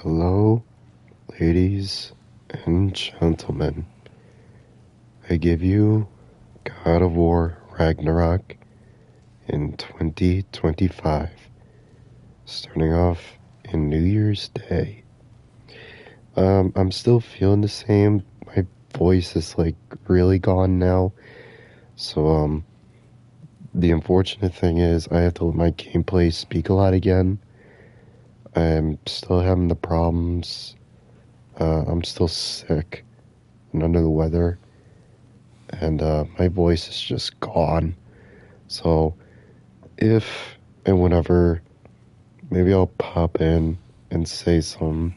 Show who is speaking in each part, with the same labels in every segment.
Speaker 1: Hello, ladies and gentlemen. I give you God of War Ragnarok in 2025, starting off in New Year's Day. I'm still feeling the same. My voice is like really gone now. So, the unfortunate thing is I have to let my gameplay speak a lot again. I'm still having the problems. I'm still sick and under the weather. And my voice is just gone. So if and whenever, maybe I'll pop in and say some,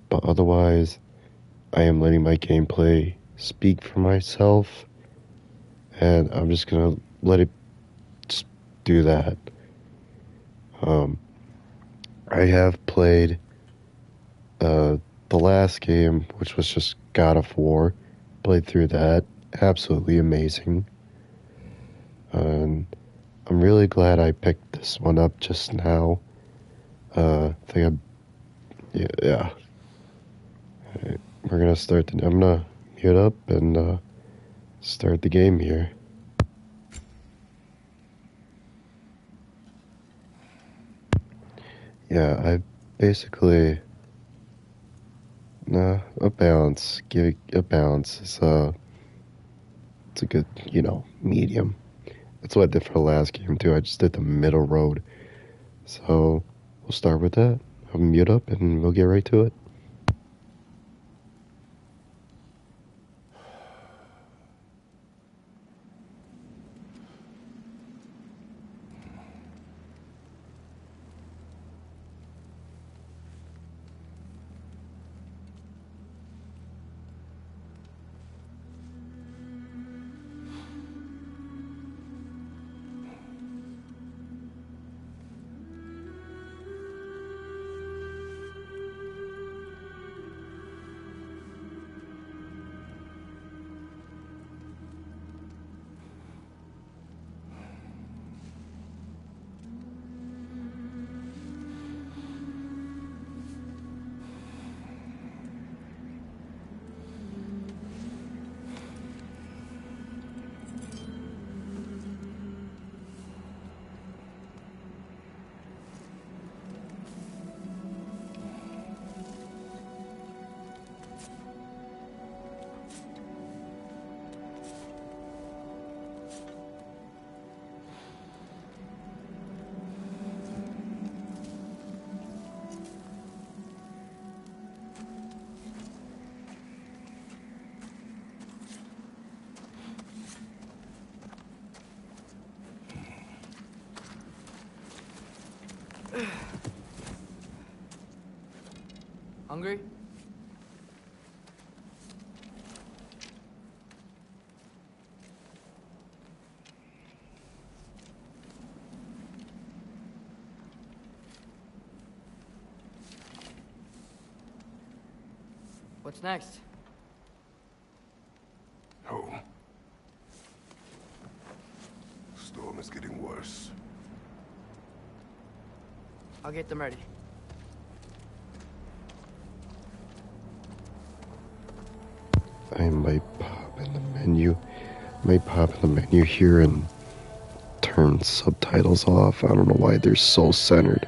Speaker 1: but otherwise, I am letting my gameplay speak for myself, and I'm just gonna let it just do that. Um, I have played the last game, which was just God of War. Played through that, absolutely amazing. And I'm really glad I picked this one up just now. I think yeah. Alright, we're gonna start I'm gonna mute up and start the game here. Yeah, I basically a balance. Give it a balance. It's a good, medium. That's what I did for the last game too. I just did the middle road. So we'll start with that. I'll mute up and we'll get right to it.
Speaker 2: Hungry? What's next?
Speaker 3: Home. Storm is getting worse.
Speaker 2: I'll get them ready.
Speaker 1: I might pop in the menu. Might pop in the menu here and turn subtitles off. I don't know why they're so centered.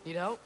Speaker 2: Need help?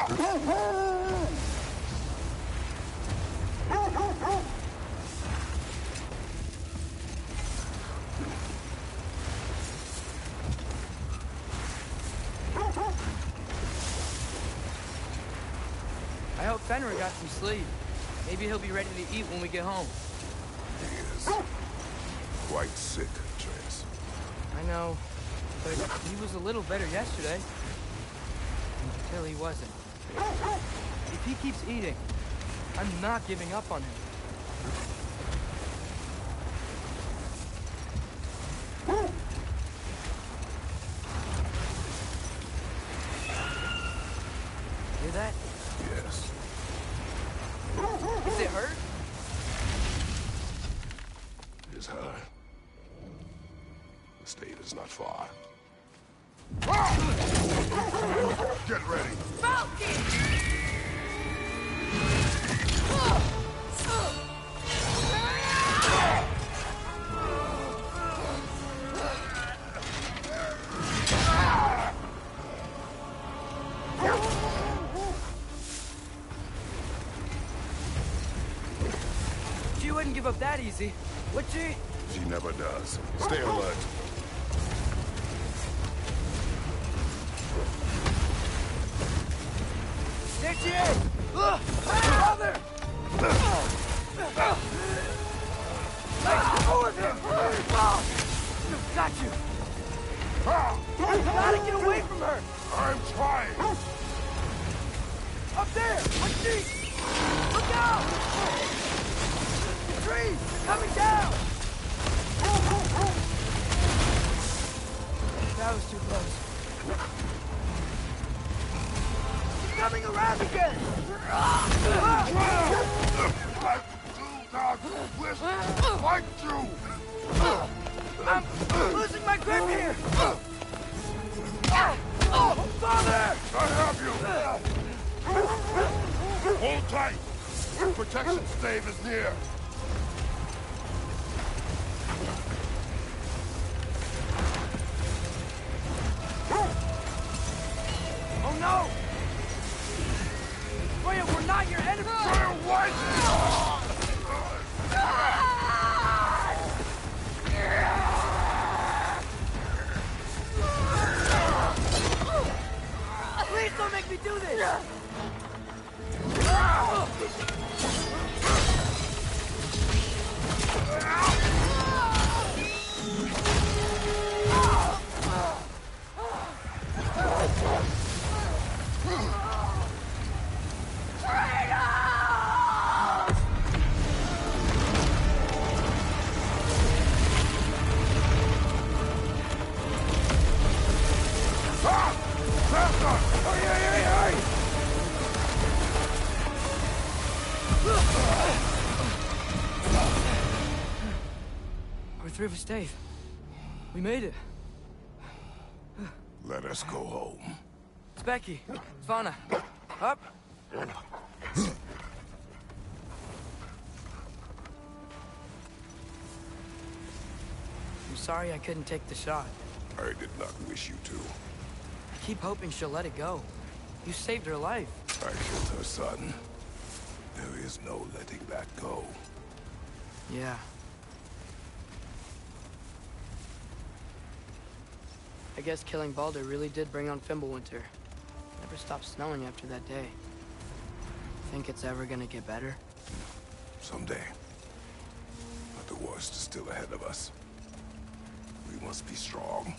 Speaker 2: I hope Fenrir got some sleep. Maybe he'll be ready to eat when we get home.
Speaker 3: He is quite sick, Trace.
Speaker 2: I know, but he was a little better yesterday. Until he wasn't. If he keeps eating, I'm not giving up on him. Hear that?
Speaker 3: Yes.
Speaker 2: Is it hurt?
Speaker 3: It is her. The state is not far. Get ready.
Speaker 2: She wouldn't give up that easy, would she?
Speaker 3: She never does. Stay alert.
Speaker 2: There she is! Brother! Let go of him! Got you! Gotta get away from her!
Speaker 3: I'm trying.
Speaker 2: Up there! On sheet! Look out! The trees! They're coming down! That was too close. She's coming around again!
Speaker 3: I do not wish to fight you.
Speaker 2: I'm losing my grip here! Father!
Speaker 3: I have you. Hold tight. Protection stave is near.
Speaker 2: Oh no! Freya, we're not your enemy!
Speaker 3: Freya, what?
Speaker 2: Please don't make me do this! We're through with Dave. We made it.
Speaker 3: Let us go home.
Speaker 2: It's Becky. Svana. Up. I'm sorry I couldn't take the shot.
Speaker 3: I did not wish you to.
Speaker 2: I keep hoping she'll let it go. You saved her life.
Speaker 3: I killed her son. There is no letting that go.
Speaker 2: Yeah. I guess killing Baldur really did bring on Fimbulwinter. Never stopped snowing after that day. Think it's ever gonna get better?
Speaker 3: Someday. But the worst is still ahead of us. We must be strong.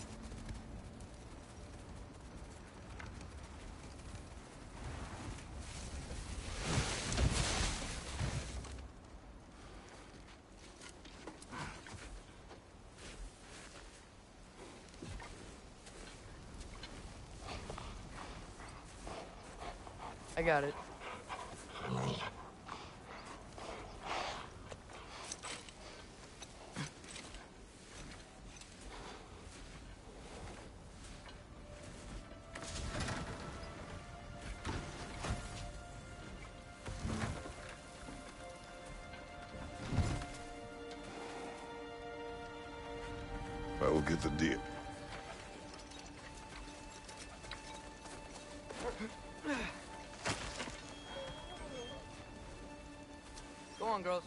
Speaker 2: I got it.
Speaker 3: I will get the deal.
Speaker 2: on, girls.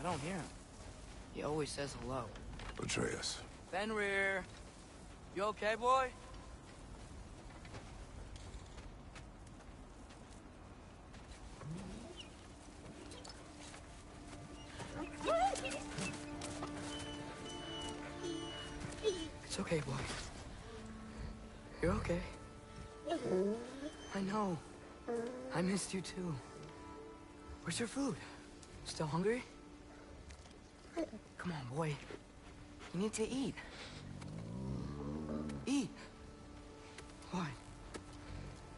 Speaker 2: I don't hear him. He always says hello.
Speaker 3: Atreus.
Speaker 2: Fenrir. You okay, boy? It's okay, boy. You're okay. I know. I missed you too. Where's your food? Still hungry? Come on, boy. You need to eat. Eat. Why?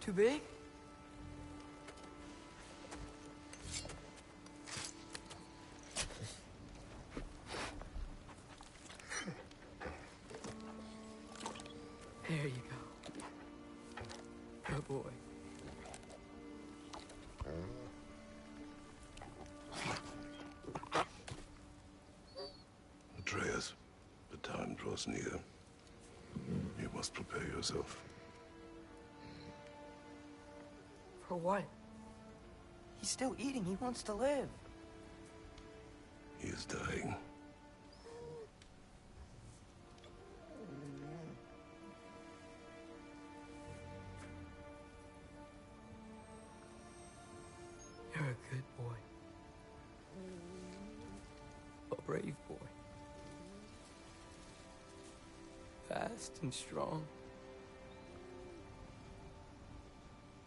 Speaker 2: Too big? There you go. Good boy.
Speaker 3: Atreus, the time draws near. You must prepare yourself.
Speaker 2: For what? He's still eating. He wants to live.
Speaker 3: He is dying.
Speaker 2: You're a good boy. A brave boy. Fast and strong.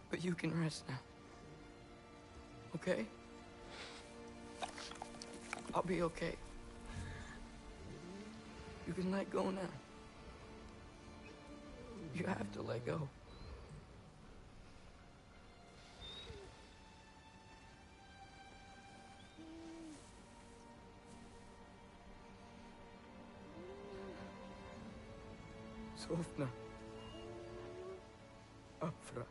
Speaker 2: But you can rest now. Okay? I'll be okay. You can let go now. You have to let go. Sofna. Afra.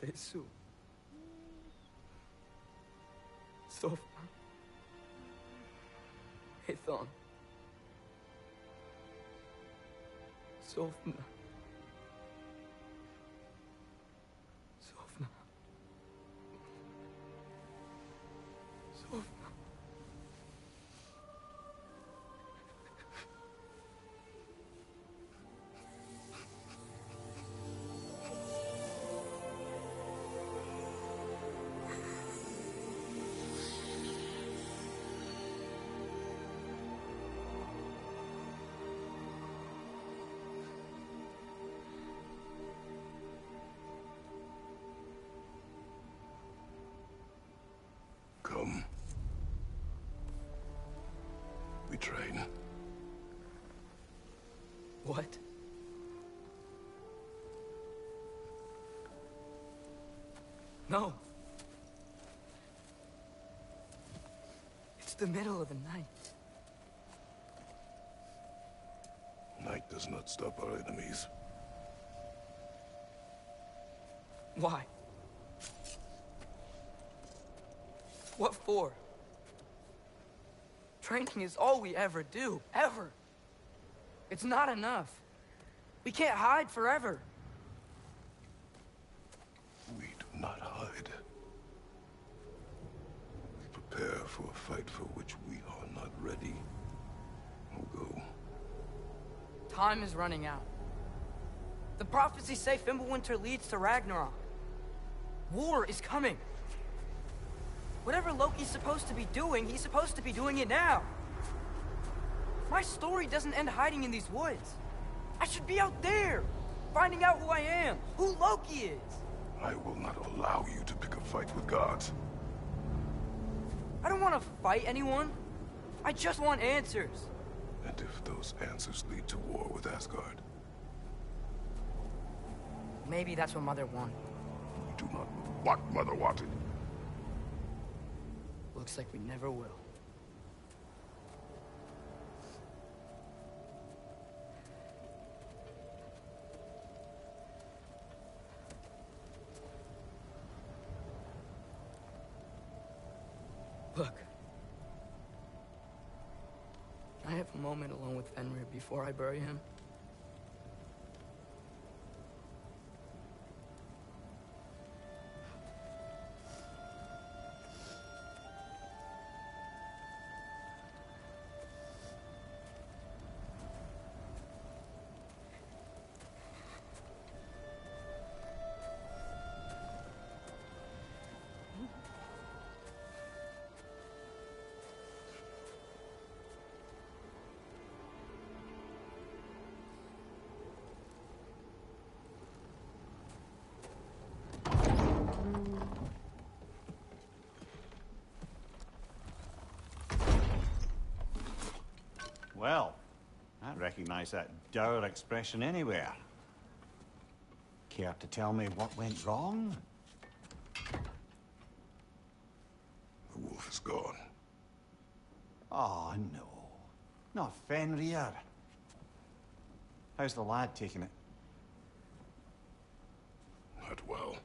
Speaker 2: Tesu. Sofna. Hethon. Sofna. Sofna. Sofna.
Speaker 3: Come. We train.
Speaker 2: What? No. It's the middle of the night.
Speaker 3: Night does not stop our enemies.
Speaker 2: Why? What for? Training is all we ever do, ever. It's not enough. We can't hide forever.
Speaker 3: We do not hide. We prepare for a fight for which we are not ready. We'll go.
Speaker 2: Time is running out. The prophecies say Fimbulwinter leads to Ragnarok. War is coming. Whatever Loki's supposed to be doing, he's supposed to be doing it now. My story doesn't end hiding in these woods. I should be out there, finding out who I am, who Loki is.
Speaker 3: I will not allow you to pick a fight with gods.
Speaker 2: I don't want to fight anyone. I just want answers.
Speaker 3: And if those answers lead to war with Asgard?
Speaker 2: Maybe that's what Mother wanted.
Speaker 3: We do not know what Mother wanted.
Speaker 2: Looks like we never will. Look. Can I have a moment alone with Fenrir before I bury him?
Speaker 4: Well, I recognize that dour expression anywhere. Care to tell me what went wrong?
Speaker 3: The wolf is gone.
Speaker 4: Oh, no. Not Fenrir. How's the lad taking it?
Speaker 3: Not well.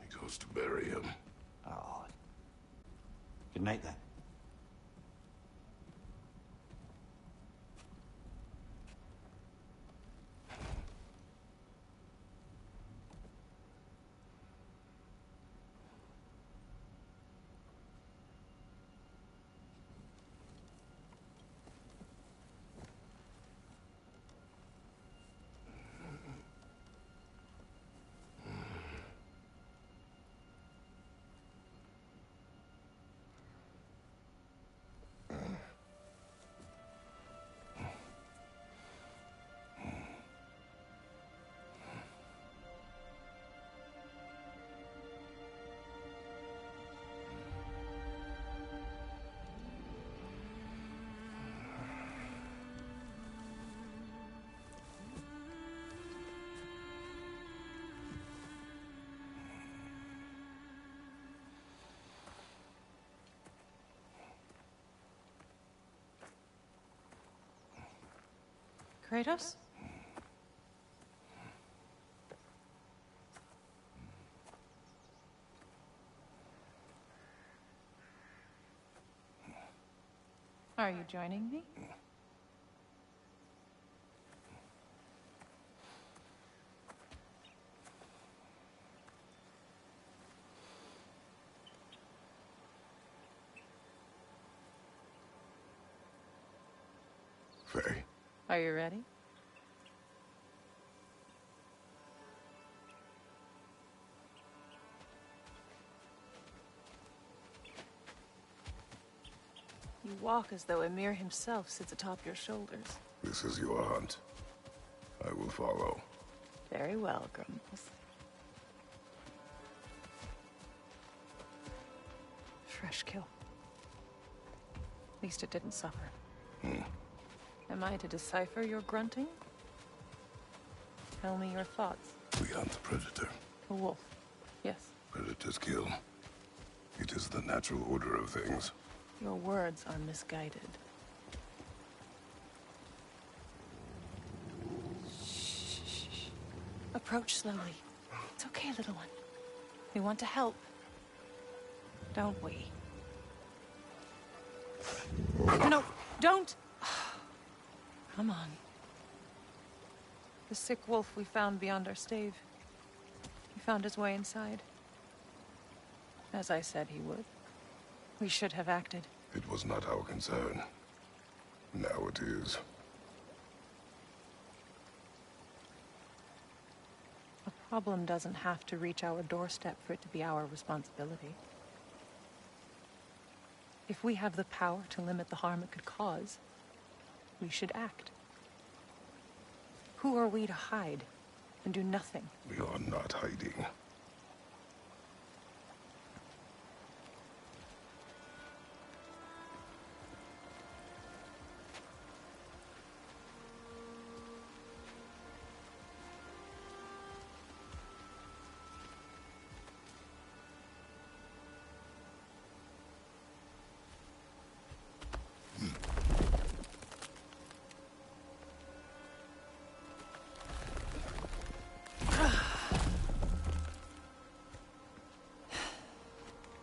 Speaker 3: He goes to bury him.
Speaker 4: Oh. Good night, then.
Speaker 5: Kratos? Are you joining me?
Speaker 3: Faye.
Speaker 5: Are you ready? You walk as though Emir himself sits atop your shoulders.
Speaker 3: This is your hunt. I will follow.
Speaker 5: Very well, Grumbles. Fresh kill. At least it didn't suffer. Am I to decipher your grunting? Tell me your thoughts.
Speaker 3: We hunt the predator.
Speaker 5: A wolf. Yes.
Speaker 3: Predators kill. It is the natural order of things.
Speaker 5: Your words are misguided. Shh. Approach slowly. It's okay, little one. We want to help. Don't we? No, don't! Come on. The sick wolf we found beyond our stave. He found his way inside. As I said he would. We should have acted.
Speaker 3: It was not our concern. Now it is.
Speaker 5: A problem doesn't have to reach our doorstep for it to be our responsibility. If we have the power to limit the harm it could cause, we should act. Who are we to hide? and do nothing.
Speaker 3: We are not hiding.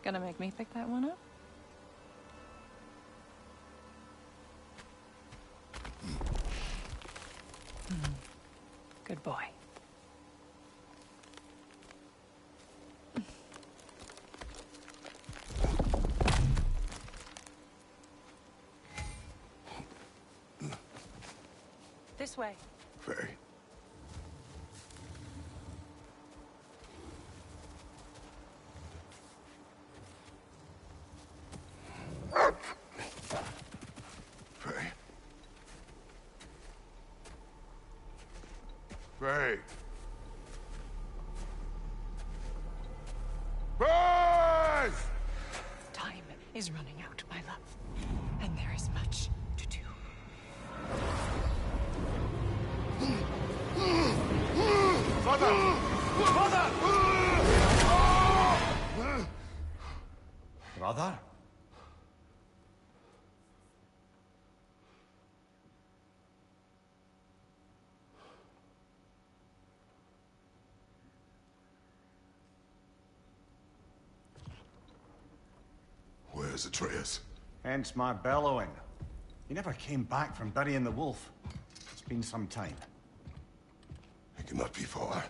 Speaker 5: Gonna make me pick that one up? Good boy. This way.
Speaker 3: Faye. Faye. Faye. Faye!
Speaker 5: Time is running out, my love. And there is much to do.
Speaker 3: Father! Father!
Speaker 4: Brother?
Speaker 3: Where's Atreus?
Speaker 4: Hence my bellowing. He never came back from burying the wolf. It's been some time.
Speaker 3: He cannot be far.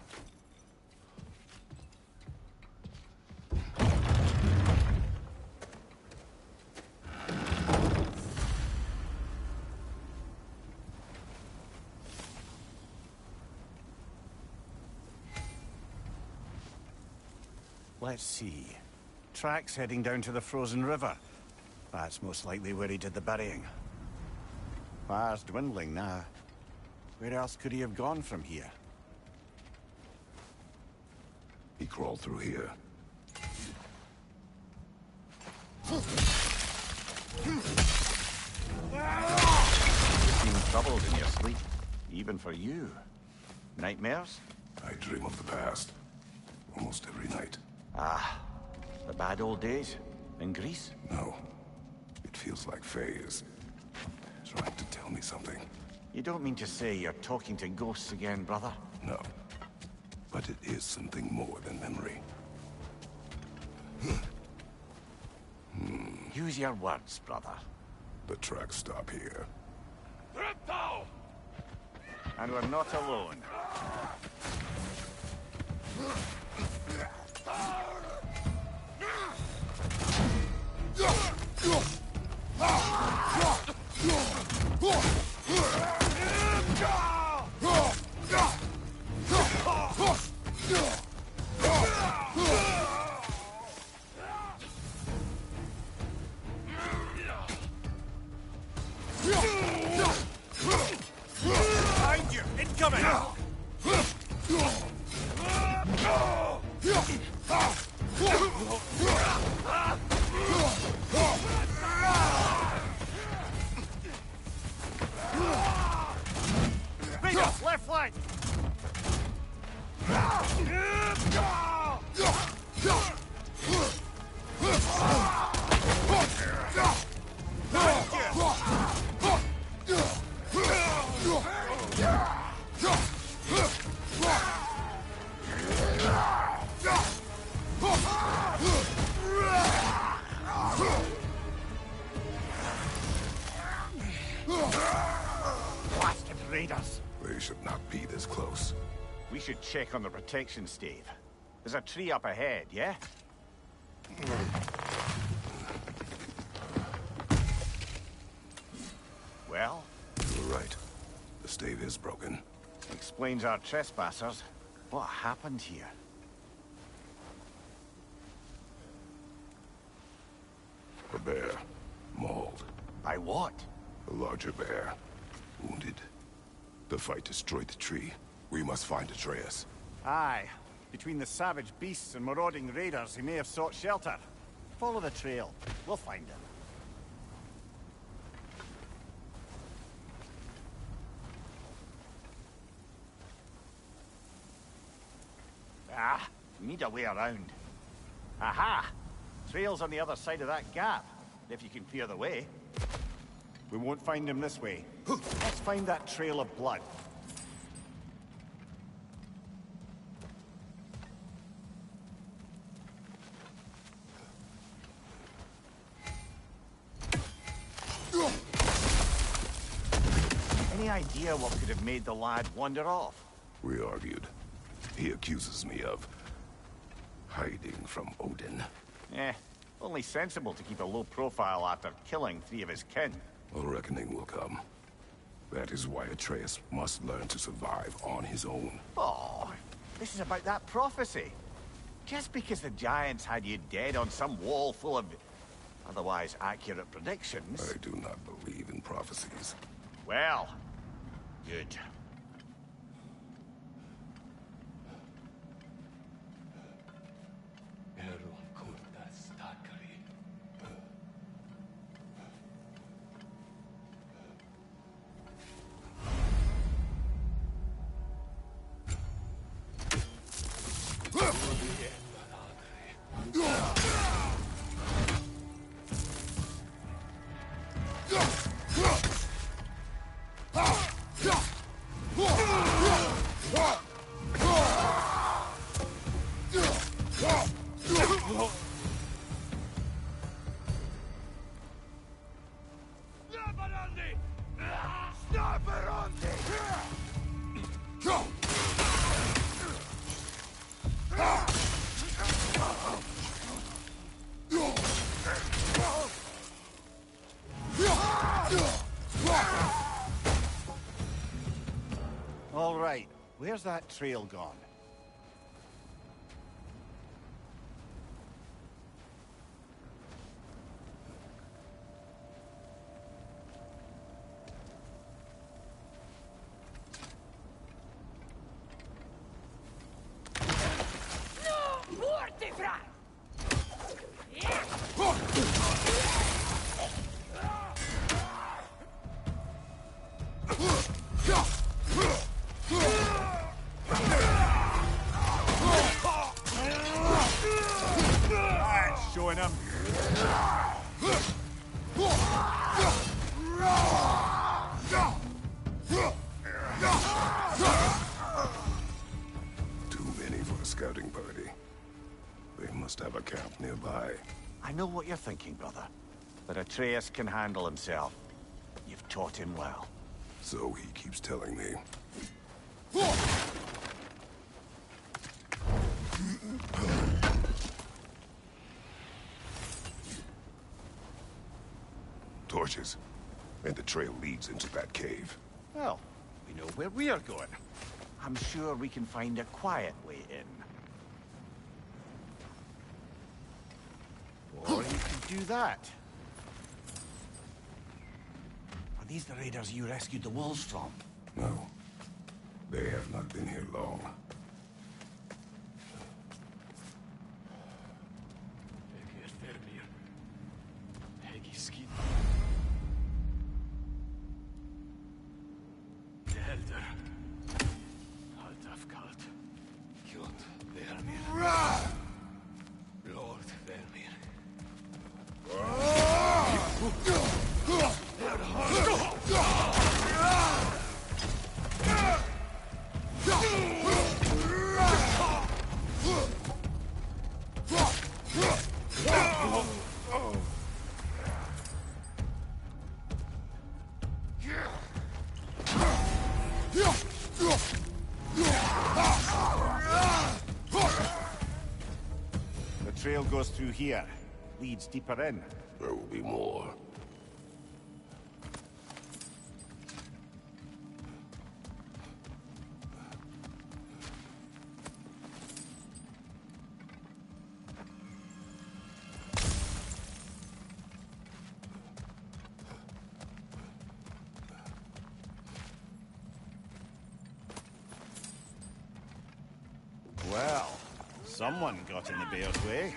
Speaker 4: Let's see. Tracks heading down to the frozen river. That's most likely where he did the burying. Fire's dwindling now. Where else could he have gone from here?
Speaker 3: He crawled through here.
Speaker 4: You seem troubled in your sleep. Even for you. Nightmares?
Speaker 3: I dream of the past. Almost every night.
Speaker 4: Ah, the bad old days? In Greece?
Speaker 3: No. It feels like Faye is trying to tell me something.
Speaker 4: You don't mean to say you're talking to ghosts again, brother?
Speaker 3: No. But it is something more than memory.
Speaker 4: Use your words, brother.
Speaker 3: The tracks stop here.
Speaker 4: And we're not alone. Behind you! Incoming! Bigger! Left flank! Blasted raiders!
Speaker 3: They should not be this close.
Speaker 4: We should check on the protection stave. There's a tree up ahead, yeah? Well?
Speaker 3: You're right. The stave is broken.
Speaker 4: Explains our trespassers. What happened here?
Speaker 3: A bear. Mauled.
Speaker 4: By what?
Speaker 3: A larger bear. Wounded. The fight destroyed the tree. We must find Atreus.
Speaker 4: Aye. Between the savage beasts and marauding raiders, he may have sought shelter. Follow the trail. We'll find him. Ah, need a way around. Aha! Trail's on the other side of that gap, if you can clear the way. We won't find him this way. Let's find that trail of blood. Any idea what could have made the lad wander off?
Speaker 3: We argued. He accuses me of hiding from Odin.
Speaker 4: Only sensible to keep a low profile after killing 3 of his kin.
Speaker 3: A reckoning will come. That is why Atreus must learn to survive on his own.
Speaker 4: Oh, this is about that prophecy. Just because the giants had you dead on some wall full of otherwise accurate predictions.
Speaker 3: I do not believe in prophecies.
Speaker 4: Well, good. All right, where's that trail gone? Showing him.
Speaker 3: Too many for a scouting party. They must have a camp nearby.
Speaker 4: I know what you're thinking, brother. But Atreus can handle himself. You've taught him well.
Speaker 3: So he keeps telling me. Torches. And the trail leads into that cave.
Speaker 4: Well, we know where we are going. I'm sure we can find a quiet way in. Or you could do that. Are these the raiders you rescued the wolves from?
Speaker 3: No. They have not been here long.
Speaker 4: The trail goes through here. Leads deeper in.
Speaker 3: There will be more.
Speaker 4: Someone got in the bear's way.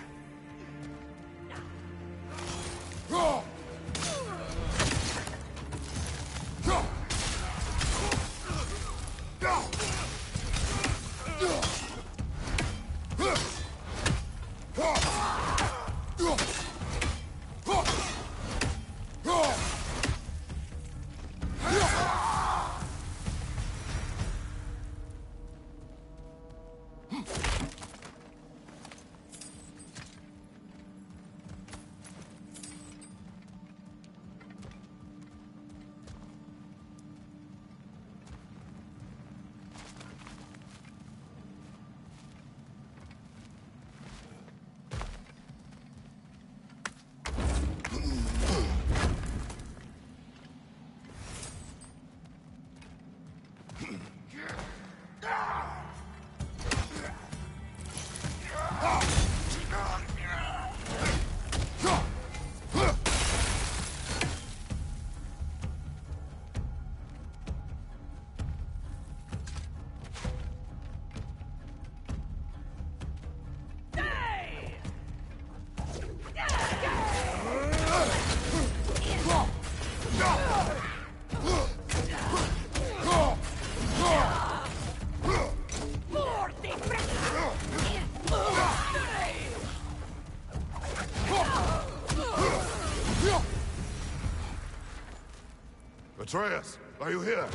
Speaker 3: Atreus, are you here?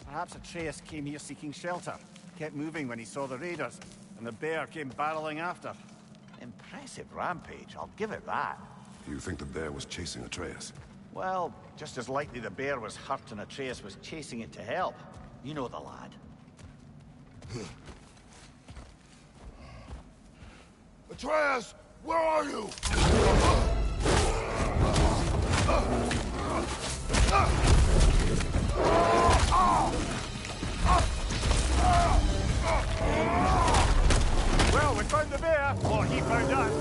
Speaker 4: Perhaps Atreus came here seeking shelter. Kept moving when he saw the raiders, and the bear came barreling after. Impressive rampage, I'll give it that.
Speaker 3: Do you think the bear was chasing Atreus?
Speaker 4: Well, just as likely the bear was hurt and Atreus was chasing it to help. You know the lad.
Speaker 3: Atreus, where are you?
Speaker 4: Well, we found the bear, or he found us.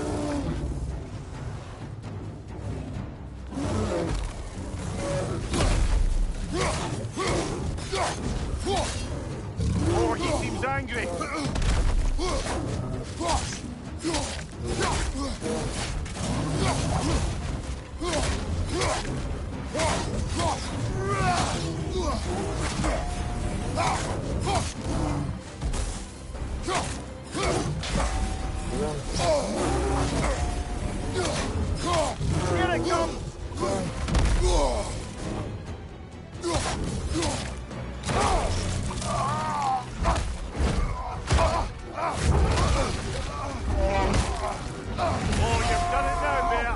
Speaker 4: Oh, he seems angry. Here it comes! Oh, you've done it now, bear!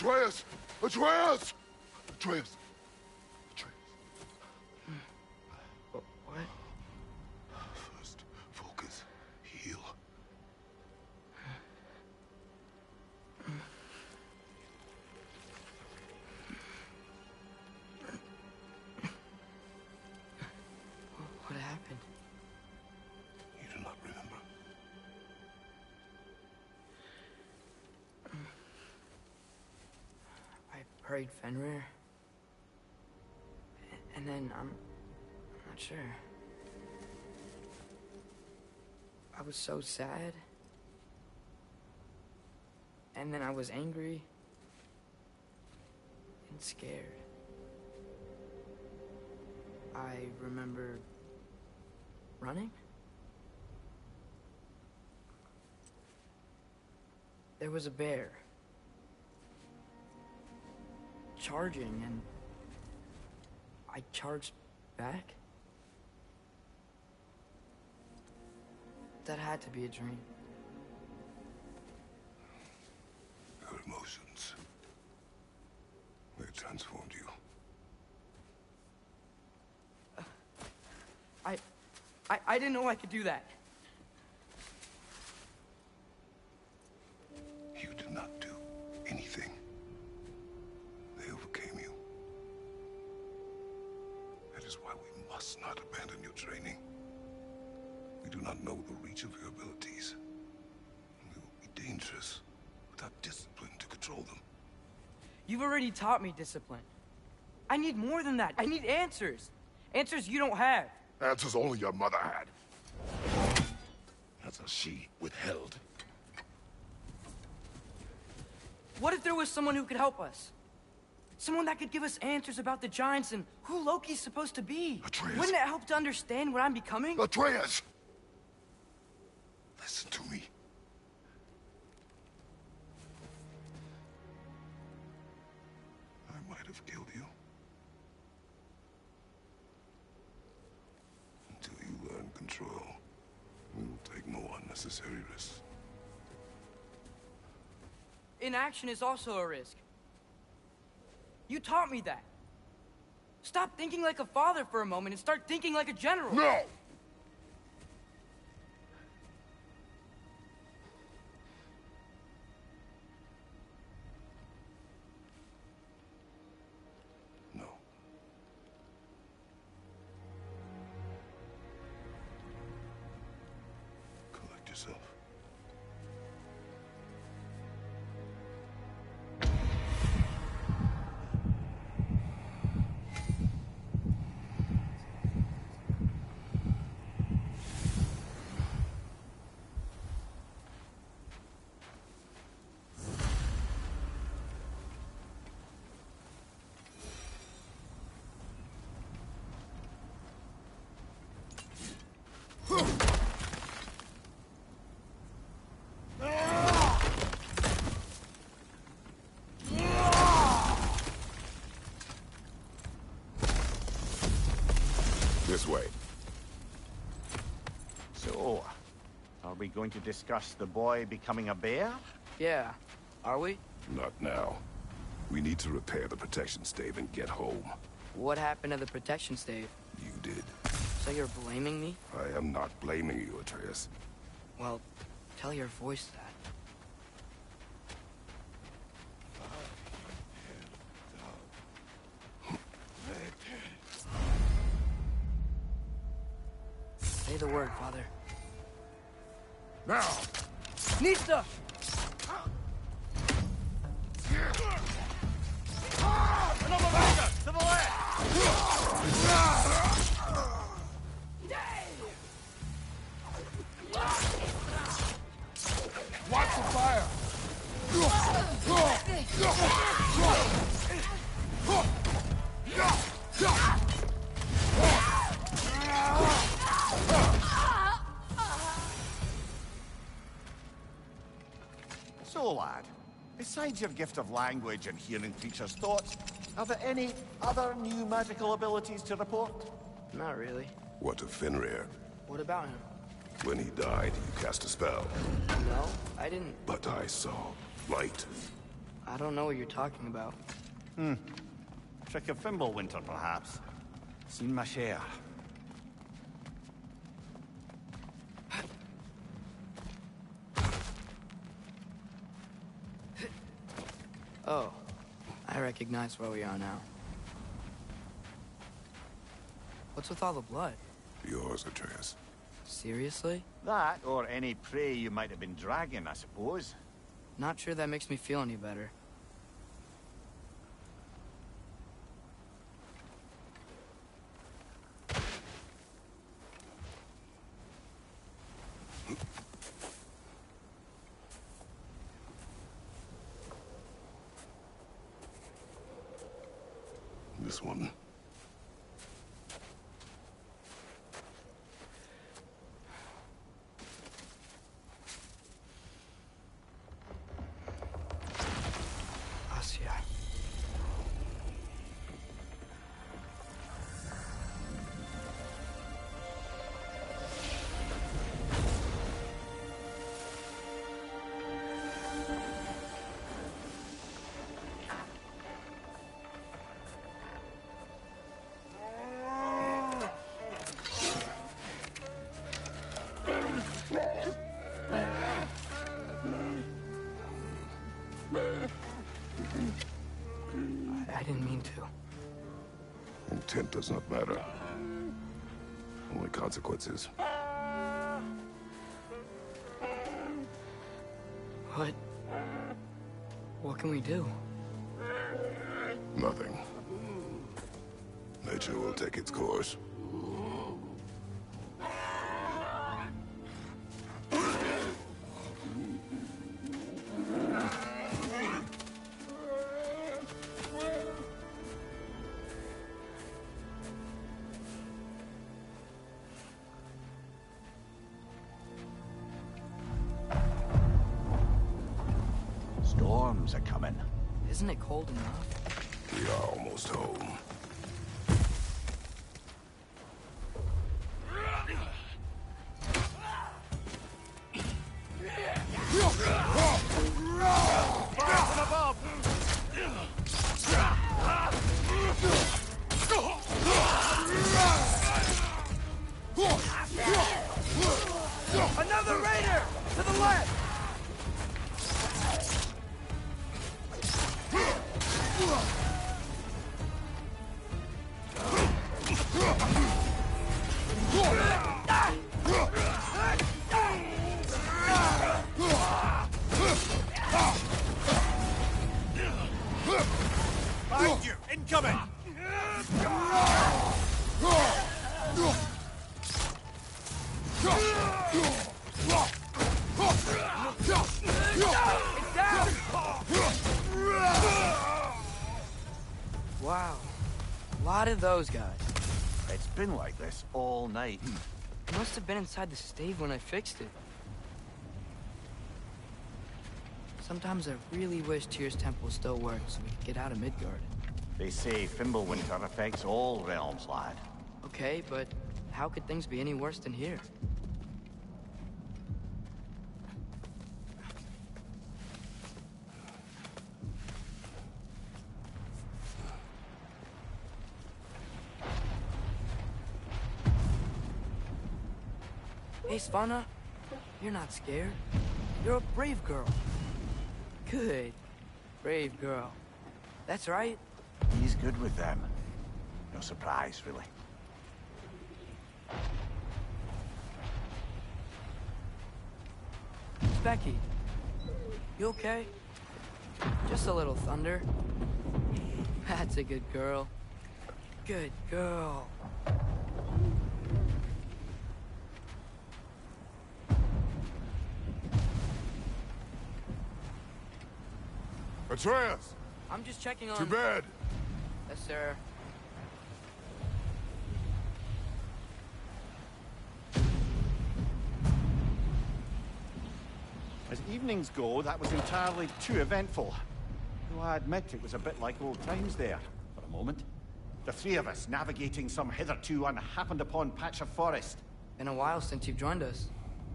Speaker 3: Atreus! Atreus! Atreus! Atreus.
Speaker 2: What?
Speaker 3: First, focus. Heal.
Speaker 2: What happened?
Speaker 3: You do not remember.
Speaker 2: I prayed Fenrir. And then, I'm not sure. I was so sad. And then I was angry. And scared. I remember running. There was a bear. Charging, and I charged back. That had to be a dream.
Speaker 3: Your emotions. They transformed you.
Speaker 2: I didn't know I could do that.
Speaker 3: You did not do anything. They overcame you. That is why we must not abandon your training. We do not know the reach of your abilities. We will be dangerous without discipline to control them.
Speaker 2: You've already taught me discipline. I need more than that. I need answers. Answers you don't have.
Speaker 3: Answers only your mother had. Answers she withheld.
Speaker 2: What if there was someone who could help us? Someone that could give us answers about the giants and who Loki's supposed to be.
Speaker 3: Atreus.
Speaker 2: Wouldn't it help to understand what I'm becoming?
Speaker 3: Atreus! Listen to me. I might have killed you. Until you learn control, we will take no unnecessary risks.
Speaker 2: Inaction is also a risk. You taught me that. Stop thinking like a father for a moment and start thinking like a general.
Speaker 3: No! No. Collect yourself. This way.
Speaker 4: So, are we going to discuss the boy becoming a bear?
Speaker 2: Yeah, are we?
Speaker 3: Not now. We need to repair the protection stave and get home.
Speaker 2: What happened to the protection stave?
Speaker 3: You did.
Speaker 2: So you're blaming me?
Speaker 3: I am not blaming you, Atreus.
Speaker 2: Well, tell your voice that. Say the word, Father.
Speaker 3: Now!
Speaker 2: Nista!
Speaker 4: Another ranger! To the left!
Speaker 3: Watch the fire!
Speaker 4: So, lad, besides your gift of language and hearing creatures' thoughts, are there any other new magical abilities to report?
Speaker 2: Not really.
Speaker 3: What of Fenrir?
Speaker 2: What about him?
Speaker 3: When he died, you cast a spell.
Speaker 2: No, I didn't.
Speaker 3: But I saw light.
Speaker 2: I don't know what you're talking about.
Speaker 4: Trick of Fimbulwinter, perhaps. Seen my share.
Speaker 2: Oh, I recognize where we are now. What's with all the blood?
Speaker 3: Yours, Atreus.
Speaker 2: Seriously?
Speaker 4: That, or any prey you might have been dragging, I suppose.
Speaker 2: Not sure that makes me feel any better.
Speaker 3: This one.
Speaker 2: Asya. I didn't mean to.
Speaker 3: Intent does not matter. Only consequences.
Speaker 2: What? What can we do?
Speaker 3: Nothing. Nature will take its course.
Speaker 4: Storms are coming.
Speaker 2: Isn't it cold enough?
Speaker 3: We are almost home.
Speaker 4: Fire from above!
Speaker 2: Another raider! To the left!
Speaker 4: Behind you! Incoming!
Speaker 2: Wow. A lot of those guys.
Speaker 4: It's been like this all night.
Speaker 2: It must have been inside the stave when I fixed it. Sometimes I really wish Tyr's temple still worked so we could get out of Midgard.
Speaker 4: They say Fimbulwinter affects all realms, lad.
Speaker 2: Okay, but how could things be any worse than here? Hey, Svanna, you're not scared. You're a brave girl. Good. Brave girl. That's right.
Speaker 4: He's good with them. No surprise, really.
Speaker 2: Becky, you okay? Just a little thunder. That's a good girl. Good girl.
Speaker 3: Atreus!
Speaker 2: I'm just checking on...
Speaker 3: To bed!
Speaker 2: Yes, sir.
Speaker 4: As evenings go, that was entirely too eventful. Though I admit it was a bit like old times there, for a moment. The three of us navigating some hitherto unhappened-upon patch of forest.
Speaker 2: Been a while since you've joined us.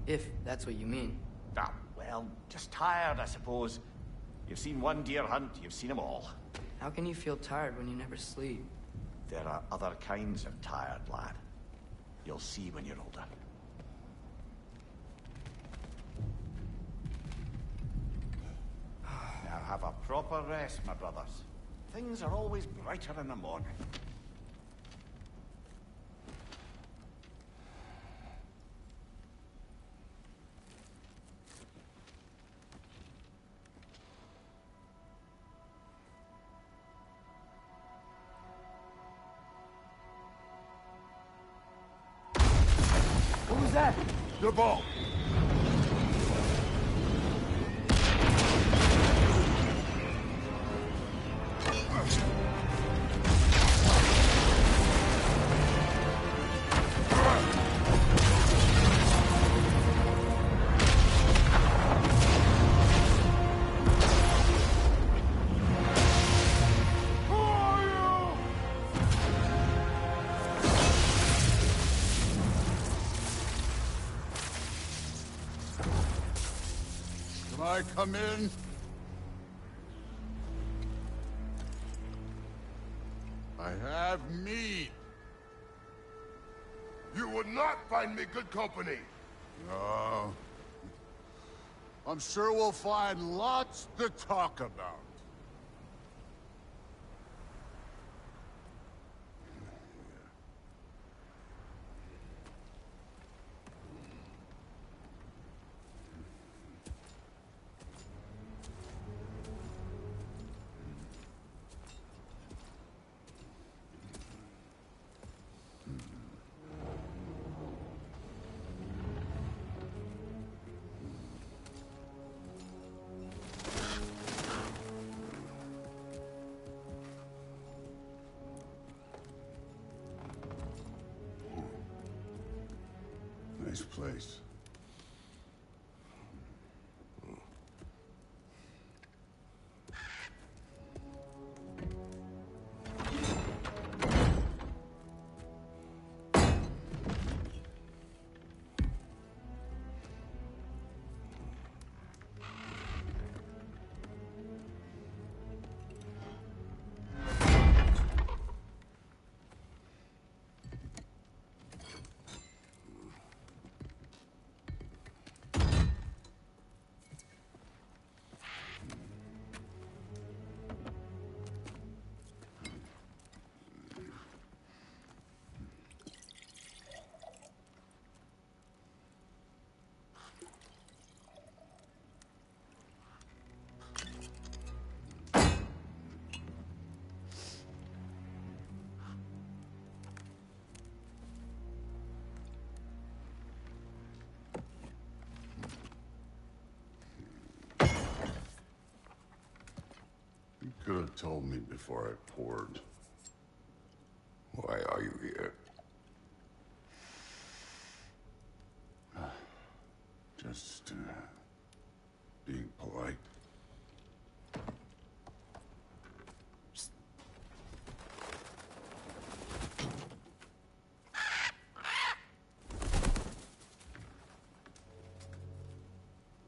Speaker 2: If that's what you mean.
Speaker 4: Ah, well, just tired, I suppose. You've seen one deer hunt, you've seen them all.
Speaker 2: How can you feel tired when you never sleep?
Speaker 4: There are other kinds of tired, lad. You'll see when you're older. Now have a proper rest, my brothers. Things are always brighter in the morning.
Speaker 2: Who's that?
Speaker 3: Your ball!
Speaker 6: I come in? I have meat.
Speaker 3: You would not find me good company.
Speaker 6: No. I'm sure we'll find lots to talk about. Nice place. You could have told me before I poured.
Speaker 3: Why are you here?
Speaker 6: Just, being polite.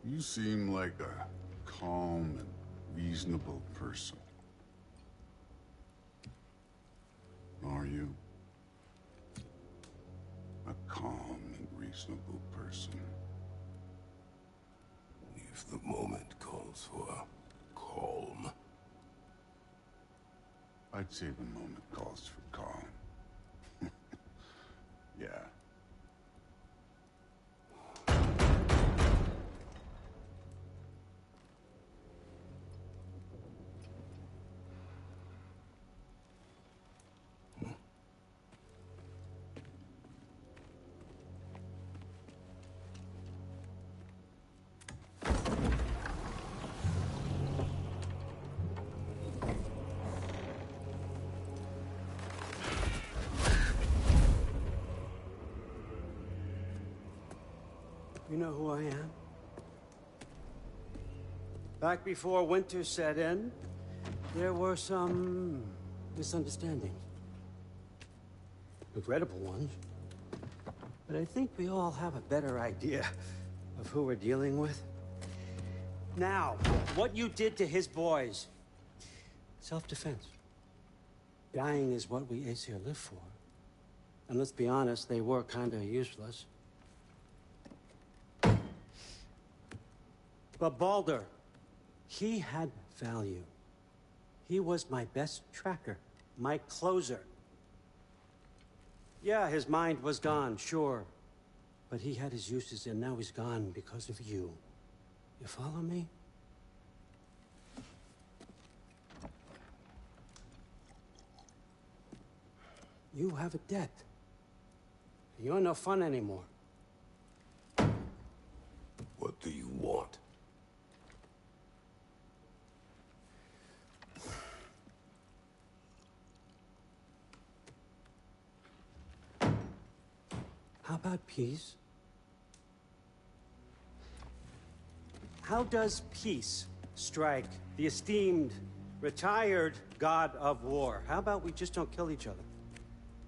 Speaker 6: You seem like a calm and reasonable person. Are you? A calm and reasonable person.
Speaker 3: If the moment calls for calm.
Speaker 6: I'd say the moment calls for calm. Yeah.
Speaker 7: You know who I am? Back before winter set in, there were some misunderstandings. Regrettable ones. But I think we all have a better idea of who we're dealing with. Now, what you did to his boys. Self-defense. Dying is what we Aesir live for. And let's be honest, they were kinda useless. But Baldur, he had value. He was my best tracker, my closer. Yeah, his mind was gone, sure. But he had his uses, and now he's gone because of you. You follow me? You have a debt. You're no fun anymore.
Speaker 3: What do you want?
Speaker 7: How about peace? How does peace strike the esteemed, retired god of war? How about we just don't kill each other?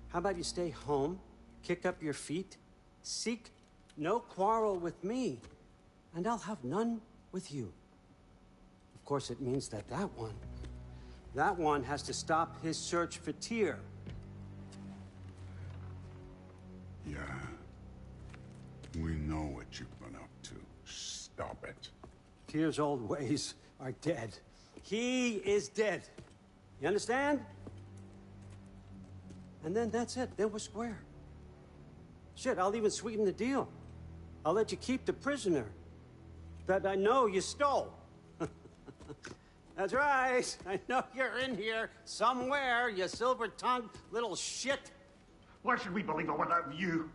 Speaker 7: How about you stay home, kick up your feet, seek no quarrel with me, and I'll have none with you. Of course, it means that that one has to stop his search for Tyr.
Speaker 6: Yeah. We know what you've been up to. Stop it.
Speaker 7: Tyr's old ways are dead. He is dead. You understand? And then that's it. Then we're square. Shit, I'll even sweeten the deal. I'll let you keep the prisoner that I know you stole. That's right. I know you're in here somewhere, you silver-tongued little shit.
Speaker 4: Why should we believe a word out of you?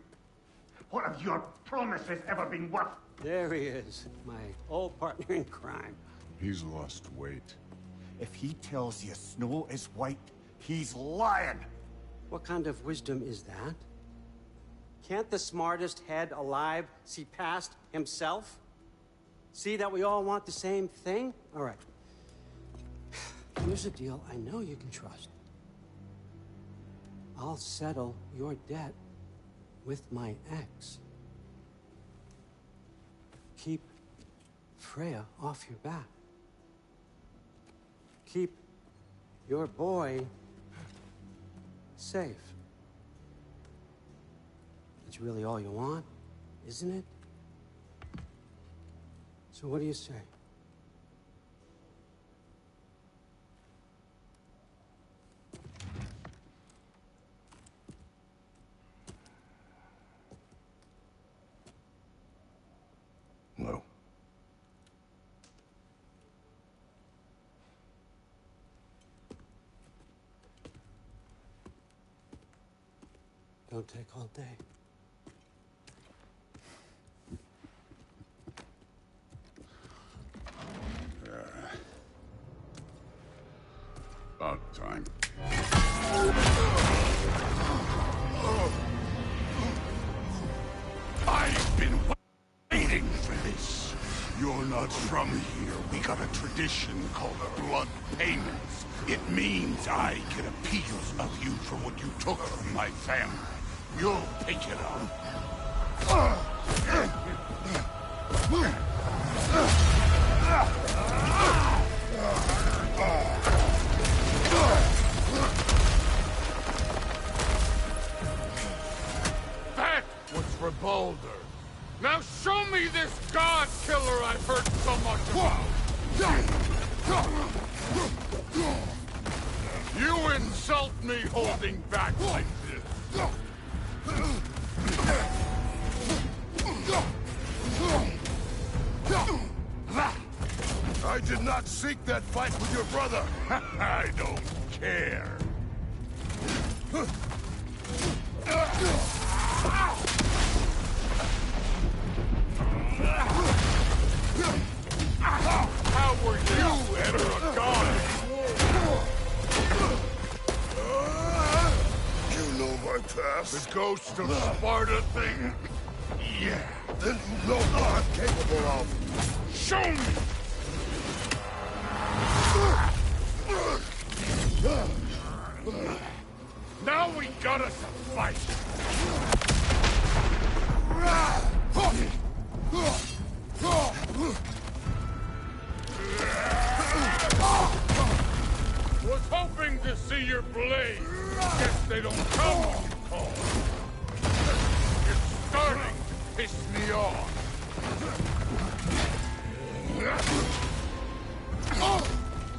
Speaker 4: What have your promises ever been worth?
Speaker 7: There he is, my old partner in crime.
Speaker 6: He's lost weight.
Speaker 4: If he tells you snow is white, he's lying.
Speaker 7: What kind of wisdom is that? Can't the smartest head alive see past himself? See that we all want the same thing? All right. Here's a deal I know you can trust. I'll settle your debt with my ex. Keep Freya off your back. Keep your boy safe. That's really all you want, isn't it? So what do you say?
Speaker 3: No.
Speaker 7: Don't take all day.
Speaker 6: About time.
Speaker 3: I've been waiting for this. You're not from here. We got a tradition called blood payments. It means I get a piece of you for what you took from my family. You'll pick it up.
Speaker 8: That was for Baldur. Now show me this god killer I've heard so much about. You insult me holding back like this.
Speaker 3: I did not seek that fight with your brother. I don't care.
Speaker 8: How were you ever a god?
Speaker 3: You know my past.
Speaker 8: The ghost of Sparta thing?
Speaker 3: Yeah. Then you know what I'm capable of.
Speaker 8: Show me! Now we got us a fight! see your blade. Guess they don't come when you call. It's starting to piss me off.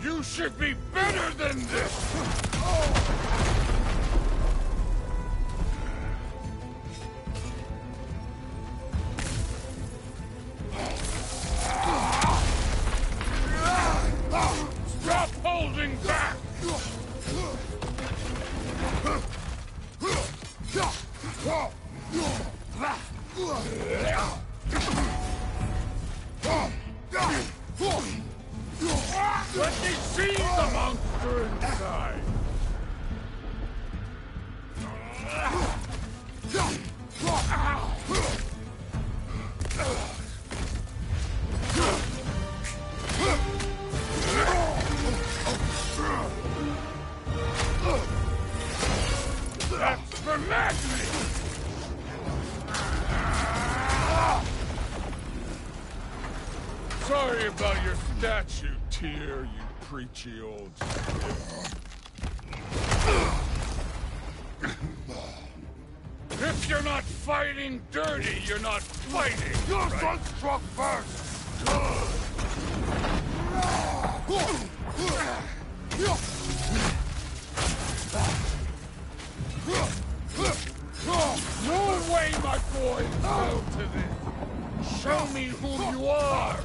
Speaker 8: You should be better than this! Stop holding back! Let me see the monster inside! That's for madness! Sorry about your statue, Tyr, you preachy old stiff. If you're not fighting dirty, you're not fighting. Your son struck first. No way, my boy, fell to this. Show me who you are.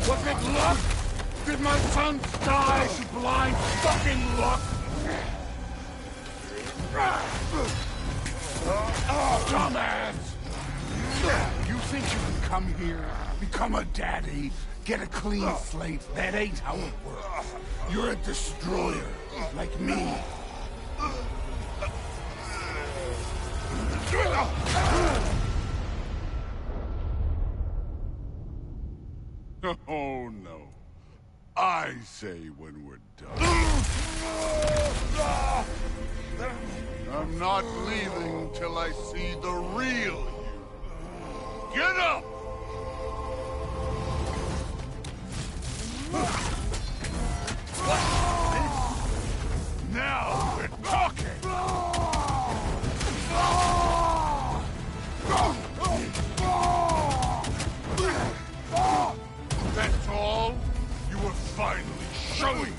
Speaker 8: Was it luck? Did my son die to blind fucking luck? Dumbass! You think you can come here, become a daddy, get a clean slate? That ain't how it works. You're a destroyer, like me. Oh, no. I say when we're done. I'm not leaving till I see the real you. Get up! Now we're talking! That's all? You were finally showing!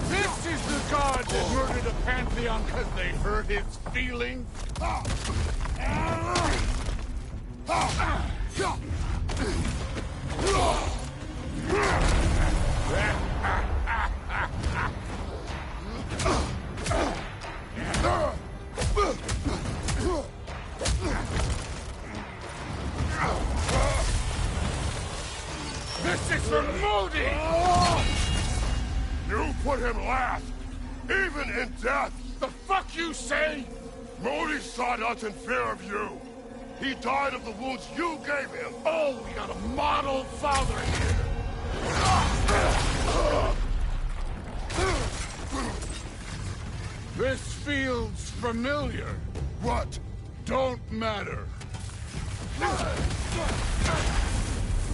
Speaker 8: This is the god that murdered a pantheon because they hurt his feelings? This is for Modi! You put him last, even in death! The fuck you say? Modi sought us in fear of you. He died of the wounds you gave him. Oh, we got a model father here. This feels familiar. What? Don't matter.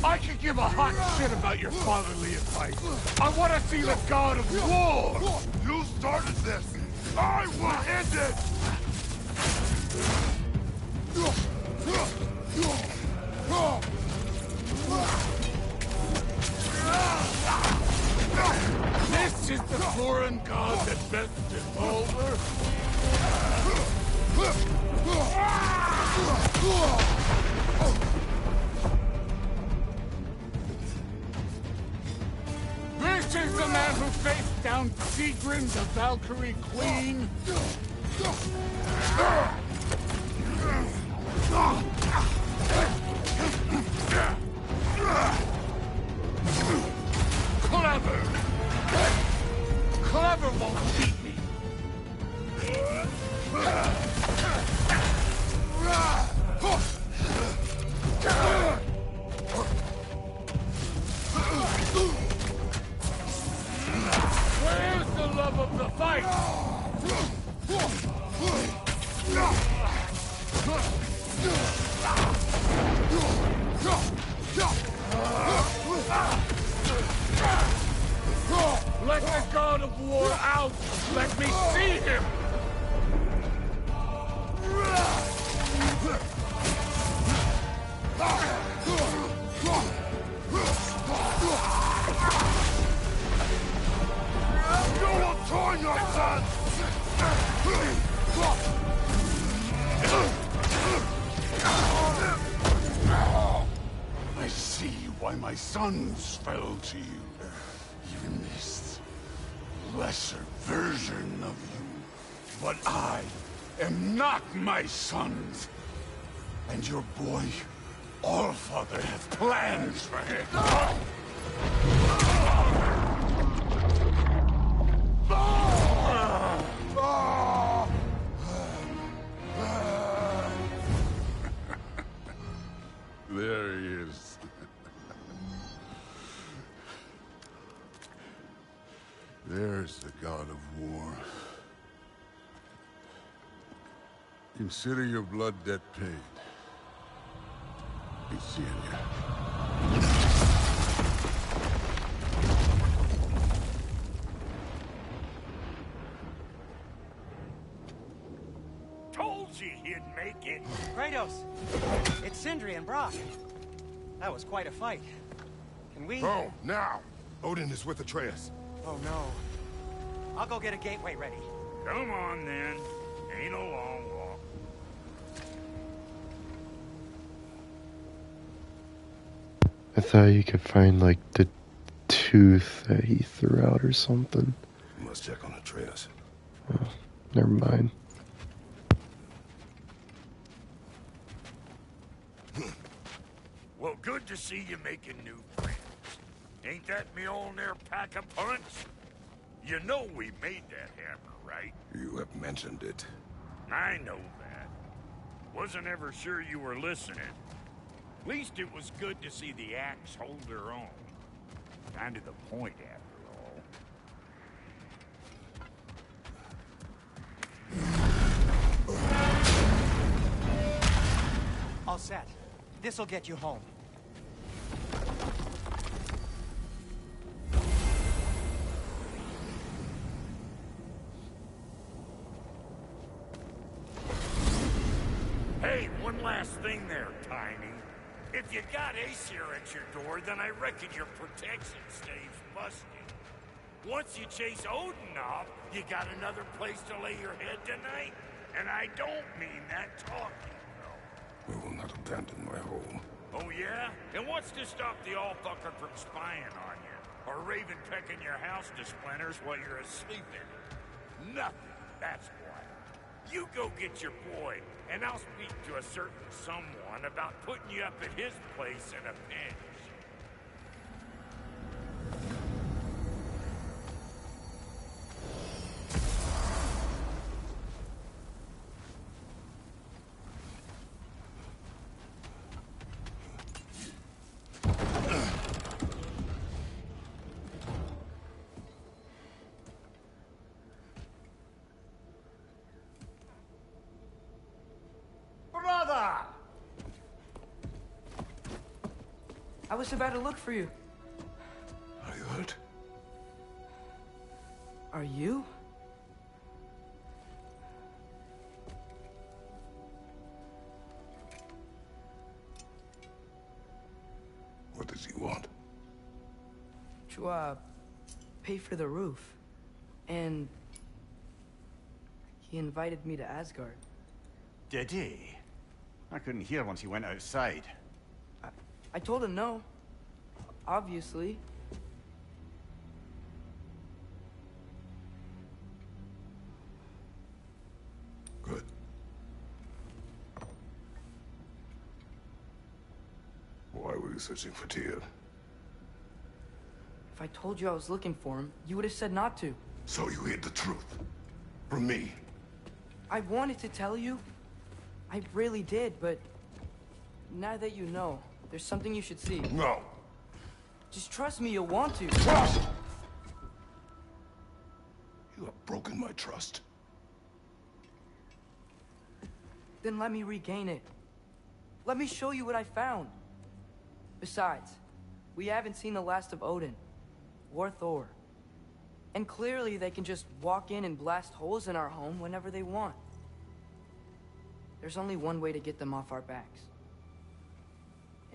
Speaker 8: I could give a hot shit about your fatherly advice. I want to see the god of war! You started this! I will end it! This is the foreign god that best is over? This is the man who faced down Sigrun, the Valkyrie Queen. Clever.
Speaker 3: never won't beat me! Where's the love of the fight? Let the god of war out! Let me see him! You will join your son! I see why my sons fell to you. Even this lesser version of you. But I am not my sons. And your boy, Allfather, have plans for him. There he is. There's the god of war. Consider your blood debt paid. Be seeing ya.
Speaker 4: Told you he'd make it.
Speaker 9: Kratos, it's Sindri and Brock. That was quite a fight. Can we...
Speaker 8: Oh, now! Odin is with Atreus.
Speaker 9: Oh, no. I'll go get a gateway ready.
Speaker 4: Come on, then. Ain't a long walk.
Speaker 1: I thought you could find, like, the tooth that he threw out or something.
Speaker 8: You must check on Atreus.
Speaker 1: Oh, never mind.
Speaker 4: Well, good to see you making new friends. Ain't that me Mjolnir pack a punch? You know we made that hammer, right?
Speaker 8: You have mentioned it.
Speaker 4: I know that. Wasn't ever sure you were listening. At least it was good to see the axe hold her own. Kind of the point, after all.
Speaker 9: All set. This'll get you home.
Speaker 4: Hey, one last thing there, Tiny. If you got Aesir at your door, then I reckon your protection stays busted. Once you chase Odin off, you got another place to lay your head tonight. And I don't mean that talking.
Speaker 8: We will not abandon my home.
Speaker 4: Oh, yeah? And what's to stop the all-fucker from spying on you? Or Raven pecking your house to splinters while you're asleep in it? Nothing, that's why. You go get your boy, and I'll speak to a certain someone about putting you up at his place in a pinch. Brother!
Speaker 2: I was about to look for you.
Speaker 8: Are you hurt?
Speaker 2: Are you?
Speaker 8: What does he want?
Speaker 2: To, pay for the roof. And... he invited me to Asgard.
Speaker 4: Did he? I couldn't hear once he went outside.
Speaker 2: I told him no. Obviously.
Speaker 8: Good. Why were you searching for Tyr?
Speaker 2: If I told you I was looking for him, you would have said not to.
Speaker 8: So you hid the truth. From me.
Speaker 2: I wanted to tell you. I really did, but... now that you know, there's something you should see.
Speaker 8: No.
Speaker 2: Just trust me, you'll want to.
Speaker 8: Trust! You have broken my trust.
Speaker 2: Then let me regain it. Let me show you what I found. Besides, we haven't seen the last of Odin. Or Thor. And clearly they can just walk in and blast holes in our home whenever they want. There's only one way to get them off our backs.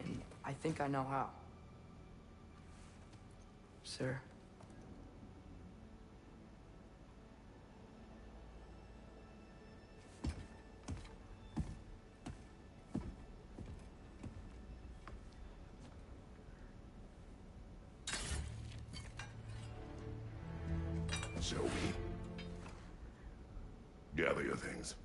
Speaker 2: And I think I know how. Sir.
Speaker 8: Shall we? Gather your things.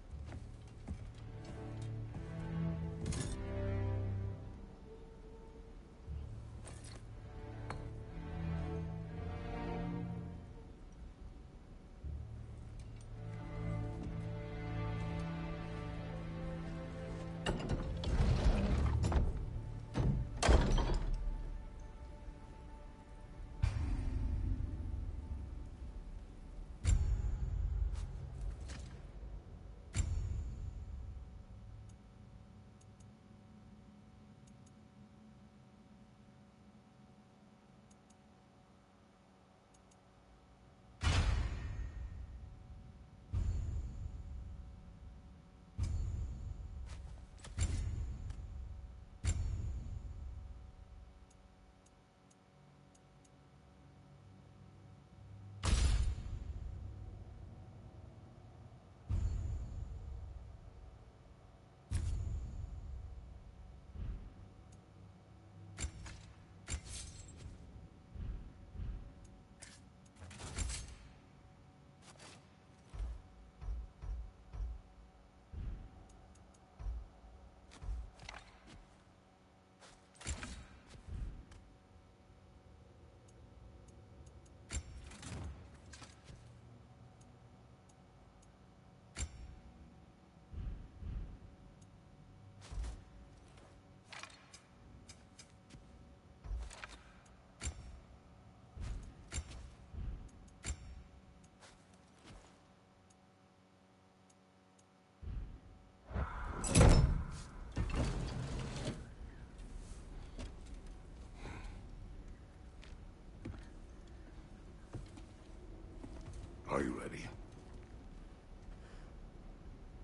Speaker 8: Are you ready?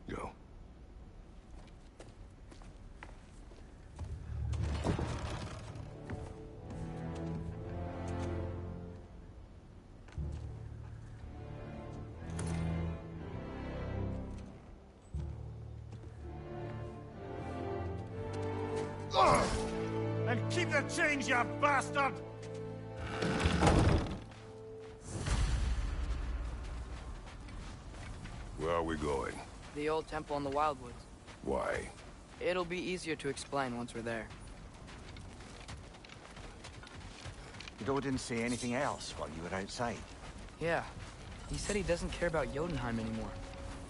Speaker 8: Go.
Speaker 4: And keep the change, you bastard!
Speaker 8: Where are we going?
Speaker 2: The old temple in the Wildwoods.
Speaker 8: Why?
Speaker 2: It'll be easier to explain once we're there.
Speaker 4: Did Odin say anything else while you were outside?
Speaker 2: Yeah. He said he doesn't care about Jotunheim anymore.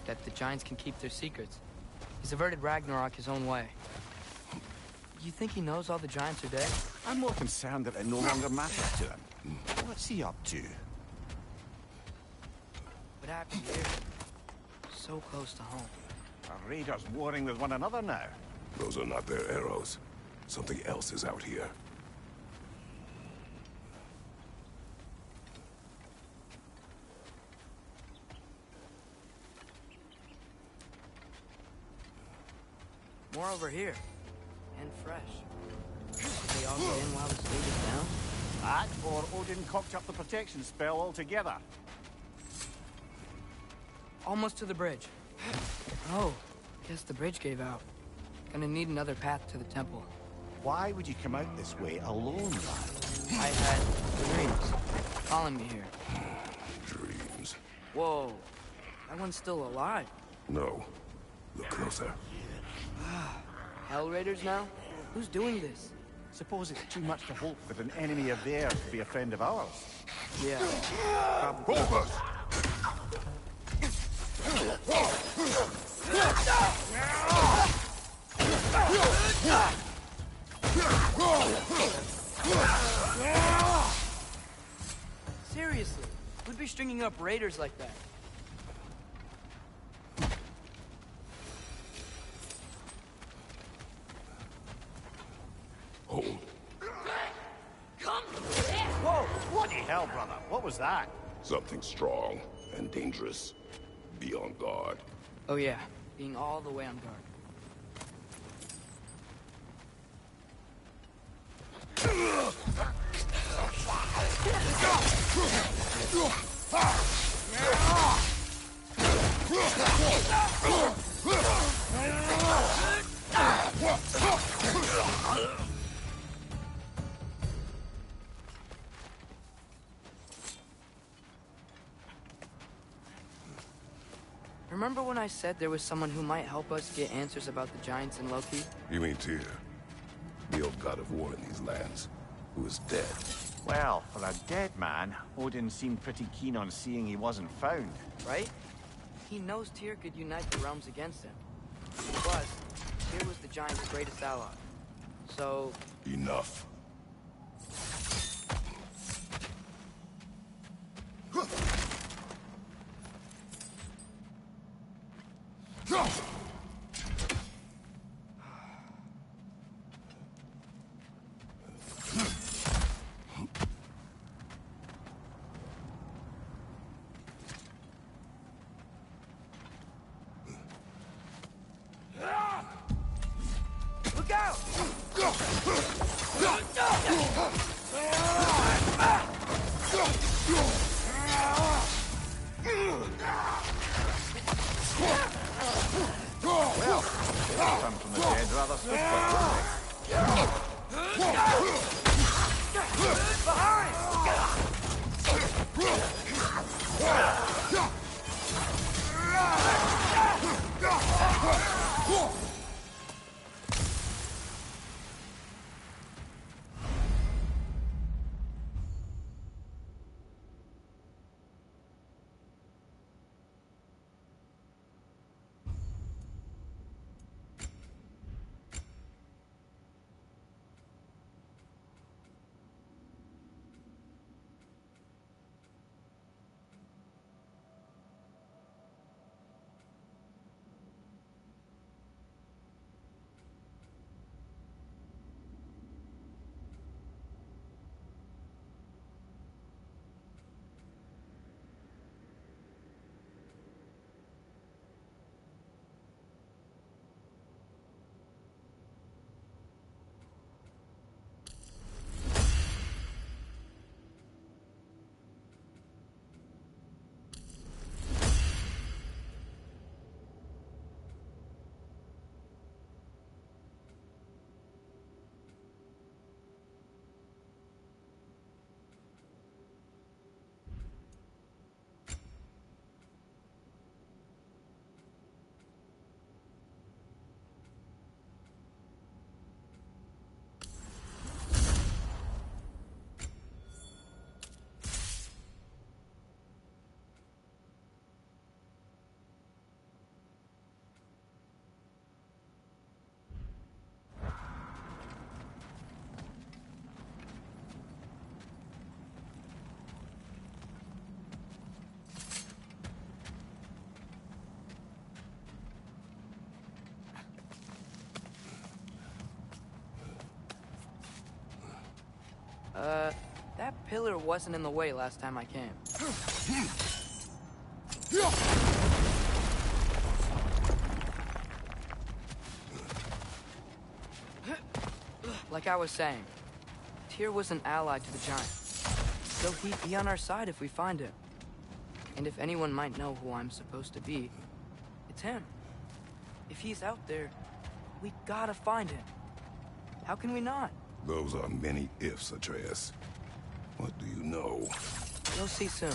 Speaker 2: That the giants can keep their secrets. He's averted Ragnarok his own way. You think he knows all the giants are dead?
Speaker 4: I'm more concerned that it no longer matters to him. What's he up to?
Speaker 2: What happened here? So close to home.
Speaker 4: Our raiders warring with one another now.
Speaker 8: Those are not their arrows. Something else is out here.
Speaker 2: More over here. And fresh. Did they all get in while the stage is down?
Speaker 4: That, or Odin cocked up the protection spell altogether.
Speaker 2: Almost to the bridge. Oh, guess the bridge gave out. Gonna need another path to the temple.
Speaker 4: Why would you come out this way alone, lad?
Speaker 2: I had dreams calling me here.
Speaker 8: Dreams.
Speaker 2: Whoa, that one's still alive.
Speaker 8: No. Look closer.
Speaker 2: Hell Raiders now? Who's doing this?
Speaker 4: Suppose it's too much to hope that an enemy of theirs would be a friend of ours.
Speaker 2: Yeah, probably.
Speaker 8: Rovers!
Speaker 2: be stringing up raiders like that.
Speaker 8: Home.
Speaker 4: Whoa! Bloody hell, brother. What was that?
Speaker 8: Something strong and dangerous. Be on guard.
Speaker 2: Oh yeah, being all the way on guard. Remember when I said there was someone who might help us get answers about the giants and Loki?
Speaker 8: You mean Tyr, the old god of war in these lands, who is dead.
Speaker 4: Well, for a dead man, Odin seemed pretty keen on seeing he wasn't found.
Speaker 2: Right? He knows Tyr could unite the realms against him. Plus, Tyr was the giant's greatest ally. So...
Speaker 8: Enough.
Speaker 2: Look out!
Speaker 4: Well, they come from the dead rather swiftly,
Speaker 2: That pillar wasn't in the way last time I came. Like I was saying, Tyr was an ally to the giant, so he'd be on our side if we find him. And if anyone might know who I'm supposed to be, it's him. If he's out there, we gotta find him. How can we not?
Speaker 8: Those are many ifs, Atreus. What do you know?
Speaker 2: You'll see soon.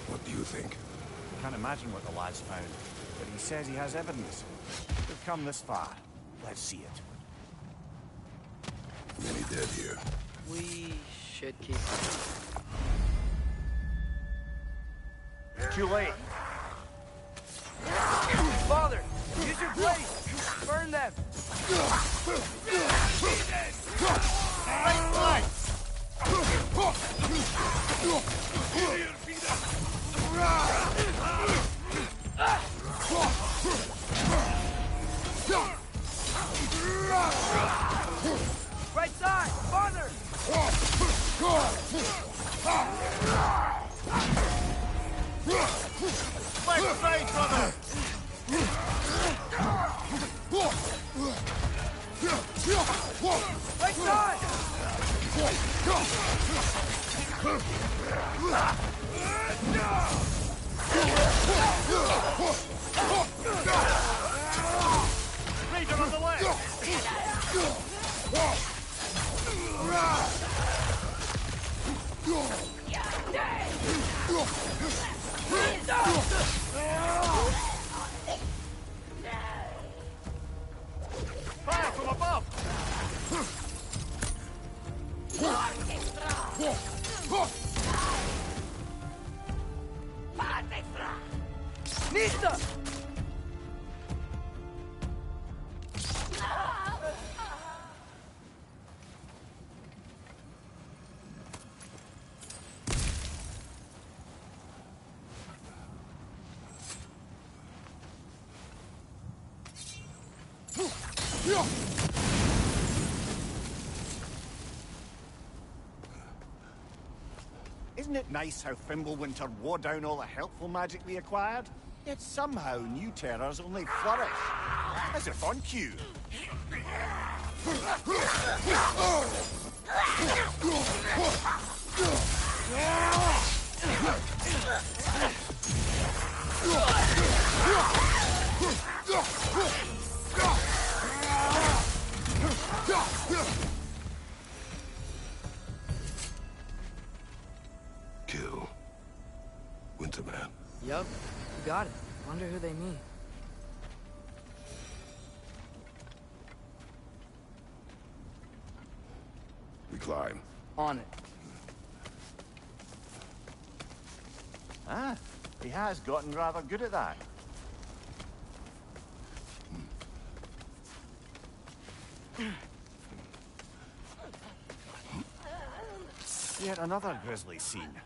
Speaker 8: What do you think?
Speaker 4: imagine what the lad's found, but he says he has evidence. We've come this far. Let's see it.
Speaker 8: Many dead here.
Speaker 2: We should keep.
Speaker 4: Too late.
Speaker 2: Father, use your blade. Burn them.
Speaker 4: Right flag!
Speaker 2: Right side, farther.
Speaker 4: Left side, brother!
Speaker 2: Right side.
Speaker 4: Raider on the left! Fire from above!
Speaker 2: Nista.
Speaker 4: Isn't it nice how Fimbulwinter wore down all the helpful magic we acquired? Yet somehow new terrors only flourish. As if on cue.
Speaker 8: Kill. Winterman.
Speaker 2: Yup, you got it. Wonder who they mean.
Speaker 8: We climb.
Speaker 2: On it.
Speaker 4: Ah, he has gotten rather good at that. Yet another grisly scene.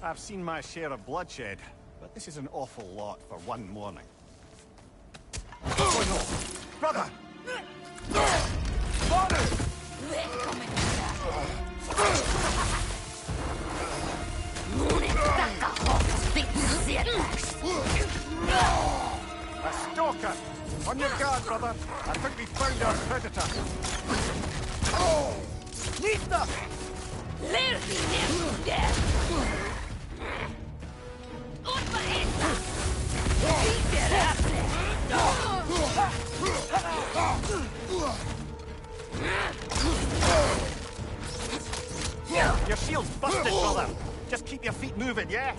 Speaker 4: I've seen my share of bloodshed, but this is an awful lot for one morning. Oh no! Brother! A stalker! On your guard, brother! I think we found our predator!
Speaker 2: Nista!
Speaker 4: Your shield's busted, brother! Just keep your feet moving, yeah?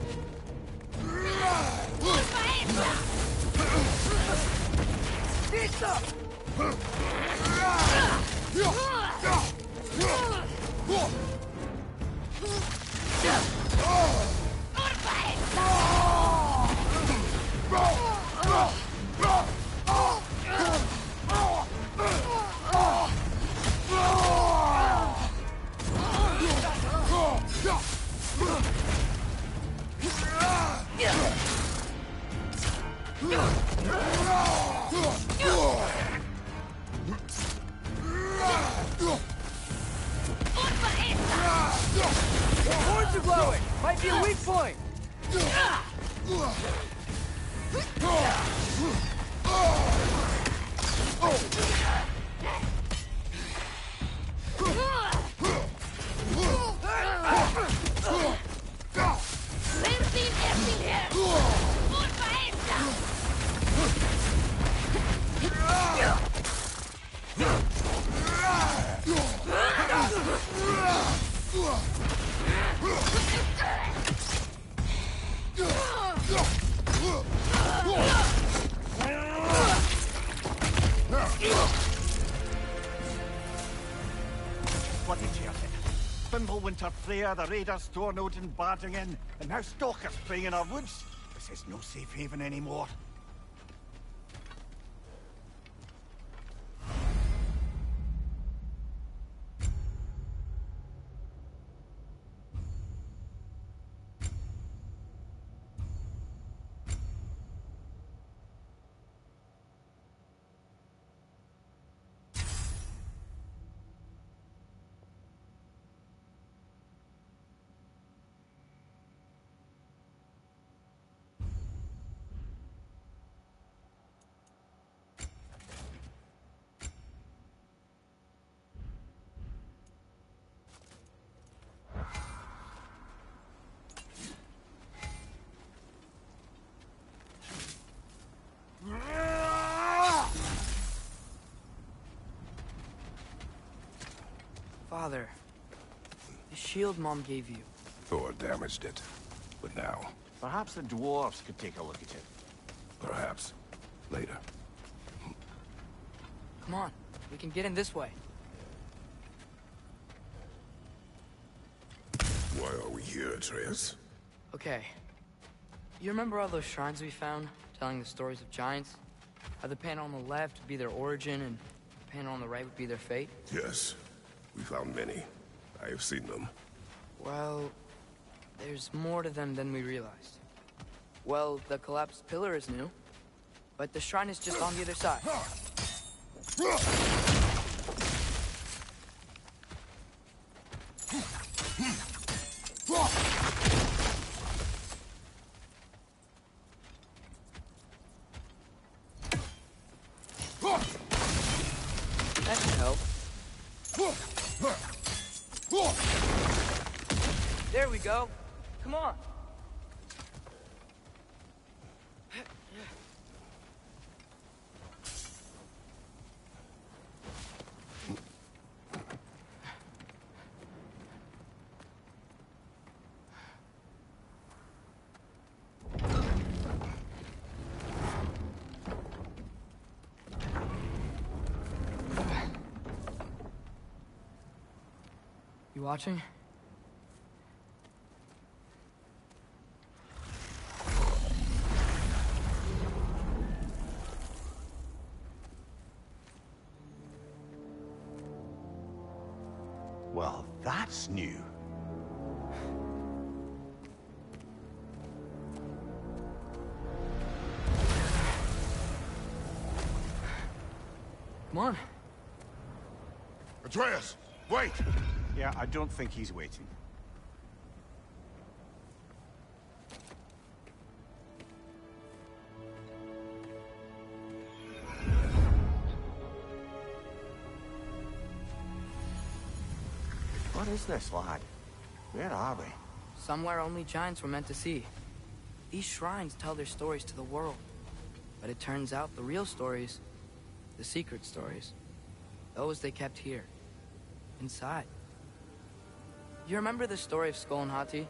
Speaker 2: Nista! Horns are glowing! Might be a weak point!
Speaker 4: What did you hear? Fimbulwinter Freya, the raiders, Thornodin barging in, and now stalkers preying in our woods. This is no safe haven anymore.
Speaker 2: Father, the shield Mom gave you.
Speaker 8: Thor damaged it. But now,
Speaker 4: Perhaps the dwarves could take a look at it.
Speaker 8: perhaps, later.
Speaker 2: Come on, we can get in this way.
Speaker 8: Why are we here, Atreus?
Speaker 2: Okay. You remember all those shrines we found, telling the stories of giants? How the panel on the left would be their origin, and the panel on the right would be their fate?
Speaker 8: Yes, we found many. I have seen them.
Speaker 2: Well, there's more to them than we realized. Well, the collapsed pillar is new, but the shrine is just on the other side. That should help. There we go. Come on. You watching?
Speaker 4: Well, that's new.
Speaker 2: Come on.
Speaker 8: Atreus, wait!
Speaker 4: Yeah, I don't think he's waiting. What is this, lad? Where are we?
Speaker 2: Somewhere only giants were meant to see. These shrines tell their stories to the world. But it turns out the real stories, the secret stories, those they kept here, inside. You remember the story of Skull and Hati,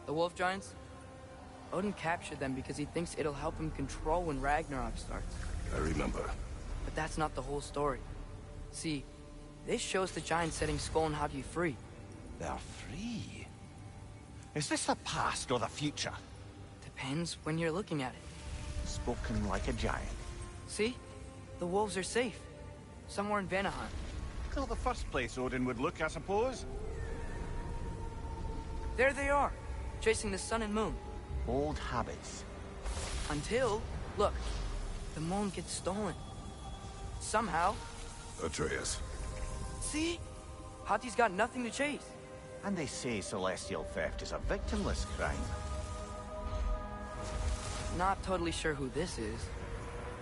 Speaker 2: the wolf giants? Odin captured them because he thinks it'll help him control when Ragnarok starts.
Speaker 8: I remember.
Speaker 2: But that's not the whole story. See, this shows the giants setting Skull and Hati free.
Speaker 4: They're free. Is this the past or the future?
Speaker 2: Depends when you're looking at it.
Speaker 4: Spoken like a giant.
Speaker 2: See? The wolves are safe. Somewhere in Vanaheim.
Speaker 4: Not the first place Odin would look, I suppose.
Speaker 2: There they are, chasing the sun and moon.
Speaker 4: Old habits.
Speaker 2: Until, look, the moon gets stolen. Somehow.
Speaker 8: Atreus.
Speaker 2: See? Hati's got nothing to chase.
Speaker 4: And they say celestial theft is a victimless crime.
Speaker 2: Not totally sure who this is,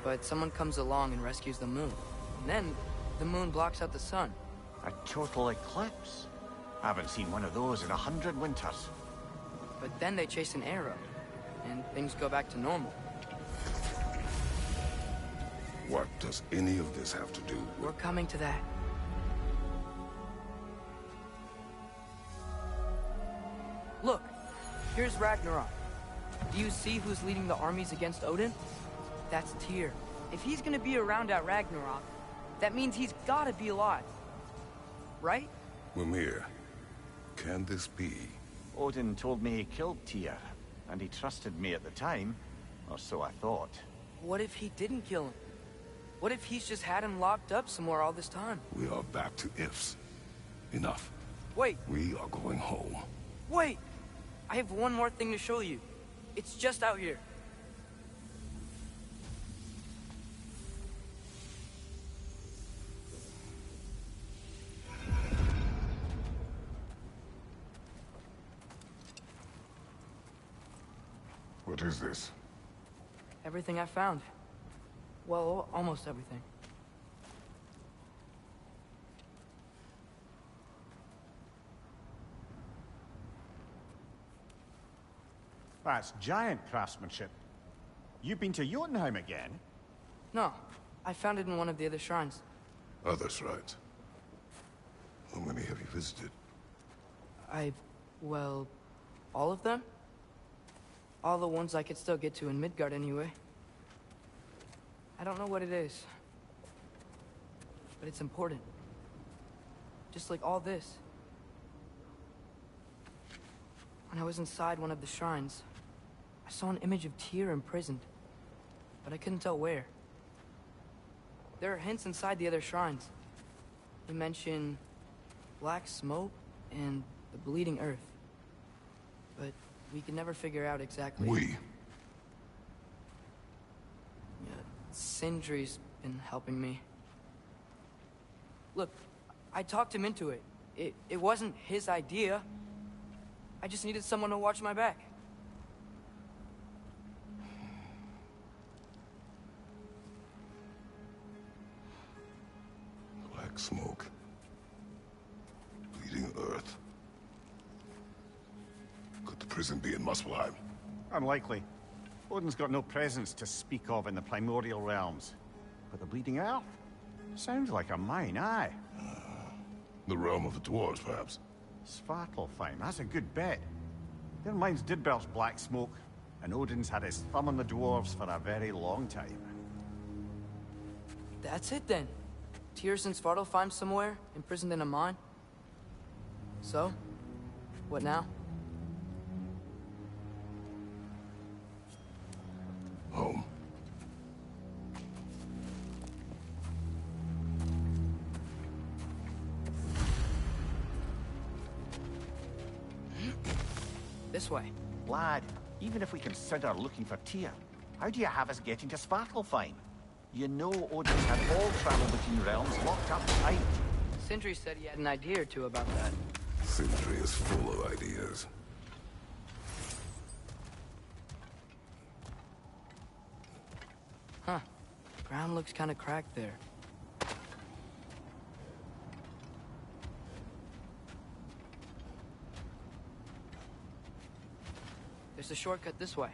Speaker 2: but someone comes along and rescues the moon. And then, the moon blocks out the sun.
Speaker 4: A total eclipse? I haven't seen one of those in 100 winters.
Speaker 2: But then they chase an arrow, and things go back to normal.
Speaker 8: What does any of this have to do with...
Speaker 2: We're coming to that. Look, here's Ragnarok. Do you see who's leading the armies against Odin? That's Tyr. If he's gonna be around at Ragnarok, that means he's gotta be alive. Right?
Speaker 8: Mimir, can this be?
Speaker 4: Odin told me he killed Tyr, and he trusted me at the time, or so I thought.
Speaker 2: What if he didn't kill him? What if he's just had him locked up somewhere all this time?
Speaker 8: We are back to ifs. Enough.
Speaker 2: Wait,
Speaker 8: We are going home.
Speaker 2: wait! I have one more thing to show you. It's just out here.
Speaker 8: What is this?
Speaker 2: Everything I found. Well, almost everything.
Speaker 4: That's giant craftsmanship. You've been to Jotunheim again?
Speaker 2: No, I found it in one of the other shrines.
Speaker 8: Other shrines. How many have you visited?
Speaker 2: Well, all of them? All the ones I could still get to in Midgard anyway. I don't know what it is, but it's important. Just like all this. When I was inside one of the shrines, I saw an image of Tyr imprisoned, but I couldn't tell where. There are hints inside the other shrines. They mention black smoke and the bleeding earth. But we could never figure out exactly...
Speaker 8: We?
Speaker 2: Yeah, Sindri's been helping me. Look, I talked him into it. It wasn't his idea. I just needed someone to watch my back.
Speaker 8: Black smoke. Bleeding earth. Could the prison be in Muspelheim?
Speaker 4: Unlikely. Odin's got no presence to speak of in the primordial realms. But the Bleeding Earth? Sounds like a mine, aye.
Speaker 8: The realm of the dwarves, perhaps.
Speaker 4: Svartalfheim, that's a good bet. Their mines did belch black smoke, and Odin's had his thumb on the dwarves for a very long time.
Speaker 2: That's it then. Tyr's in Svartalfheim somewhere, imprisoned in a mine. So, what now?
Speaker 8: Home.
Speaker 2: This way.
Speaker 4: Lad, even if we consider looking for Tyr, how do you have us getting to Svartalfheim? You know Odin's had all travel between realms locked up tight.
Speaker 2: Sindri said he had an idea or two about that.
Speaker 8: Sindri is full of ideas.
Speaker 2: Huh. Ground looks kind of cracked there. There's a shortcut this way.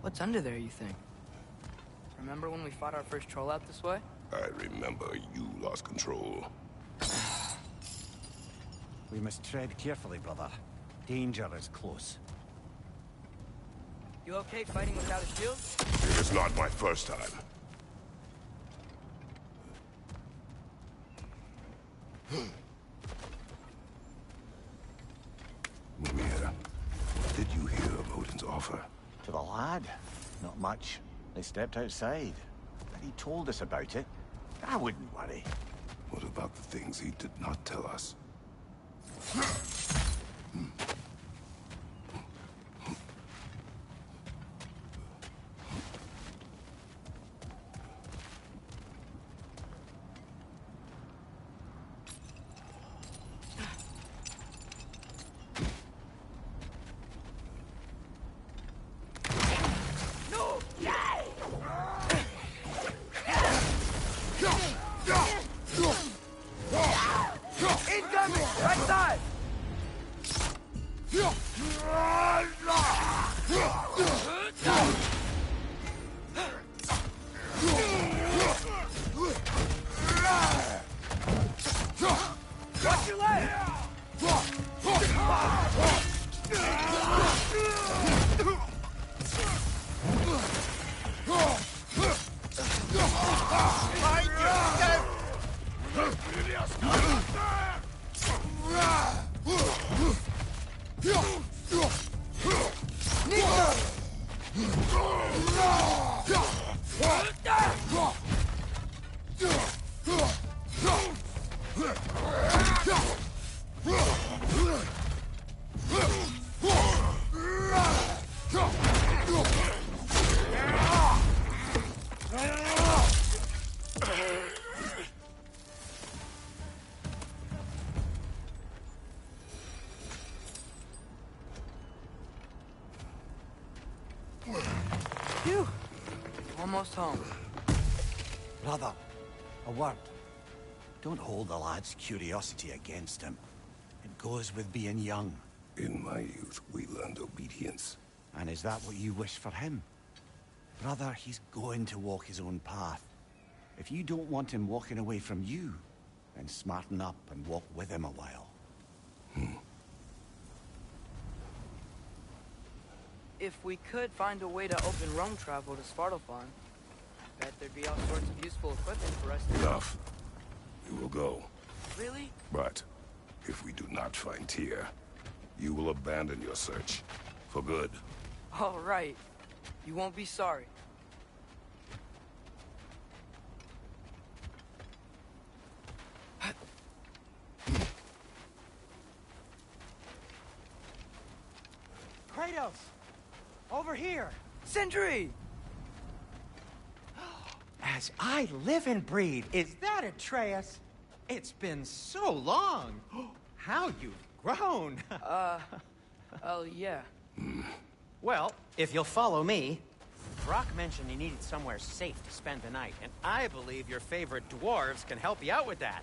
Speaker 2: What's under there, you think? Remember when we fought our first troll out this way?
Speaker 8: I remember you lost control.
Speaker 4: We must tread carefully, brother. Danger is close.
Speaker 2: You okay fighting without a shield?
Speaker 8: It is not my first time. Mimir, what did you hear of Odin's offer?
Speaker 4: To the lad? Not much. They stepped outside. he told us about it, I wouldn't worry.
Speaker 8: What about the things he did not tell us?
Speaker 2: Incoming! Right side! Watch your leg! Phew. Almost home.
Speaker 4: Brother, a word. Don't hold the lad's curiosity against him. It goes with being young.
Speaker 8: In my youth, we learned obedience.
Speaker 4: And is that what you wish for him? Brother, he's going to walk his own path. If you don't want him walking away from you, then smarten up and walk with him a while.
Speaker 2: If we could find a way to open Rome travel to Svartalfheim, bet there'd be all sorts of useful equipment for us to...
Speaker 8: Enough. We will go.
Speaker 2: Really?
Speaker 8: But if we do not find Tyr, you will abandon your search. For good.
Speaker 2: All right. You won't be sorry.
Speaker 9: Kratos! Over here!
Speaker 2: Sindri!
Speaker 9: As I live and breathe, is that Atreus? It's been so long! How you've grown!
Speaker 2: Oh, yeah.
Speaker 9: Well, if you'll follow me... Brock mentioned he needed somewhere safe to spend the night, and I believe your favorite dwarves can help you out with that.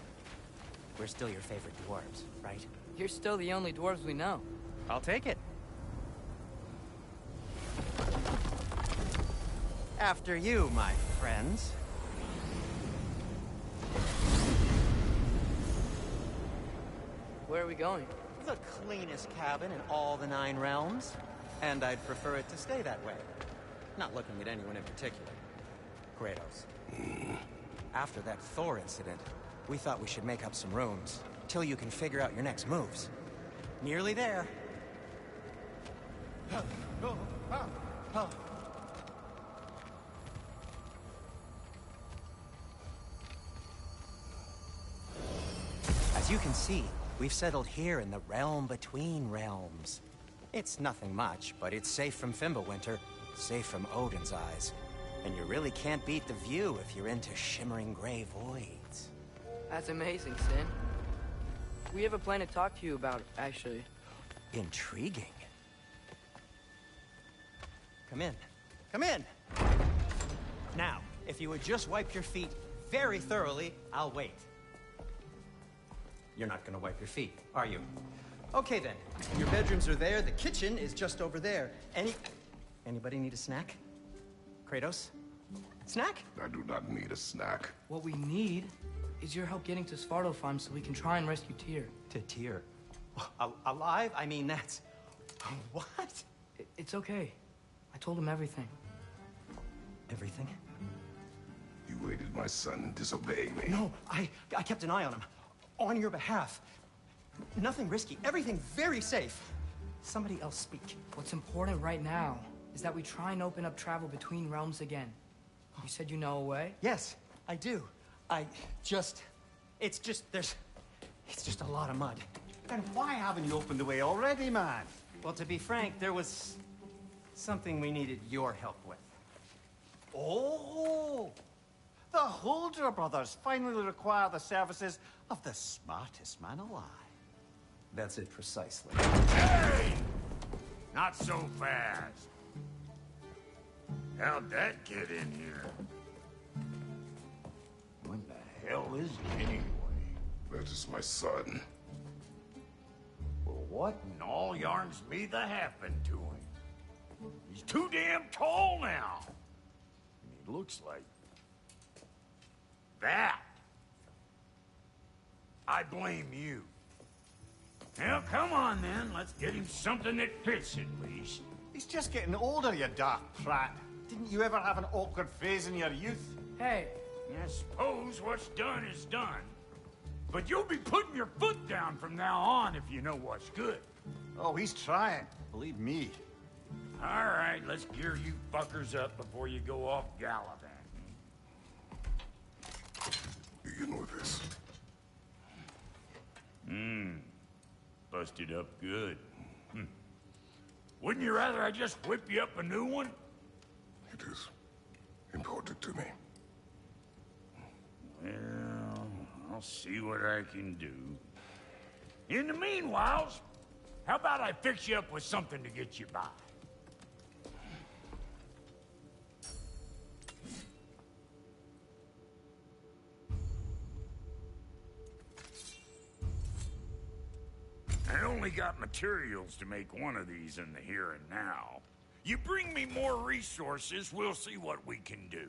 Speaker 9: We're still your favorite dwarves, right?
Speaker 2: You're still the only dwarves we know.
Speaker 9: I'll take it. After you, my friends.
Speaker 2: Where are we going?
Speaker 9: The cleanest cabin in all the 9 realms. And I'd prefer it to stay that way. Not looking at anyone in particular. Kratos. After that Thor incident, we thought we should make up some rooms, till you can figure out your next moves. Nearly there. As you can see, we've settled here in the realm between realms. It's nothing much, but it's safe from Fimbulwinter, safe from Odin's eyes. And you really can't beat the view if you're into shimmering gray voids.
Speaker 2: That's amazing, Sin. We have a plan to talk to you about, actually.
Speaker 9: Intriguing. Come in. Come in! Now, if you would just wipe your feet very thoroughly, I'll wait. You're not gonna wipe your feet, are you? Okay then. Your bedrooms are there, the kitchen is just over there. Anybody need a snack? Kratos? Snack?
Speaker 8: I do not need a snack.
Speaker 2: What we need is your help getting to Svartalfheim so we can try and rescue Tyr.
Speaker 9: To Tyr? Alive? I mean, that's... What?
Speaker 2: It's okay. I told him everything.
Speaker 9: Everything?
Speaker 8: You aided my son in disobeying me.
Speaker 9: No, I kept an eye on him. On your behalf. Nothing risky. Everything very safe. Somebody else speak.
Speaker 2: What's important right now is that we try and open up travel between realms again. You said you know a way?
Speaker 9: Yes, I do. It's just a lot of mud. And why haven't you opened the way already, man? Well, to be frank, there was something we needed your help with. Oh! The Holder brothers finally require the services of the smartest man alive. That's it precisely.
Speaker 3: Hey! Not so fast. How'd that get in here? When the hell is he anyway?
Speaker 8: That is my son.
Speaker 3: Well, what in all yarns me that happened to him? He's too damn tall now. And he looks like that. I blame you. Now, come on then. Let's get him something that fits at least.
Speaker 9: He's just getting older, you dark prat. Didn't you ever have an awkward phase in your youth?
Speaker 2: Hey,
Speaker 3: I suppose what's done is done. But you'll be putting your foot down from now on if you know what's good.
Speaker 9: Oh, he's trying. Believe me.
Speaker 3: All right, let's gear you fuckers up before you go off gallivanting.
Speaker 8: You know this.
Speaker 3: Busted up good. Wouldn't you rather I just whip you up a new one?
Speaker 8: It is important to me.
Speaker 3: Well, I'll see what I can do. In the meanwhile, how about I fix you up with something to get you by? I only got materials to make one of these in the here and now. You bring me more resources, we'll see what we can do.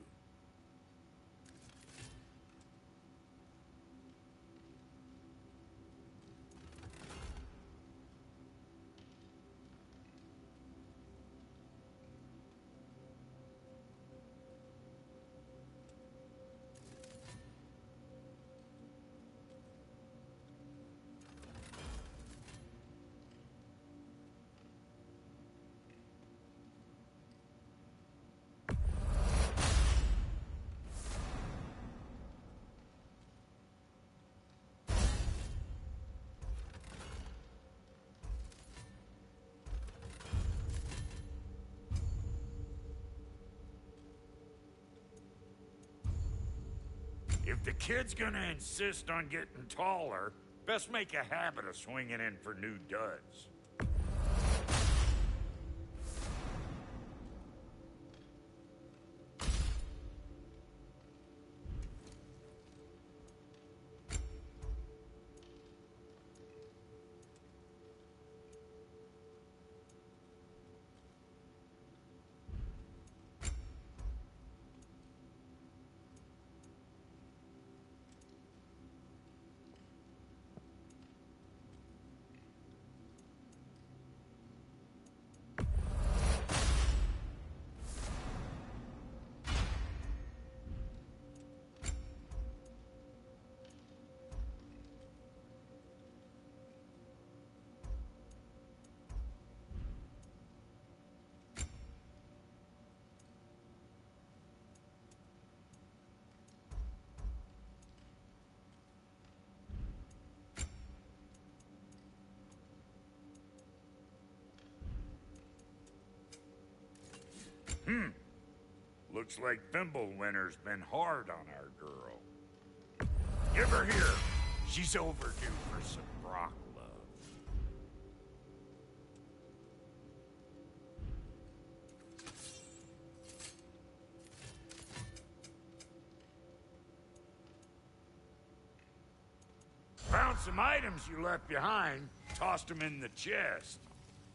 Speaker 3: If the kid's gonna insist on getting taller, best make a habit of swinging in for new duds. Looks like Fimbulwinter's been hard on our girl. Give her here. She's overdue for some rock love. Found some items you left behind, tossed them in the chest.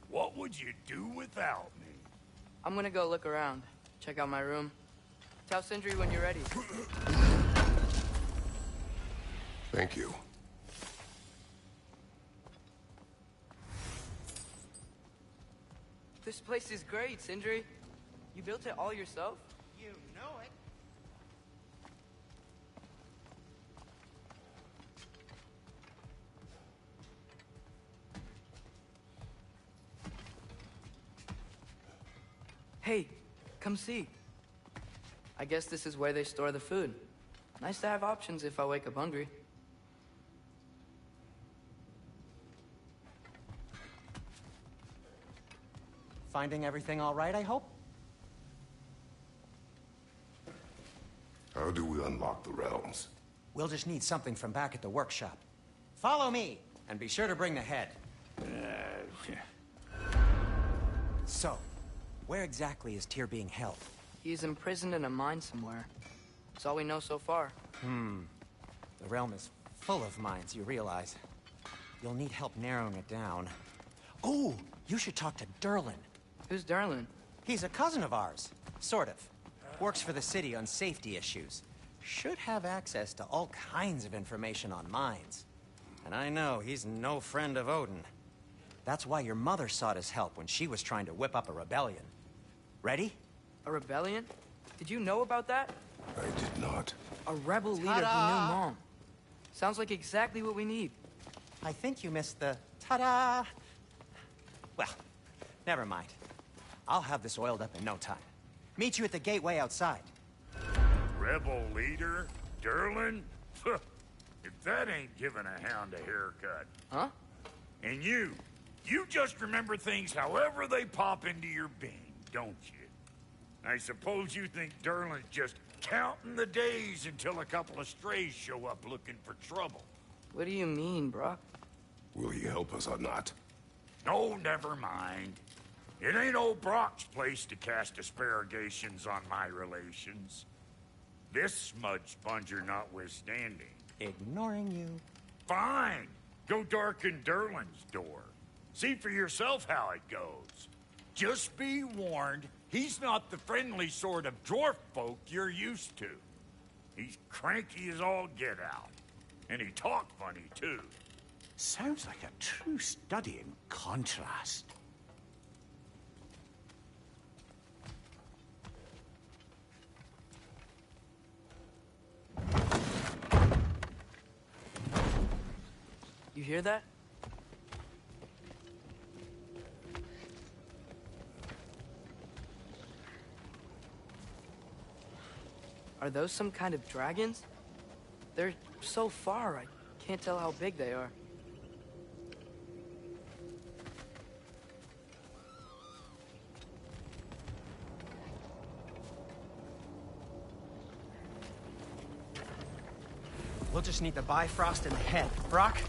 Speaker 3: What would you do without me?
Speaker 2: I'm gonna go look around. Check out my room. Tell Sindri when you're ready.
Speaker 8: Thank you.
Speaker 2: This place is great, Sindri. You built it all yourself?
Speaker 9: You know it.
Speaker 2: Hey, come see. I guess this is where they store the food. Nice to have options if I wake up hungry.
Speaker 9: Finding everything all right, I hope?
Speaker 8: How do we unlock the realms?
Speaker 9: We'll just need something from back at the workshop. Follow me, and be sure to bring the head. So, where exactly is Tyr being held?
Speaker 2: He's imprisoned in a mine somewhere. That's all we know so far.
Speaker 9: The realm is full of mines, you realize. You'll need help narrowing it down. Oh, you should talk to Derlin.
Speaker 2: Who's Darlin?
Speaker 9: He's a cousin of ours. Sort of. Works for the city on safety issues. Should have access to all kinds of information on mines. And I know he's no friend of Odin. That's why your mother sought his help when she was trying to whip up a rebellion. Ready?
Speaker 2: A rebellion? Did you know about that?
Speaker 8: I did not.
Speaker 2: A rebel leader who knew
Speaker 9: Ta-da!
Speaker 2: Mom. Sounds like exactly what we need.
Speaker 9: I think you missed the ta-da. Well, never mind. I'll have this oiled up in no time. Meet you at the gateway outside.
Speaker 3: Rebel leader? Derlin? If that ain't giving a hound a haircut.
Speaker 2: Huh?
Speaker 3: And you just remember things however they pop into your being, don't you? I suppose you think Derlin's just counting the days until a couple of strays show up looking for trouble.
Speaker 2: What do you mean, Brock?
Speaker 8: Will you help us or not?
Speaker 3: No, never mind. It ain't old Brock's place to cast asparagations on my relations. This smudge sponger notwithstanding.
Speaker 9: Ignoring you.
Speaker 3: Fine. Go darken Derlin's door. See for yourself how it goes. Just be warned, he's not the friendly sort of dwarf folk you're used to. He's cranky as all get out. And he talk funny, too.
Speaker 10: Sounds like a true study in contrast.
Speaker 2: You hear that? Are those some kind of dragons? They're so far, I can't tell how big they are.
Speaker 9: We'll just need the Bifrost in the head. Brock,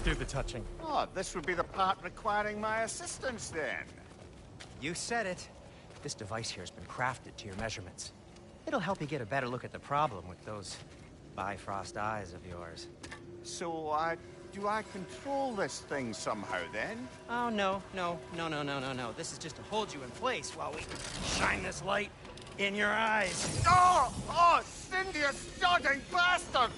Speaker 9: do the touching.
Speaker 4: Oh, this would be the part requiring my assistance then.
Speaker 9: You said it. This device here has been crafted to your measurements. It'll help you get a better look at the problem with those Bifrost eyes of yours.
Speaker 4: So, do I control this thing somehow then?
Speaker 9: Oh, no. This is just to hold you in place while we shine this light in your eyes.
Speaker 4: Oh, Cindy, you sodding bastard!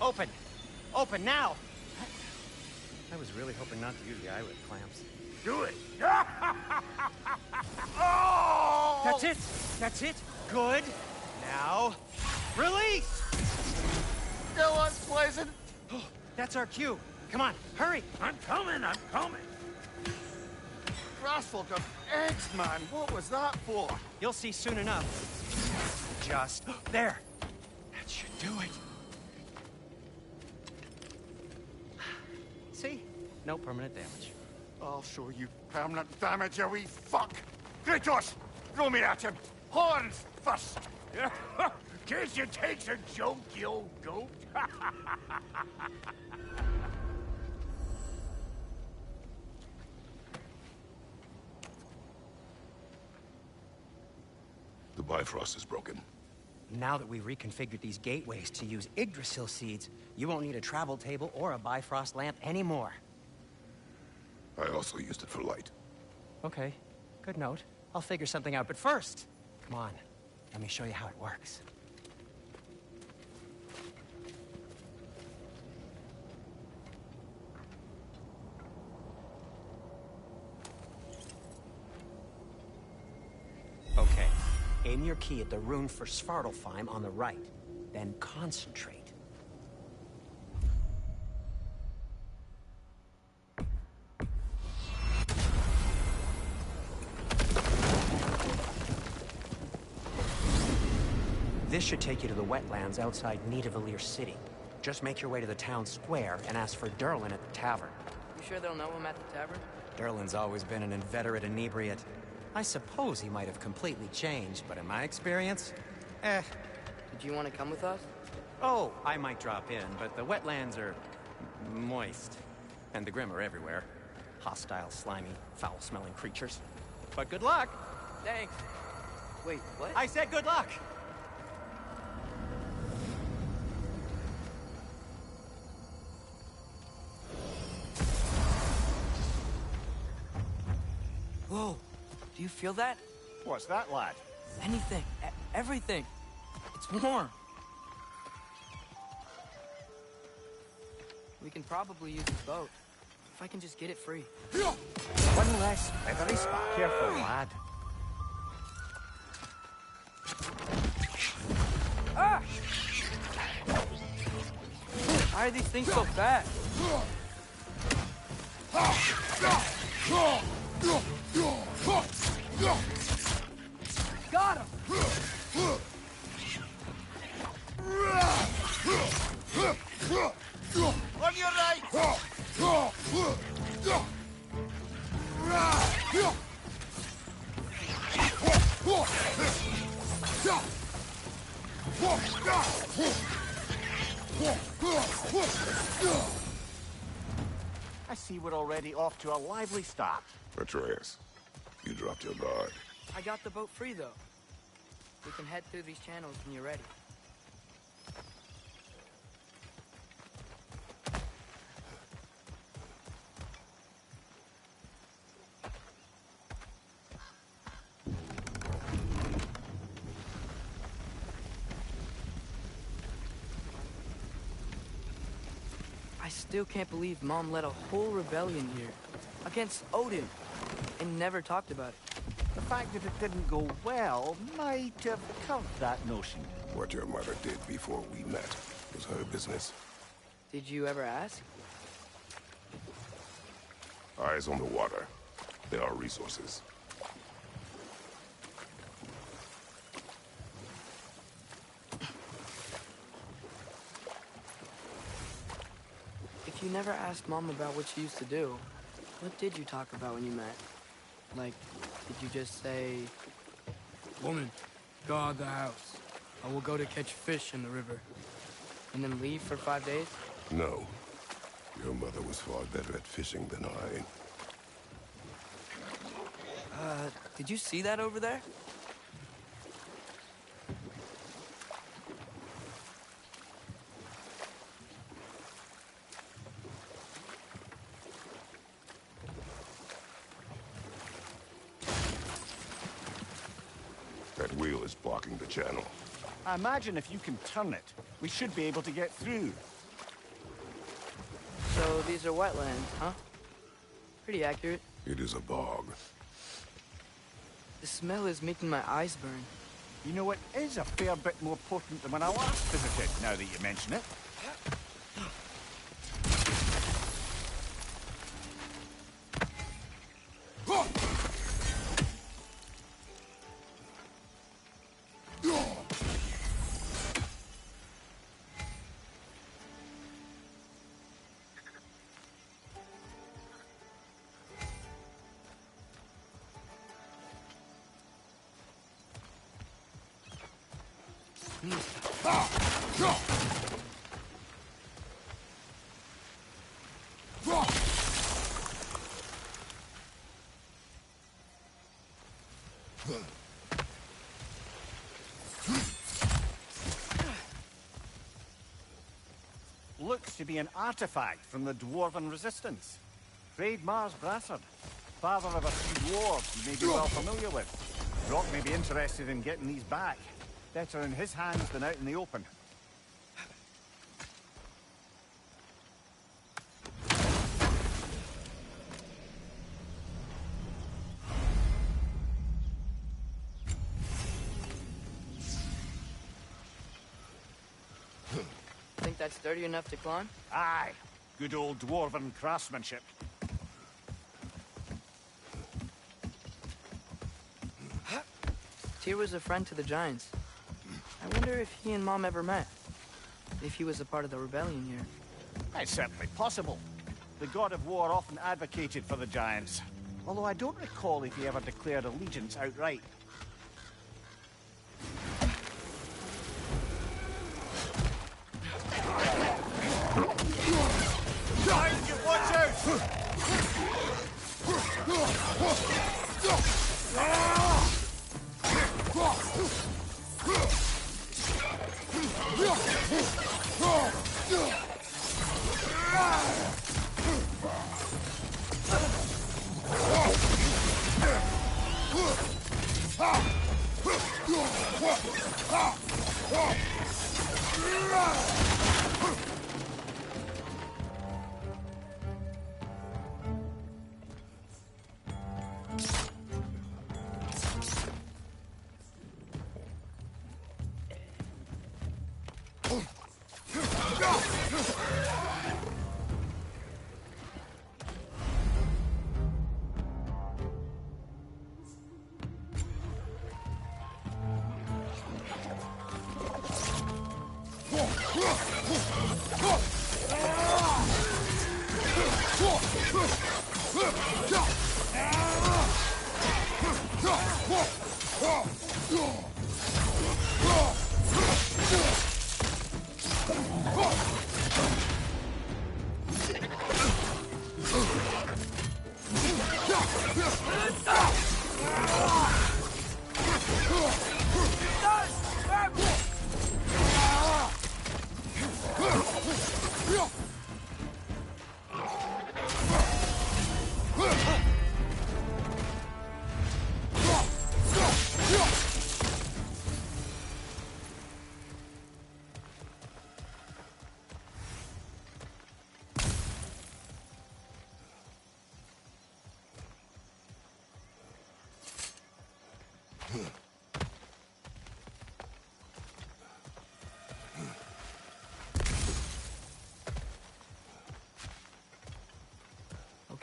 Speaker 9: Open! Open now! I was really hoping not to use the eyelid clamps.
Speaker 3: Do it!
Speaker 9: That's it! That's it! Good! Now, release!
Speaker 4: Go on, Pleasant!
Speaker 9: That's our cue. Come on, hurry!
Speaker 3: I'm coming!
Speaker 4: Grassful got eggs, man! What was that for?
Speaker 9: You'll see soon enough. Just there. That should do it. See? No permanent damage.
Speaker 4: I'll show you permanent damage, you wee fuck! Kratos! Throw me at him! Horns first!
Speaker 3: Can't you take a joke, you old goat?
Speaker 8: The Bifrost is broken.
Speaker 9: Now that we've reconfigured these gateways to use Yggdrasil seeds, you won't need a travel table or a Bifrost lamp anymore.
Speaker 8: I also used it for light.
Speaker 9: Okay, good note. I'll figure something out, but first, come on, let me show you how it works. Okay, aim your key at the rune for Svartalfheim on the right, then concentrate. This should take you to the wetlands outside Nidavellir City. Just make your way to the town square and ask for Derlin at the tavern.
Speaker 2: You sure they'll know him at the tavern?
Speaker 9: Derlin's always been an inveterate inebriate. I suppose he might have completely changed, but in my experience,
Speaker 2: Did you want to come with us?
Speaker 9: Oh, I might drop in, but the wetlands are moist. And the Grim are everywhere. Hostile, slimy, foul-smelling creatures. But good luck!
Speaker 2: Thanks. Wait, what?
Speaker 9: I said good luck!
Speaker 2: Whoa, do you feel that?
Speaker 4: What's that, lad?
Speaker 2: Anything, everything. It's warm. We can probably use the boat, if I can just get it free.
Speaker 4: One less feathery spot. Careful, lad.
Speaker 2: Ah! Why are these things so fast? Got him!
Speaker 4: On your right! I see we're already off to a lively start.
Speaker 8: Atreus, you dropped your guard.
Speaker 2: I got the boat free, though. We can head through these channels when you're ready. I still can't believe Mom led a whole rebellion here against Odin and never talked about it.
Speaker 4: The fact that it didn't go well might have curved that notion.
Speaker 8: What your mother did before we met was her business.
Speaker 2: Did you ever ask?
Speaker 8: Eyes on the water. There are resources.
Speaker 2: If you never asked Mom about what she used to do, what did you talk about when you met? Like, did you just say... Woman, guard the house. I will go to catch fish in the river. And then leave for 5 days?
Speaker 8: No. Your mother was far better at fishing than I.
Speaker 2: Did you see that over there?
Speaker 8: That wheel is blocking the channel.
Speaker 4: I imagine if you can turn it, we should be able to get through.
Speaker 2: So these are wetlands, huh? Pretty accurate.
Speaker 8: It is a bog.
Speaker 2: The smell is making my eyes burn.
Speaker 4: You know, it is a fair bit more potent than when I last visited, now that you mention it. Looks to be an artifact from the Dwarven Resistance. Freyd Mars Brassard, father of a few dwarves you may be well familiar with. Brock may be interested in getting these back. Better in his hands than out in the open.
Speaker 2: Think that's sturdy enough to climb?
Speaker 4: Aye, good old Dwarven craftsmanship.
Speaker 2: Tyr was a friend to the Giants. I wonder if he and Mom ever met. If he was a part of the rebellion here.
Speaker 4: It's certainly possible. The god of war often advocated for the giants. Although I don't recall if he ever declared allegiance outright. Guys, you watch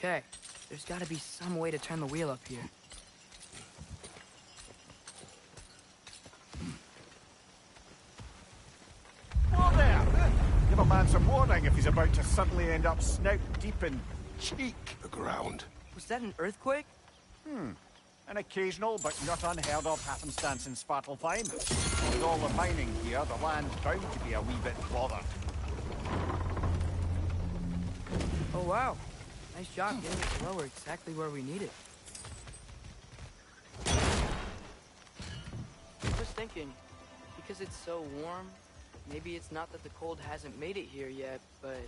Speaker 2: Okay, there's gotta be some way to turn the wheel up here.
Speaker 4: Whoa there! Give a man some warning if he's about to suddenly end up snout deep in cheek.
Speaker 8: The ground.
Speaker 2: Was that an earthquake?
Speaker 4: An occasional but not unheard of happenstance in Svartalfheim. With all the mining here, the land's bound to be a wee bit bothered.
Speaker 2: Oh wow. Nice job getting it to lower exactly where we need it. I was thinking, because it's so warm, maybe it's not that the cold hasn't made it here yet, but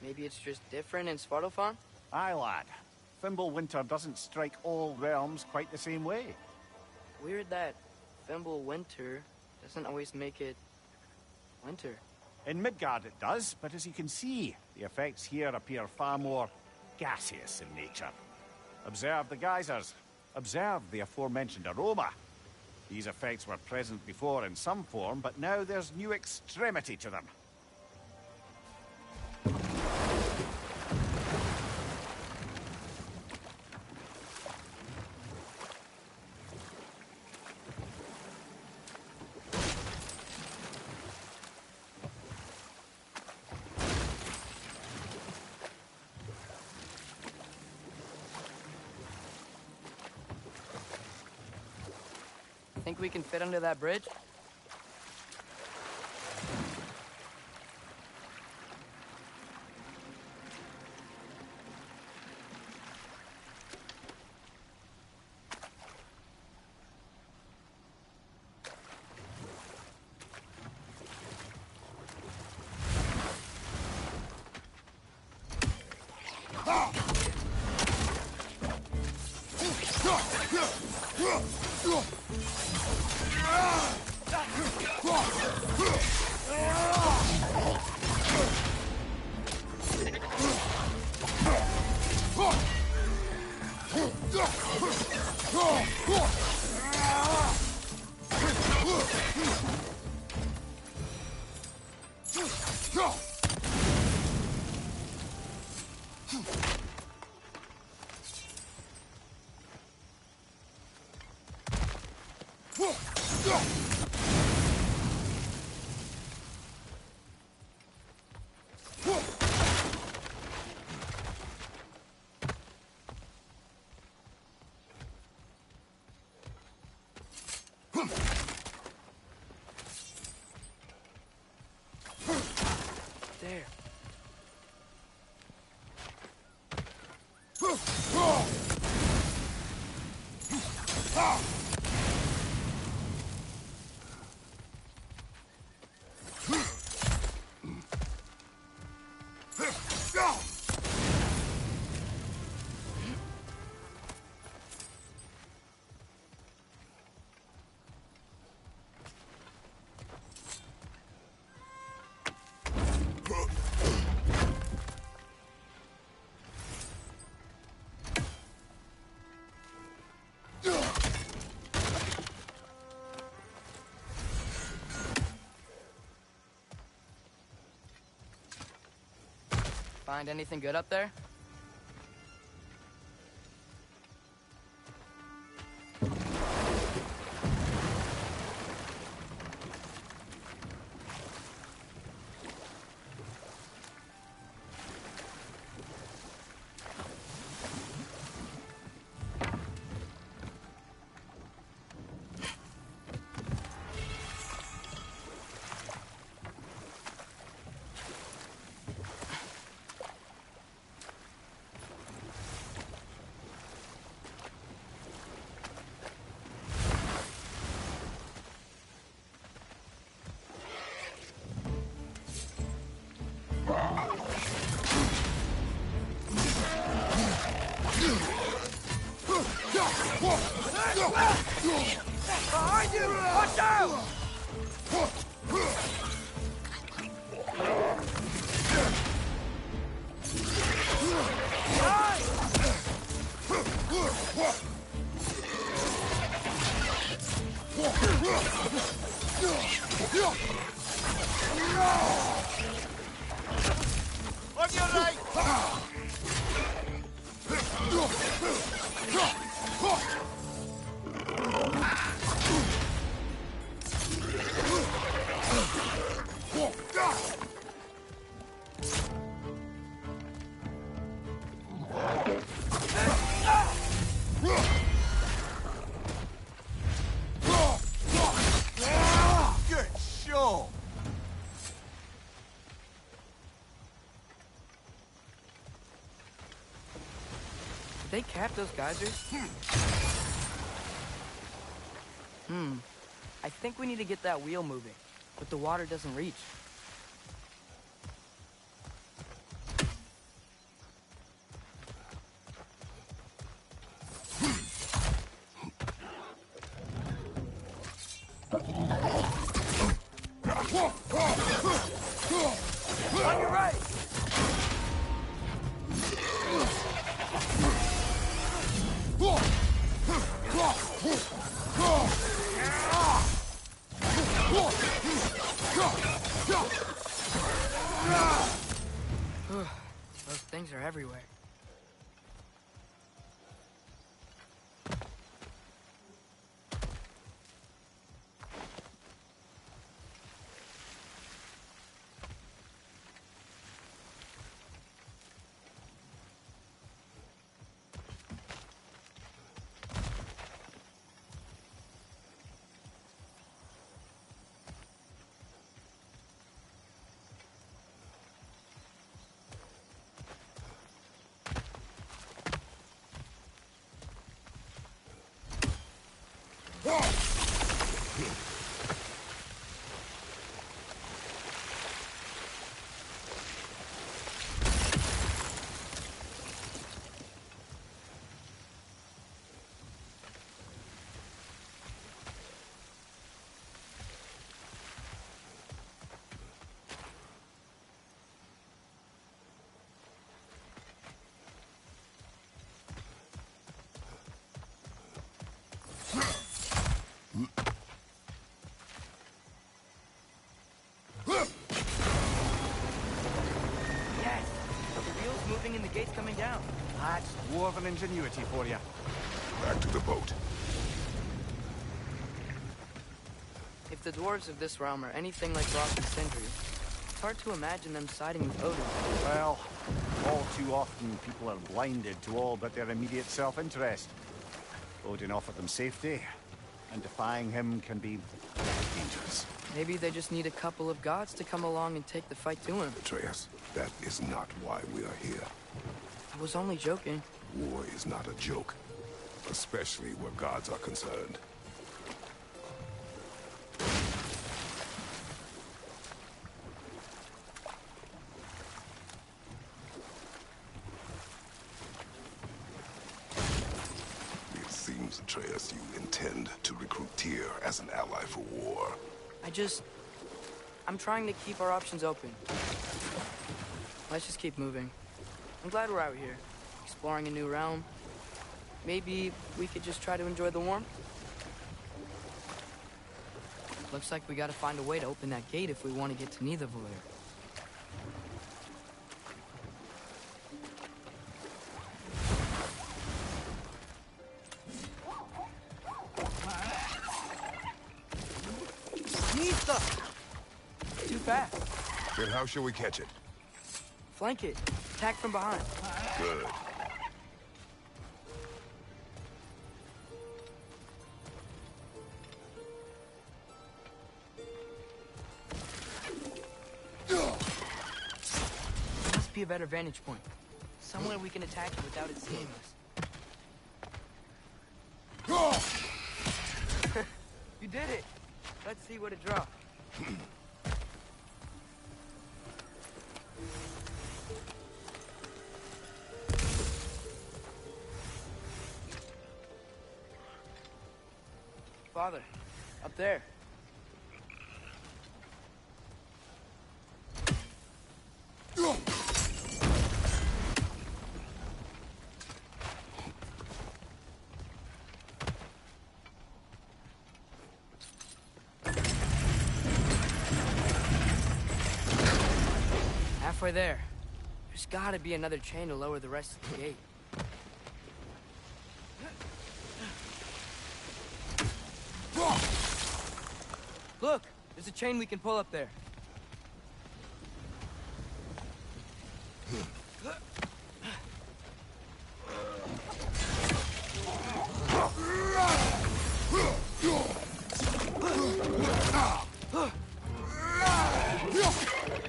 Speaker 2: maybe it's just different in Svartalfheim?
Speaker 4: Aye, lad. Fimbulwinter doesn't strike all realms quite the same way.
Speaker 2: Weird that Fimbulwinter doesn't always make it winter.
Speaker 4: In Midgard it does, but as you can see, the effects here appear far more gaseous in nature. Observe the geysers. Observe the aforementioned aroma. These effects were present before in some form, but now there's new extremity to them.
Speaker 2: Think we can fit under that bridge? There. Find anything good up there? Behind you! Watch out!
Speaker 4: On your right! Good show!
Speaker 2: Did they cap those geysers? I think we need to get that wheel moving, but the water doesn't reach. On your right! Those things are everywhere. Yes! The wheel's moving and the gate's coming down.
Speaker 4: That's dwarven ingenuity for you.
Speaker 8: Back to the boat.
Speaker 2: If the dwarves of this realm are anything like Rock and Sindri, it's hard to imagine them siding with Odin.
Speaker 4: Well, all too often people are blinded to all but their immediate self-interest. Odin offered them safety.
Speaker 10: and defying him can be dangerous.
Speaker 2: Maybe they just need a couple of gods to come along and take the fight to him.
Speaker 8: Atreus, that is not why we are here.
Speaker 2: I was only joking.
Speaker 8: War is not a joke, especially where gods are concerned. It seems, Atreus, you intend to recruit Tyr as an ally for war.
Speaker 2: I'm trying to keep our options open. Let's just keep moving. I'm glad we're out here, exploring a new realm. Maybe we could just try to enjoy the warmth? Looks like we gotta find a way to open that gate if we want to get to Nidavellir. Too fast.
Speaker 8: Then how shall we catch it?
Speaker 2: Flank it. Attack from behind.
Speaker 8: Good.
Speaker 2: Must be a better vantage point. Somewhere we can attack it without it seeing us. You did it! Let's see what it dropped. Father, up there. Halfway there. There's gotta be another chain to lower the rest of the gate. Look! There's a chain we can pull up there.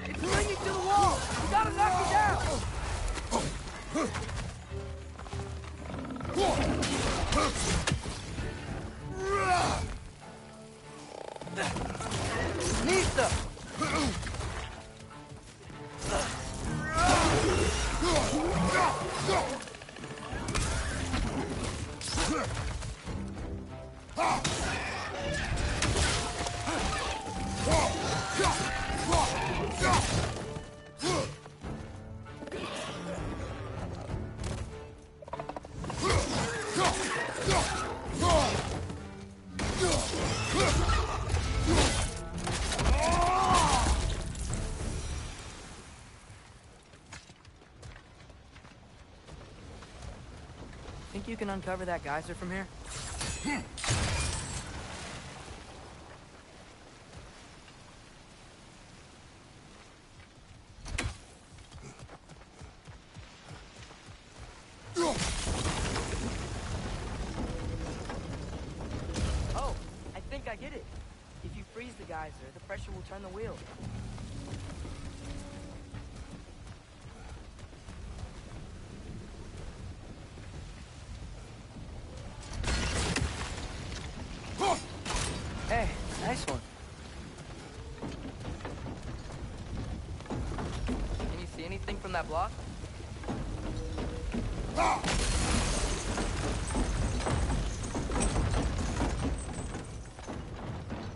Speaker 2: It's clinging to the wall! We gotta knock it down! Nista! Think you can uncover that geyser from here? Oh, I think I get it. If you freeze the geyser, the pressure will turn the wheel. Hey, nice one. Can you see anything from that block?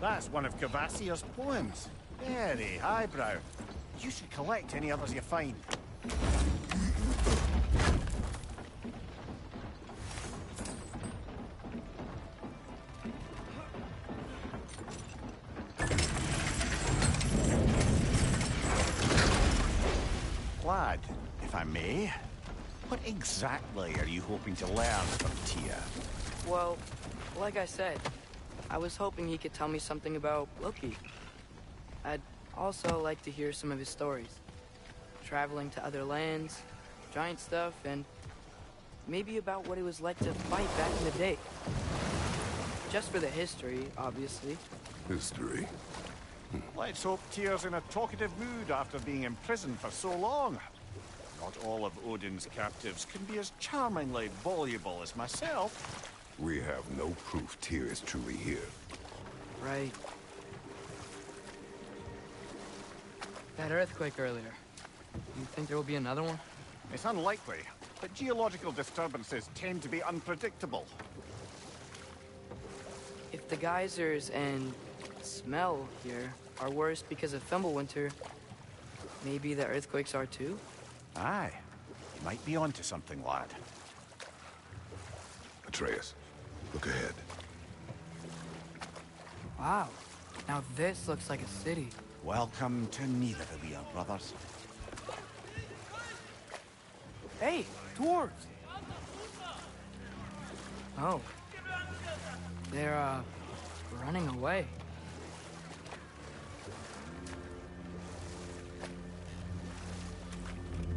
Speaker 10: That's one of Cavassier's poems. Very highbrow. You should collect any others you find. Lad, if I may, what exactly are you hoping to learn from Tyr?
Speaker 2: Well, like I said, I was hoping he could tell me something about Loki. I'd also like to hear some of his stories. Traveling to other lands, giant stuff, and maybe about what it was like to fight back in the day. just for the history, obviously.
Speaker 8: History.
Speaker 10: Let's hope Tyr's in a talkative mood after being imprisoned for so long. Not all of Odin's captives can be as charmingly voluble as myself.
Speaker 8: We have no proof Tyr is truly here.
Speaker 2: Right. That earthquake earlier. You think there will be another one?
Speaker 10: It's unlikely, but geological disturbances tend to be unpredictable.
Speaker 2: If the geysers and smell here are worse because of Fimbulwinter, maybe the earthquakes are too?
Speaker 10: Aye. You might be onto something, lad.
Speaker 8: Atreus, look ahead.
Speaker 2: Wow. Now this looks like a city.
Speaker 10: Welcome to Nidavellir, brothers.
Speaker 2: Hey, dwarves! Oh. They're, running away.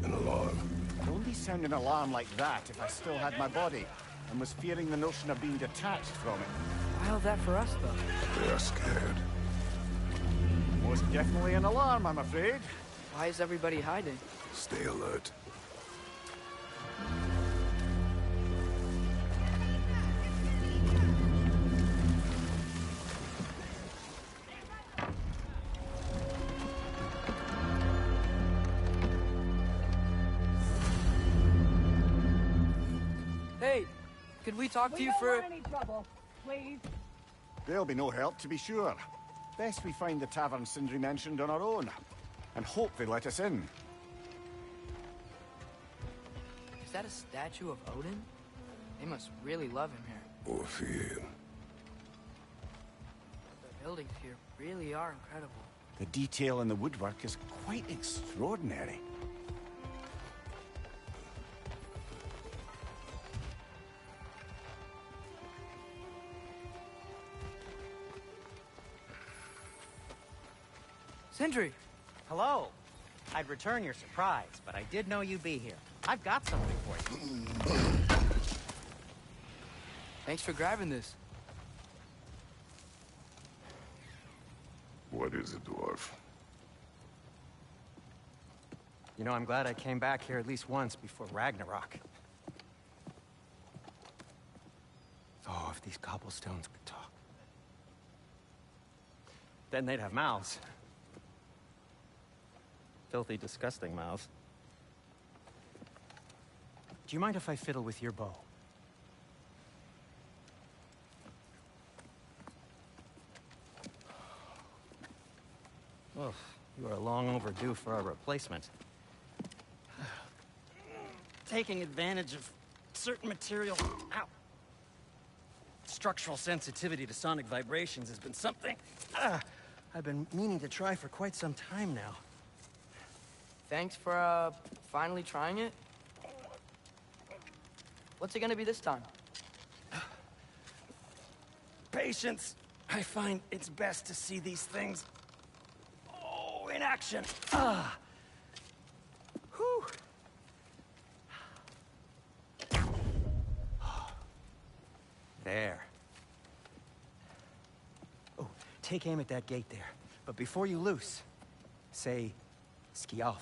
Speaker 8: An alarm.
Speaker 10: I'd only sound an alarm like that if I still had my body, and was fearing the notion of being detached from it.
Speaker 2: Why that for us, though?
Speaker 8: They are scared.
Speaker 10: Most definitely an alarm, I'm afraid.
Speaker 2: Why is everybody hiding?
Speaker 8: Stay alert.
Speaker 2: Hey, could we talk to you for...
Speaker 11: any trouble, please.
Speaker 10: There'll be no help, to be sure. Best we find the tavern Sindri mentioned on our own, and hope they let us in.
Speaker 2: Is that a statue of Odin? They must really love him here.
Speaker 8: Or fear.
Speaker 2: The buildings here really are incredible.
Speaker 10: The detail in the woodwork is quite extraordinary.
Speaker 2: Sindri!
Speaker 9: Hello. I'd return your surprise, but I did know you'd be here. I've got something for you.
Speaker 2: Thanks for grabbing this.
Speaker 8: What is it, dwarf?
Speaker 9: You know, I'm glad I came back here at least once before Ragnarok. Oh, if these cobblestones could talk. Then they'd have mouths. Filthy, disgusting mouths. Do you mind if I fiddle with your bow? Oh, you are long overdue for a replacement. Taking advantage of certain material... Ow! Structural sensitivity to sonic vibrations has been something... I've been meaning to try for quite some time now.
Speaker 2: Thanks for, finally trying it. What's it gonna be this time?
Speaker 9: Patience. I find it's best to see these things... in action. Whew. There. Oh, take aim at that gate there. But before you loose, say, Skialfa.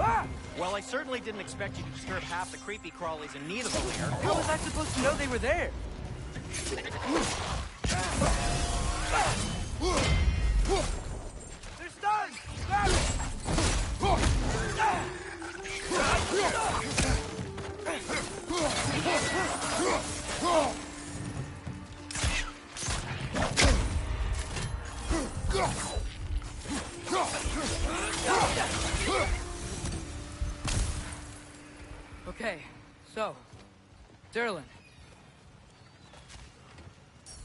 Speaker 2: Ah!
Speaker 9: Well, I certainly didn't expect you to disturb half the creepy crawlies in Nidavellir.
Speaker 2: How was I supposed to know they were there? They're stunned! Grab it! Okay, so, Durlin.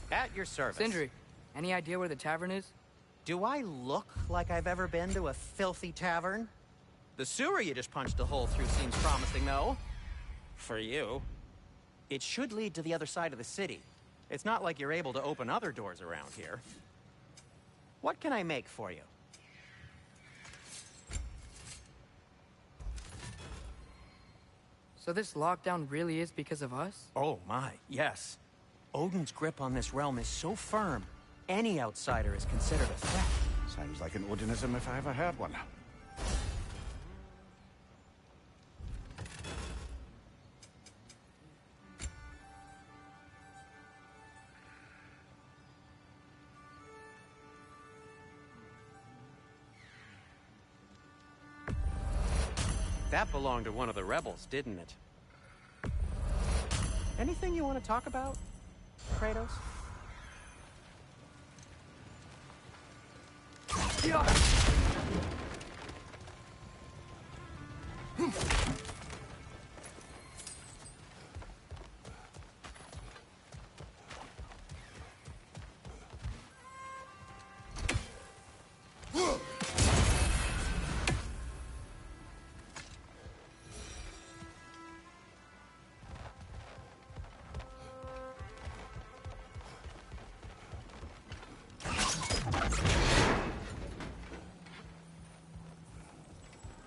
Speaker 9: At your service.
Speaker 2: Sindri, any idea where the tavern is?
Speaker 9: Do I look like I've ever been to a filthy tavern? The sewer you just punched a hole through seems promising, though. For you. It should lead to the other side of the city. It's not like you're able to open other doors around here. What can I make for you?
Speaker 2: So this lockdown really is because of us?
Speaker 9: Oh my, yes. Odin's grip on this realm is so firm, any outsider is considered a threat.
Speaker 10: Sounds like an Odinism if I ever heard one.
Speaker 9: That belonged to one of the rebels, didn't it? Anything you want to talk about, Kratos?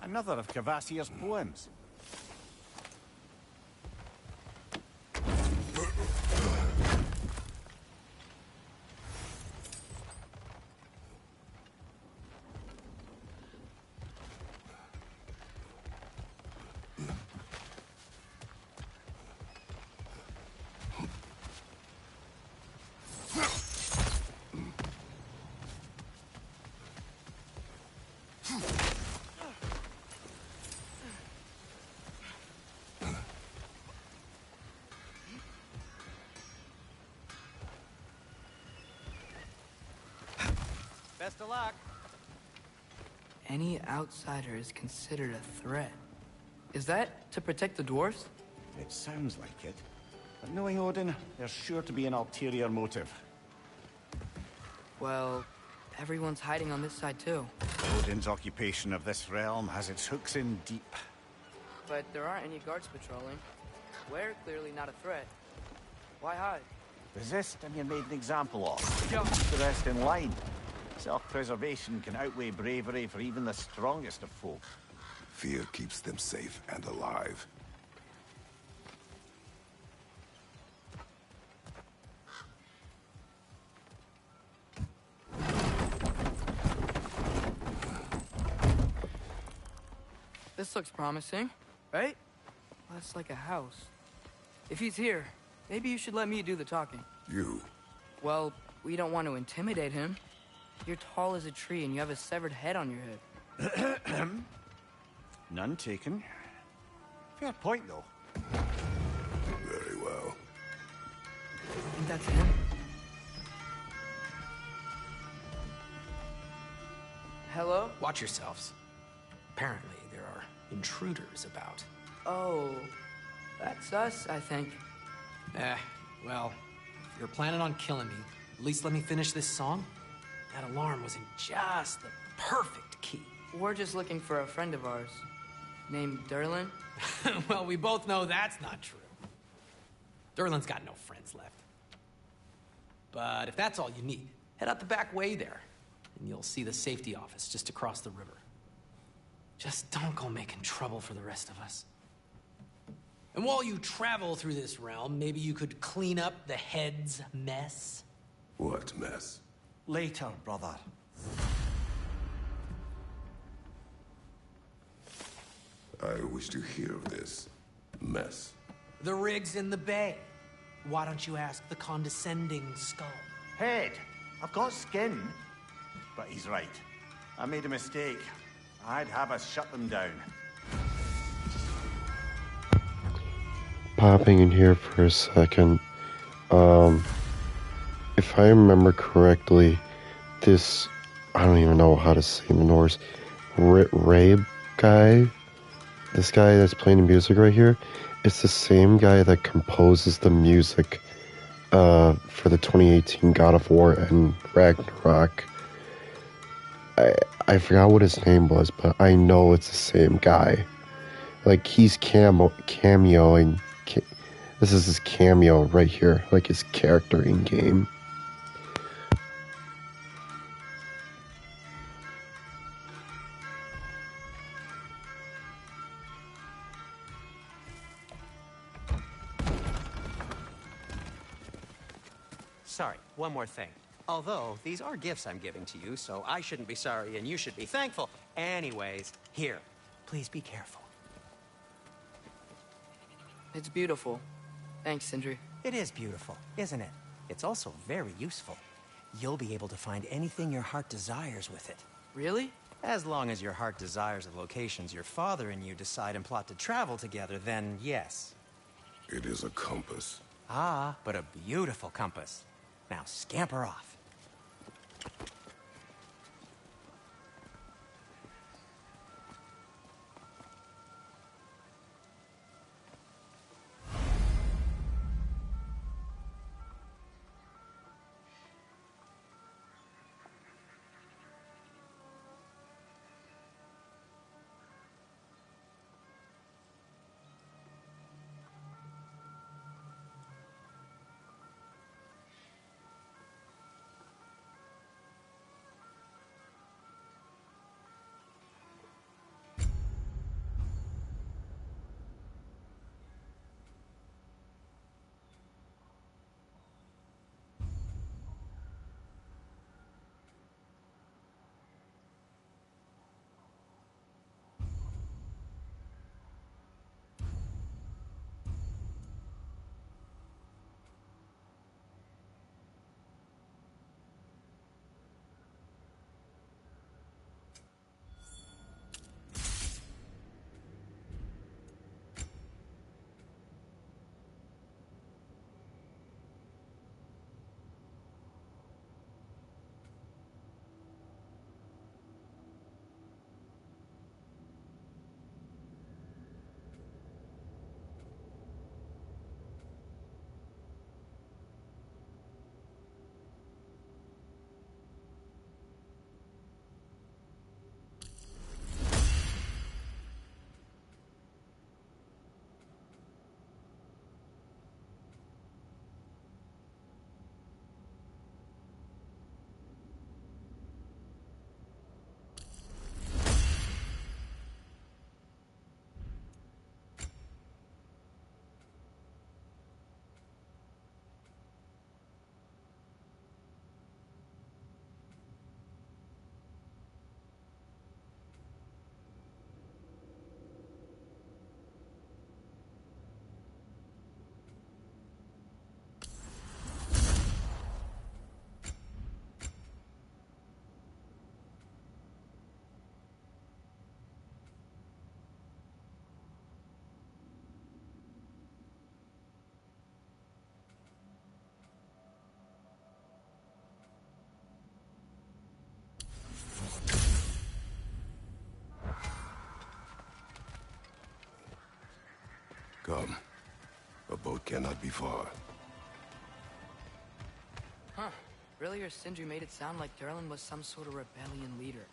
Speaker 10: Another of Kvasir's poems.
Speaker 9: Best of luck.
Speaker 2: Any outsider is considered a threat. Is that to protect the dwarves?
Speaker 10: It sounds like it. But knowing Odin, there's sure to be an ulterior motive.
Speaker 2: Well, everyone's hiding on this side too.
Speaker 10: Odin's occupation of this realm has its hooks in deep.
Speaker 2: But there aren't any guards patrolling. We're clearly not a threat. Why hide?
Speaker 10: Resist and you're made an example of. Keep the rest in line. Self-preservation can outweigh bravery for even the strongest of folk.
Speaker 8: Fear keeps them safe and alive.
Speaker 2: This looks promising, right? That's like a house. If he's here, maybe you should let me do the talking.
Speaker 8: You?
Speaker 2: Well, we don't want to intimidate him. You're tall as a tree and you have a severed head on your head.
Speaker 10: None taken. Fair point, though.
Speaker 8: Very well.
Speaker 2: I think that's him. Hello?
Speaker 11: Watch yourselves. Apparently, there are intruders about.
Speaker 2: Oh, that's us, I think.
Speaker 11: Well, if you're planning on killing me, at least let me finish this song. That alarm was in just the perfect key.
Speaker 2: We're just looking for a friend of ours, named Derlin.
Speaker 11: Well, we both know that's not true. Derlin's got no friends left. But if that's all you need, head out the back way there, and you'll see the safety office just across the river. Just don't go making trouble for the rest of us. And while you travel through this realm, maybe you could clean up the head's mess?
Speaker 8: What mess?
Speaker 10: Later, brother.
Speaker 8: I wish to hear of this mess.
Speaker 11: The rig's in the bay. Why don't you ask the condescending skull?
Speaker 10: Head, I've got skin. But he's right. I made a mistake. I'd have us shut them down.
Speaker 1: Popping in here for a second. If I remember correctly, this, I don't even know how to say in Norse, Rabe guy, this guy that's playing the music right here, it's the same guy that composes the music for the 2018 God of War and Ragnarok. I forgot what his name was, but I know it's the same guy. Like, he's cameoing. This is his cameo right here, like his character in game.
Speaker 9: Sorry, one more thing. Although, these are gifts I'm giving to you, so I shouldn't be sorry and you should be thankful. Anyways, here, please be careful.
Speaker 2: It's beautiful. Thanks, Sindri.
Speaker 9: It is beautiful, isn't it? It's also very useful. You'll be able to find anything your heart desires with it.
Speaker 2: Really?
Speaker 9: As long as your heart desires the locations your father and you decide and plot to travel together, then yes.
Speaker 8: It is a compass.
Speaker 9: Ah, but a beautiful compass. Now scamper off.
Speaker 8: Come. A boat cannot be far.
Speaker 2: Huh. Earlier, Sindri made it sound like Durlin was some sort of rebellion leader.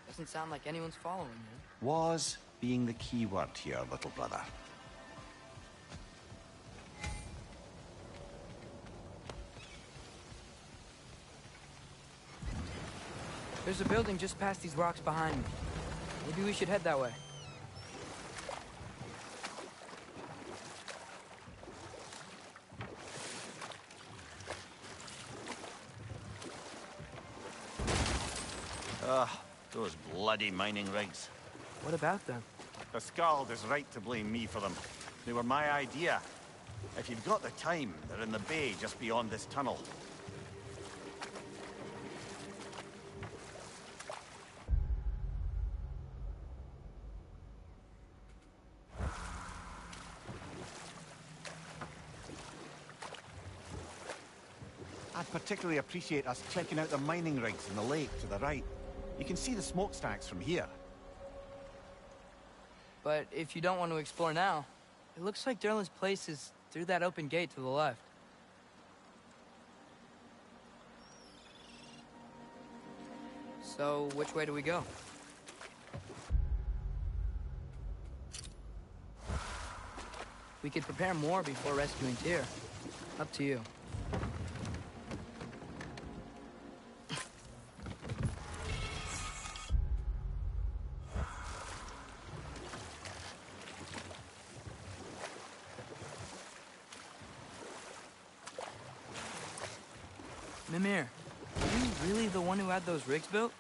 Speaker 2: Doesn't sound like anyone's following him.
Speaker 4: Was being the key word here, little brother.
Speaker 2: There's a building just past these rocks behind me. Maybe we should head that way.
Speaker 4: Ugh, those bloody mining rigs.
Speaker 2: What about them?
Speaker 4: The Skald is right to blame me for them. They were my idea. If you've got the time, they're in the bay just beyond this tunnel. I'd particularly appreciate us checking out the mining rigs in the lake to the right. You can see the smokestacks from here.
Speaker 2: But if you don't want to explore now, it looks like Durlin's place is through that open gate to the left. So, which way do we go? We could prepare more before rescuing Tyr. Up to you. Mimir, are you really the one who had those rigs built?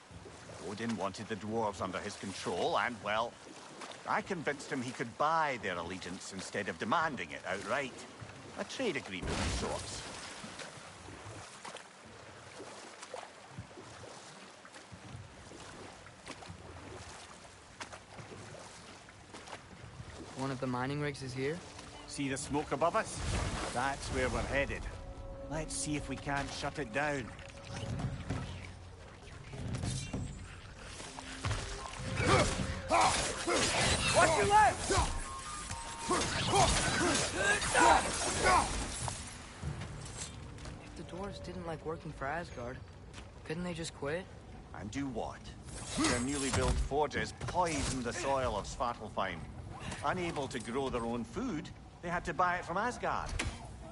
Speaker 4: Odin wanted the dwarves under his control, and, well, I convinced him he could buy their allegiance instead of demanding it outright. A trade agreement of sorts.
Speaker 2: One of the mining rigs is here?
Speaker 4: See the smoke above us? That's where we're headed. Let's see if we can't shut it down.
Speaker 2: Watch your left! If the dwarves didn't like working for Asgard, couldn't they just quit?
Speaker 4: And do what? Their newly built forges poisoned the soil of Svartalfheim. Unable to grow their own food, they had to buy it from Asgard.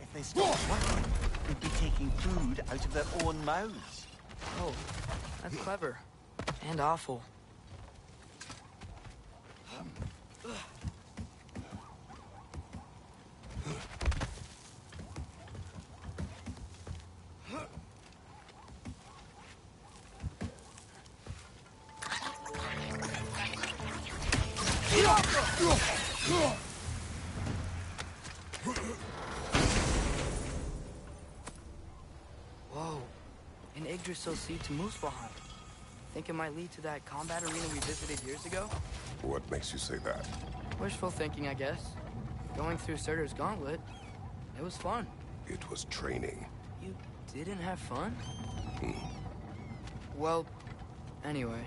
Speaker 4: If they stopped working, they'd be taking food out of their own mouths.
Speaker 2: Oh, that's clever. And awful. Whoa, an Yggdrasil seed to Muspelheim. Think it might lead to that combat arena we visited years ago?
Speaker 8: What makes you say that?
Speaker 2: Wishful thinking, I guess. Going through Surtur's gauntlet, it was fun.
Speaker 8: It was training.
Speaker 2: You didn't have fun? Well, anyway,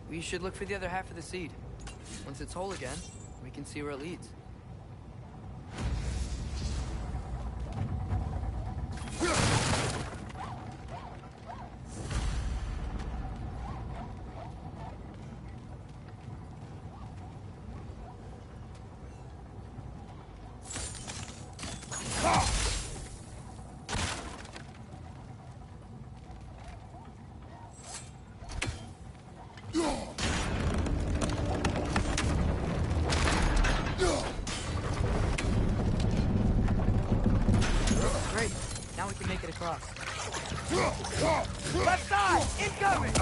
Speaker 2: we should look for the other half of the seed. Once it's whole again, we can see where it leads. Great. Now we can make it across. Left side! Incoming!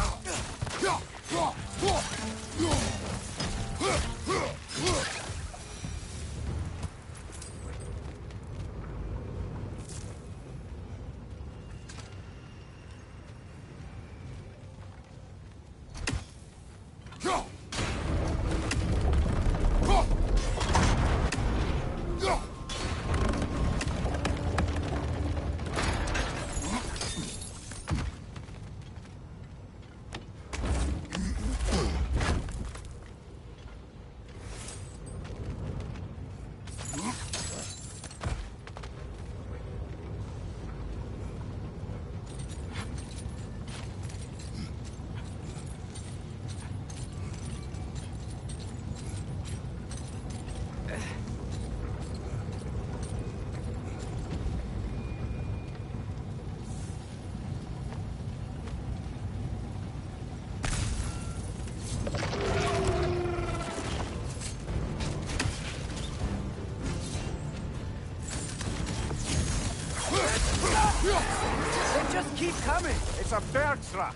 Speaker 2: They just keep coming!
Speaker 10: It's a bird trap,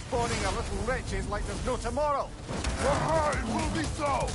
Speaker 10: spawning a little wretches like there's no tomorrow.
Speaker 8: It will be so!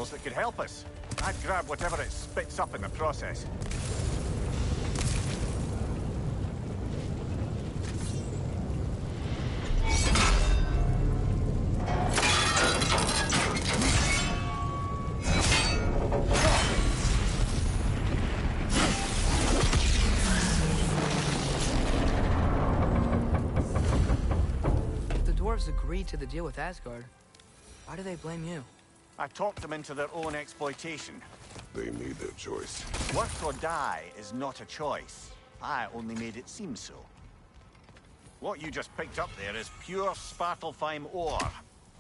Speaker 10: materials that could help us. I'd grab whatever it spits up in the process.
Speaker 2: Agreed to the deal with Asgard. Why do they blame you?
Speaker 10: I talked them into their own exploitation.
Speaker 8: They made their choice.
Speaker 10: Work or die is not a choice. I only made it seem so. What you just picked up there is pure Svartalfheim ore.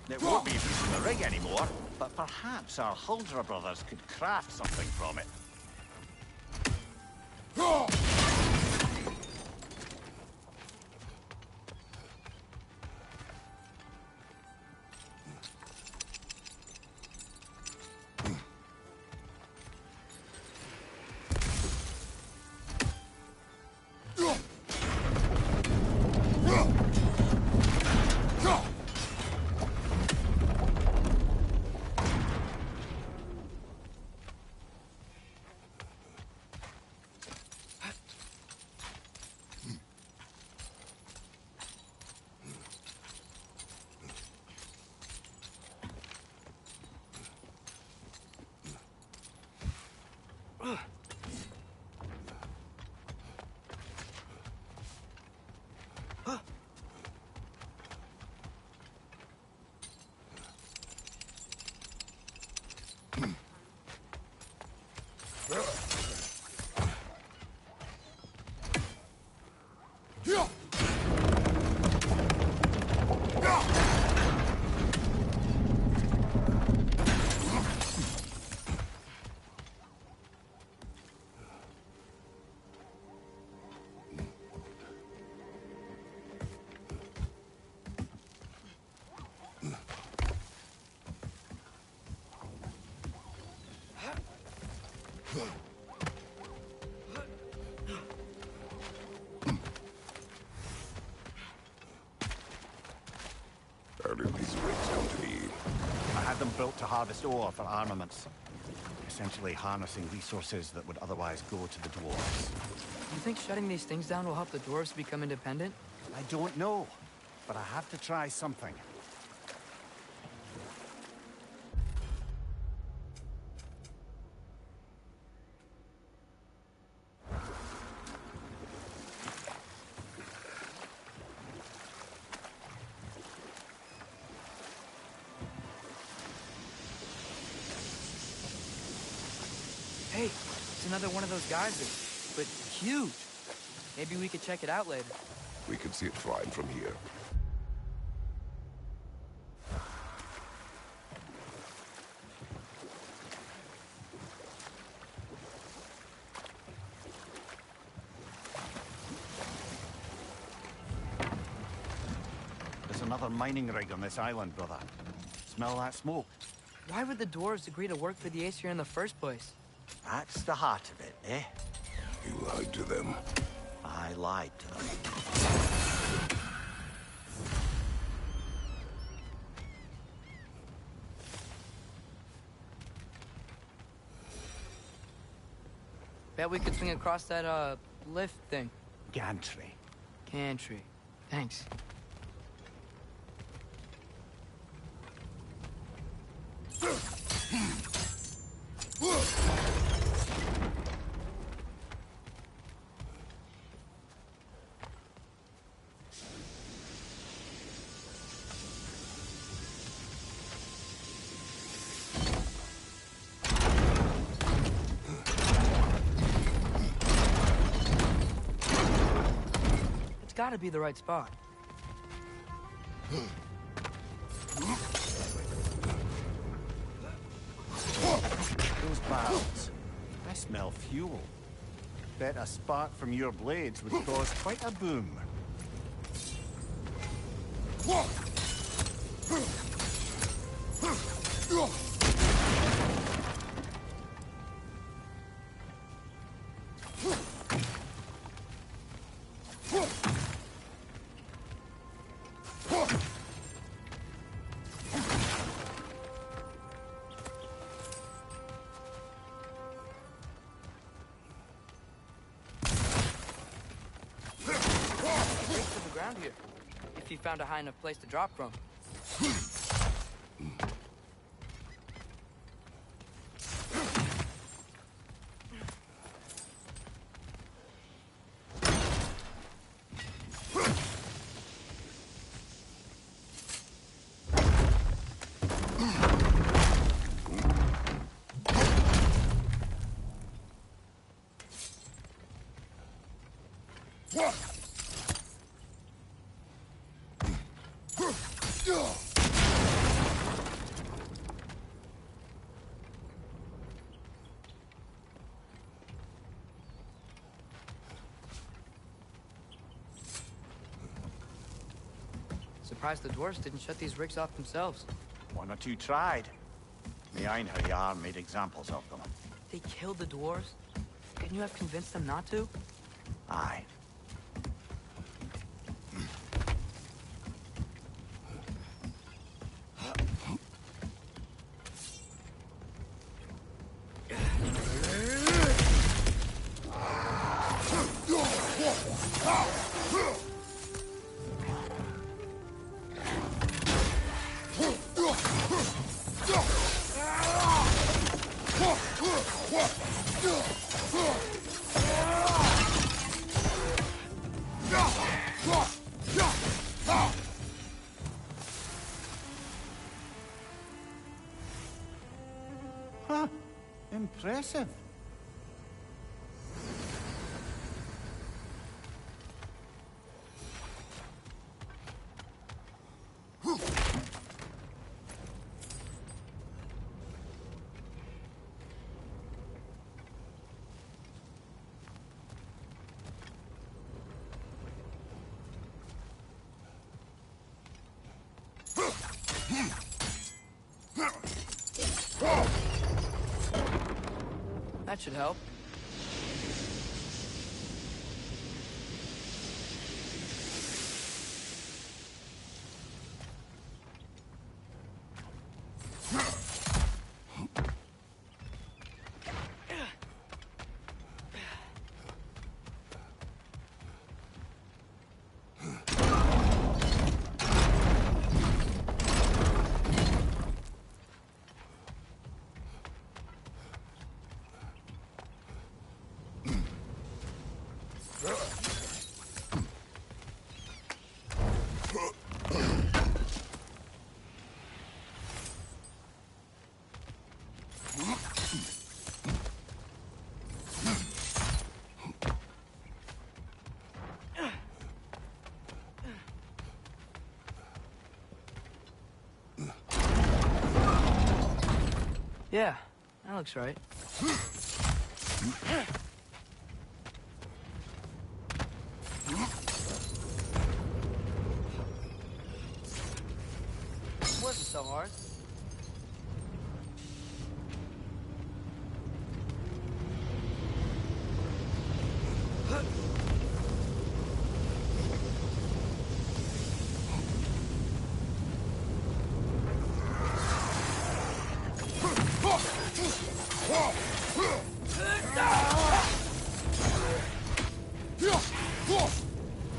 Speaker 10: It won't be used in the rig anymore, but perhaps our Huldra brothers could craft something from it.
Speaker 8: How did these rigs come to be?
Speaker 10: I had them built to harvest ore for armaments. Essentially harnessing resources that would otherwise go to the dwarves.
Speaker 2: You think shutting these things down will help the dwarves become independent?
Speaker 10: I don't know, but I have to try something.
Speaker 2: Hey, it's another one of those geysers, but huge. Maybe we could check it out later.
Speaker 8: We could see it flying from here.
Speaker 10: There's another mining rig on this island, brother. Smell that smoke?
Speaker 2: Why would the dwarves agree to work for the Aesir in the first place?
Speaker 10: That's the heart of it, eh?
Speaker 8: You lied to them.
Speaker 10: I lied to them.
Speaker 2: Bet we could swing across that, lift thing.
Speaker 10: Gantry.
Speaker 2: Gantry. Thanks. It's gotta be the right spot.
Speaker 10: Those barrels. I smell fuel. Bet a spark from your blades would cause quite a boom.
Speaker 2: around here. If you found a high enough place to drop from. Surprised the dwarves didn't shut these rigs off themselves.
Speaker 10: One or two tried. The Einherjar made examples of them.
Speaker 2: They killed the dwarves? Couldn't you have convinced them not to?
Speaker 10: Aye. Huh. Impressive.
Speaker 2: That should help. Yeah, that looks right. It wasn't so hard.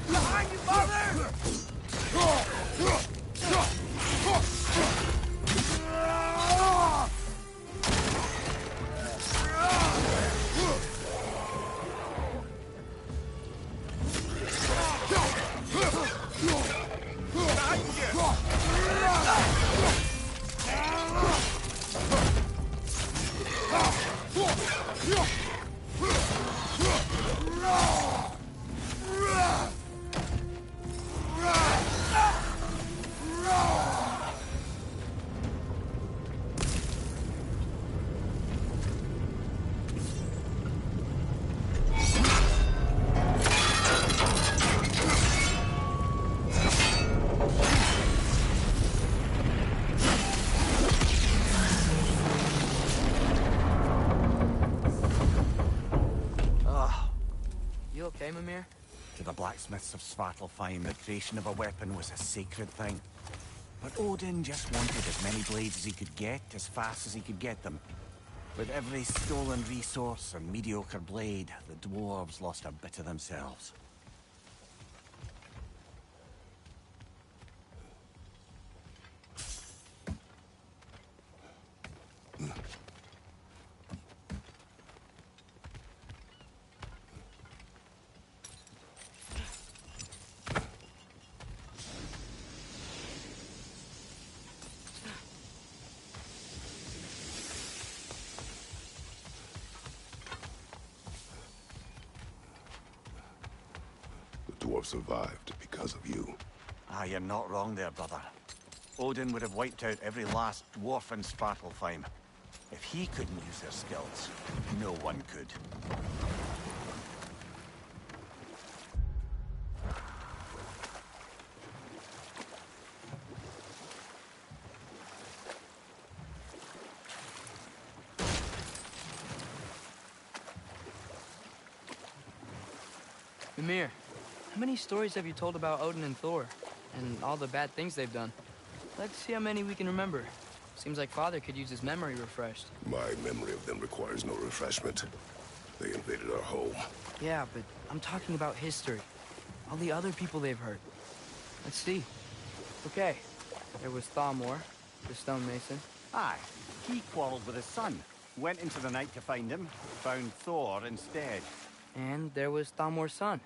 Speaker 2: Behind you, father! You okay, Mimir?
Speaker 10: To the blacksmiths of Svartalfheim, the creation of a weapon was a sacred thing. But Odin just wanted as many blades as he could get, as fast as he could get them. With every stolen resource and mediocre blade, the dwarves lost a bit of themselves.
Speaker 8: dwarf survived because of you.
Speaker 10: Ah, you're not wrong there, brother. Odin would have wiped out every last dwarf in Svartalfheim. If he couldn't use their skills, no one could.
Speaker 2: Mimir, how many stories have you told about Odin and Thor? And all the bad things they've done? Let's see how many we can remember. Seems like Father could use his memory refreshed.
Speaker 8: My memory of them requires no refreshment. They invaded our home.
Speaker 2: Yeah, but I'm talking about history. All the other people they've hurt. Let's see. Okay, there was Thalmor, the stonemason.
Speaker 10: Aye, he quarreled with his son. Went into the night to find him, found Thor instead.
Speaker 2: And there was Thalmor's son,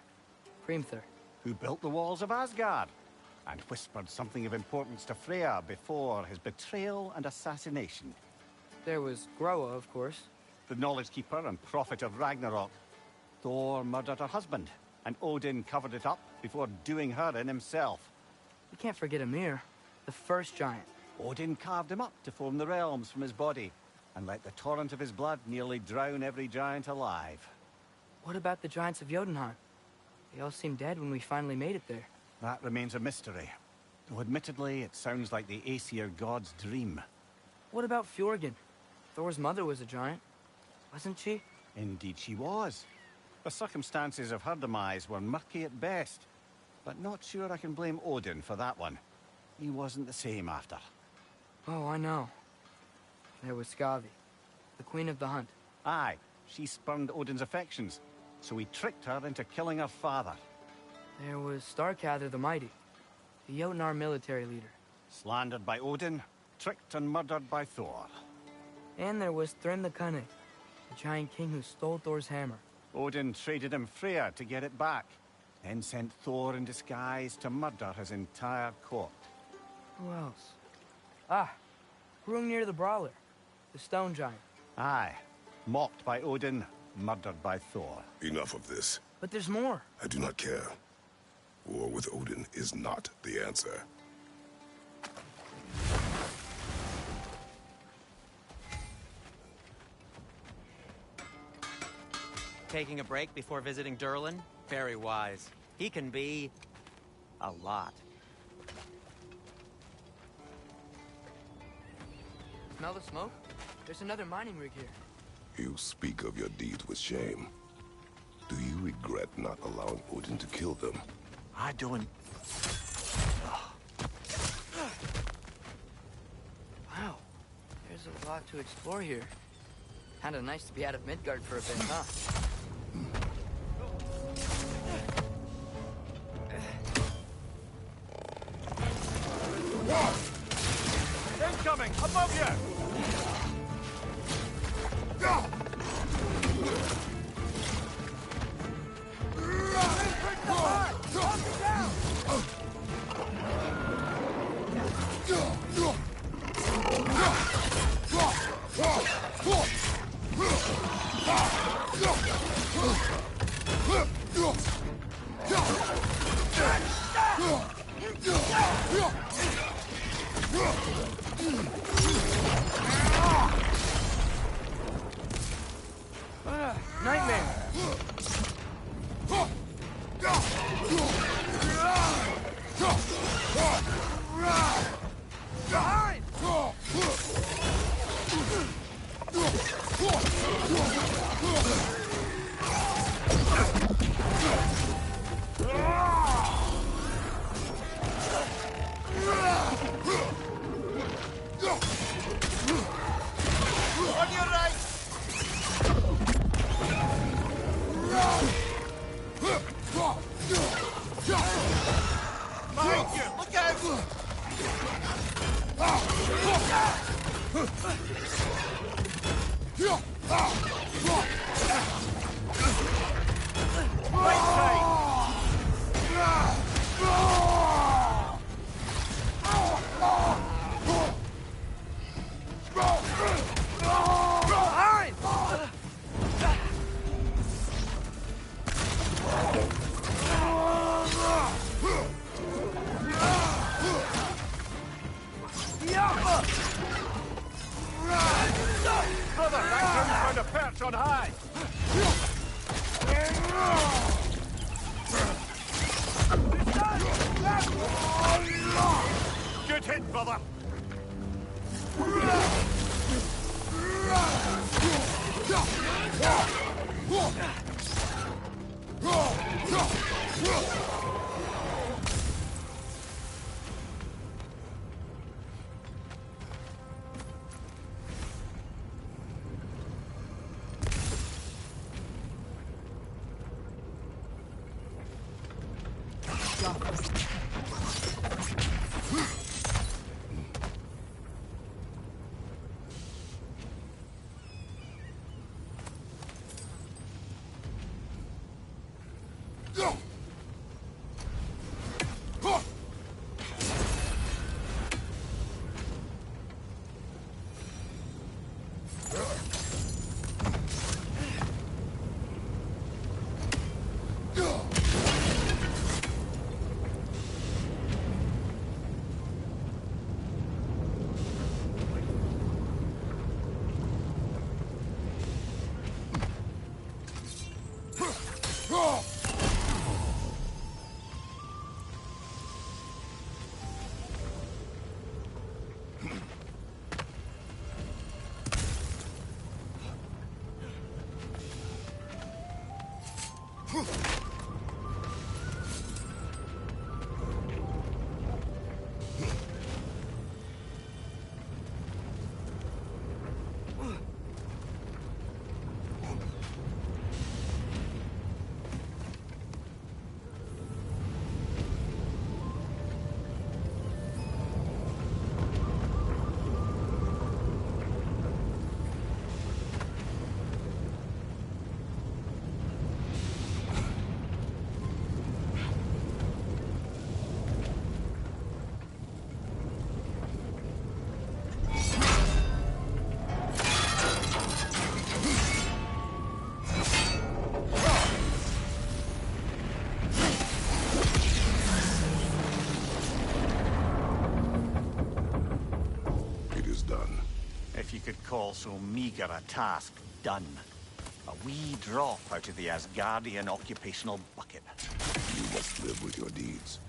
Speaker 2: Hrimthur.
Speaker 10: Who built the walls of Asgard, and whispered something of importance to Freya before his betrayal and assassination.
Speaker 2: There was Groa, of course.
Speaker 10: The knowledge keeper and prophet of Ragnarok. Thor murdered her husband, and Odin covered it up before doing her in himself.
Speaker 2: We can't forget Ymir, the first giant.
Speaker 10: Odin carved him up to form the realms from his body, and let the torrent of his blood nearly drown every giant alive.
Speaker 2: What about the giants of Jotunheim? They all seemed dead when we finally made it there.
Speaker 10: That remains a mystery. Though admittedly, it sounds like the Aesir god's dream.
Speaker 2: What about Fjorgyn? Thor's mother was a giant, wasn't she?
Speaker 10: Indeed she was. The circumstances of her demise were murky at best, but not sure I can blame Odin for that one. He wasn't the same after.
Speaker 2: Oh, I know. There was Skavi, the queen of the hunt.
Speaker 10: Aye, she spurned Odin's affections, so he tricked her into killing her father.
Speaker 2: There was Starkather the Mighty, the Jotnar military leader.
Speaker 10: Slandered by Odin, tricked and murdered by Thor.
Speaker 2: And there was Thrym the Cunning, the giant king who stole Thor's hammer.
Speaker 10: Odin traded him Freya to get it back, then sent Thor in disguise to murder his entire court.
Speaker 2: Who else? Ah, Hrungnir the Brawler, the stone giant.
Speaker 10: Aye, mocked by Odin, murdered by Thor.
Speaker 8: Enough of this.
Speaker 2: But there's more.
Speaker 8: I do not care. War with Odin is not the answer.
Speaker 9: Taking a break before visiting Durlin? Very wise. He can be... a lot.
Speaker 2: Smell the smoke? There's another mining rig here.
Speaker 8: You speak of your deeds with shame. Do you regret not allowing Odin to kill them?
Speaker 10: I don't...
Speaker 2: Wow, there's a lot to explore here. Kinda nice to be out of Midgard for a bit, huh?
Speaker 10: Incoming! Above you!
Speaker 2: Nightmare!
Speaker 10: On your right! Behind you! Look out! Right side! Behind! If you could call so meager a task done. A wee drop out of the Asgardian occupational bucket.
Speaker 8: You must live with your deeds,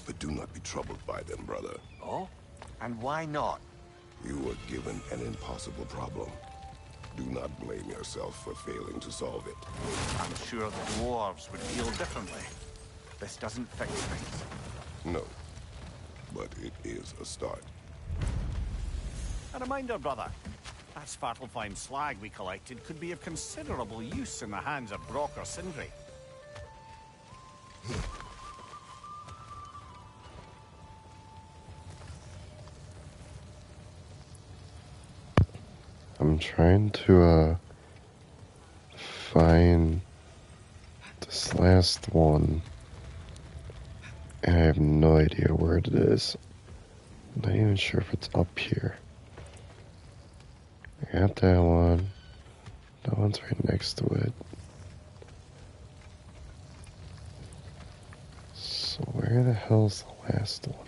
Speaker 8: but do not be troubled by them, brother.
Speaker 10: Oh? And why not?
Speaker 8: You were given an impossible problem. Do not blame yourself for failing to solve it.
Speaker 10: I'm sure the dwarves would feel differently. This doesn't fix things.
Speaker 8: No, but it is a start.
Speaker 10: A reminder, brother. That Svartalfheim slag we collected could be of considerable use in the hands of Brock or Sindri.
Speaker 1: I'm trying to find this last one, and I have no idea where it is. I'm not even sure if it's up here. I got that one. That one's right next to it. So where the hell's the last one?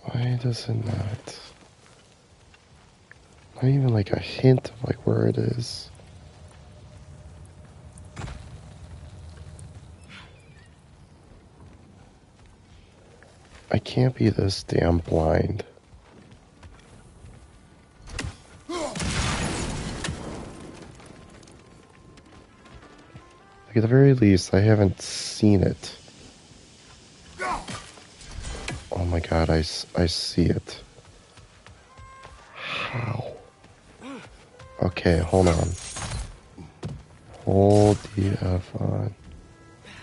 Speaker 1: Why does it not? Not even like a hint of like where it is. I can't be this damn blind. Like at the very least, I haven't seen it. Oh my god, I see it. How? Okay, hold on. Hold the F on.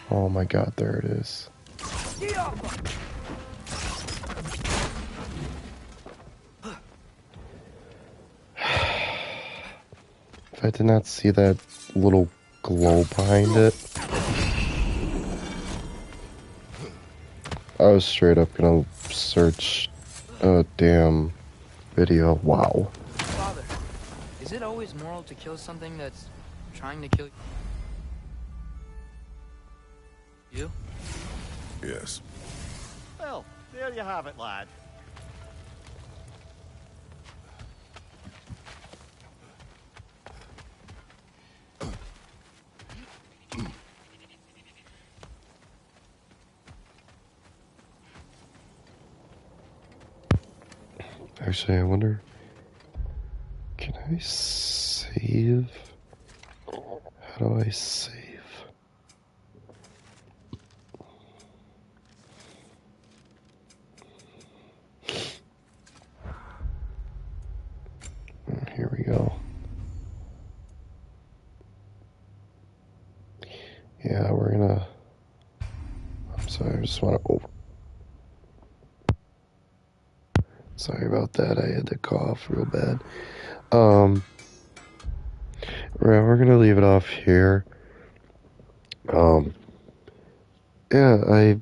Speaker 1: Oh my god, there it is. If I did not see that little glow behind it, I was straight up gonna search a damn video. Wow.
Speaker 2: Father, is it always moral to kill something that's trying to kill you?
Speaker 8: Yes.
Speaker 10: Well, there you have it, lad.
Speaker 1: Actually, I wonder, can I save? How do I save? Here we go. Yeah, we're gonna... I'm sorry, I just want to... Oh. Sorry about that, I had to cough real bad. We're gonna leave it off here. Yeah, I'm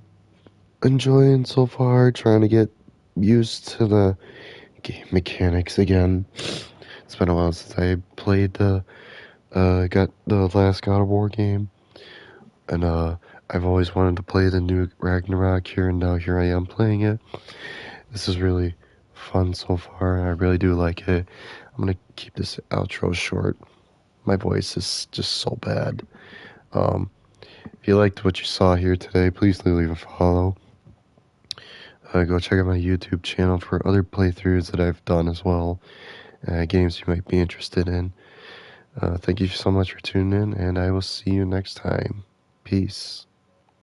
Speaker 1: enjoying so far, trying to get used to the game mechanics again. It's been a while since I played got the last God of War game, and I've always wanted to play the new Ragnarok here, and now here I am playing it. This is really fun so far, and I really do like it. I'm gonna keep this outro short. My voice is just so bad. If you liked what you saw here today, please leave a follow. Go check out my YouTube channel for other playthroughs that I've done as well, games you might be interested in. Thank you so much for tuning in, and I will see you next time. Peace.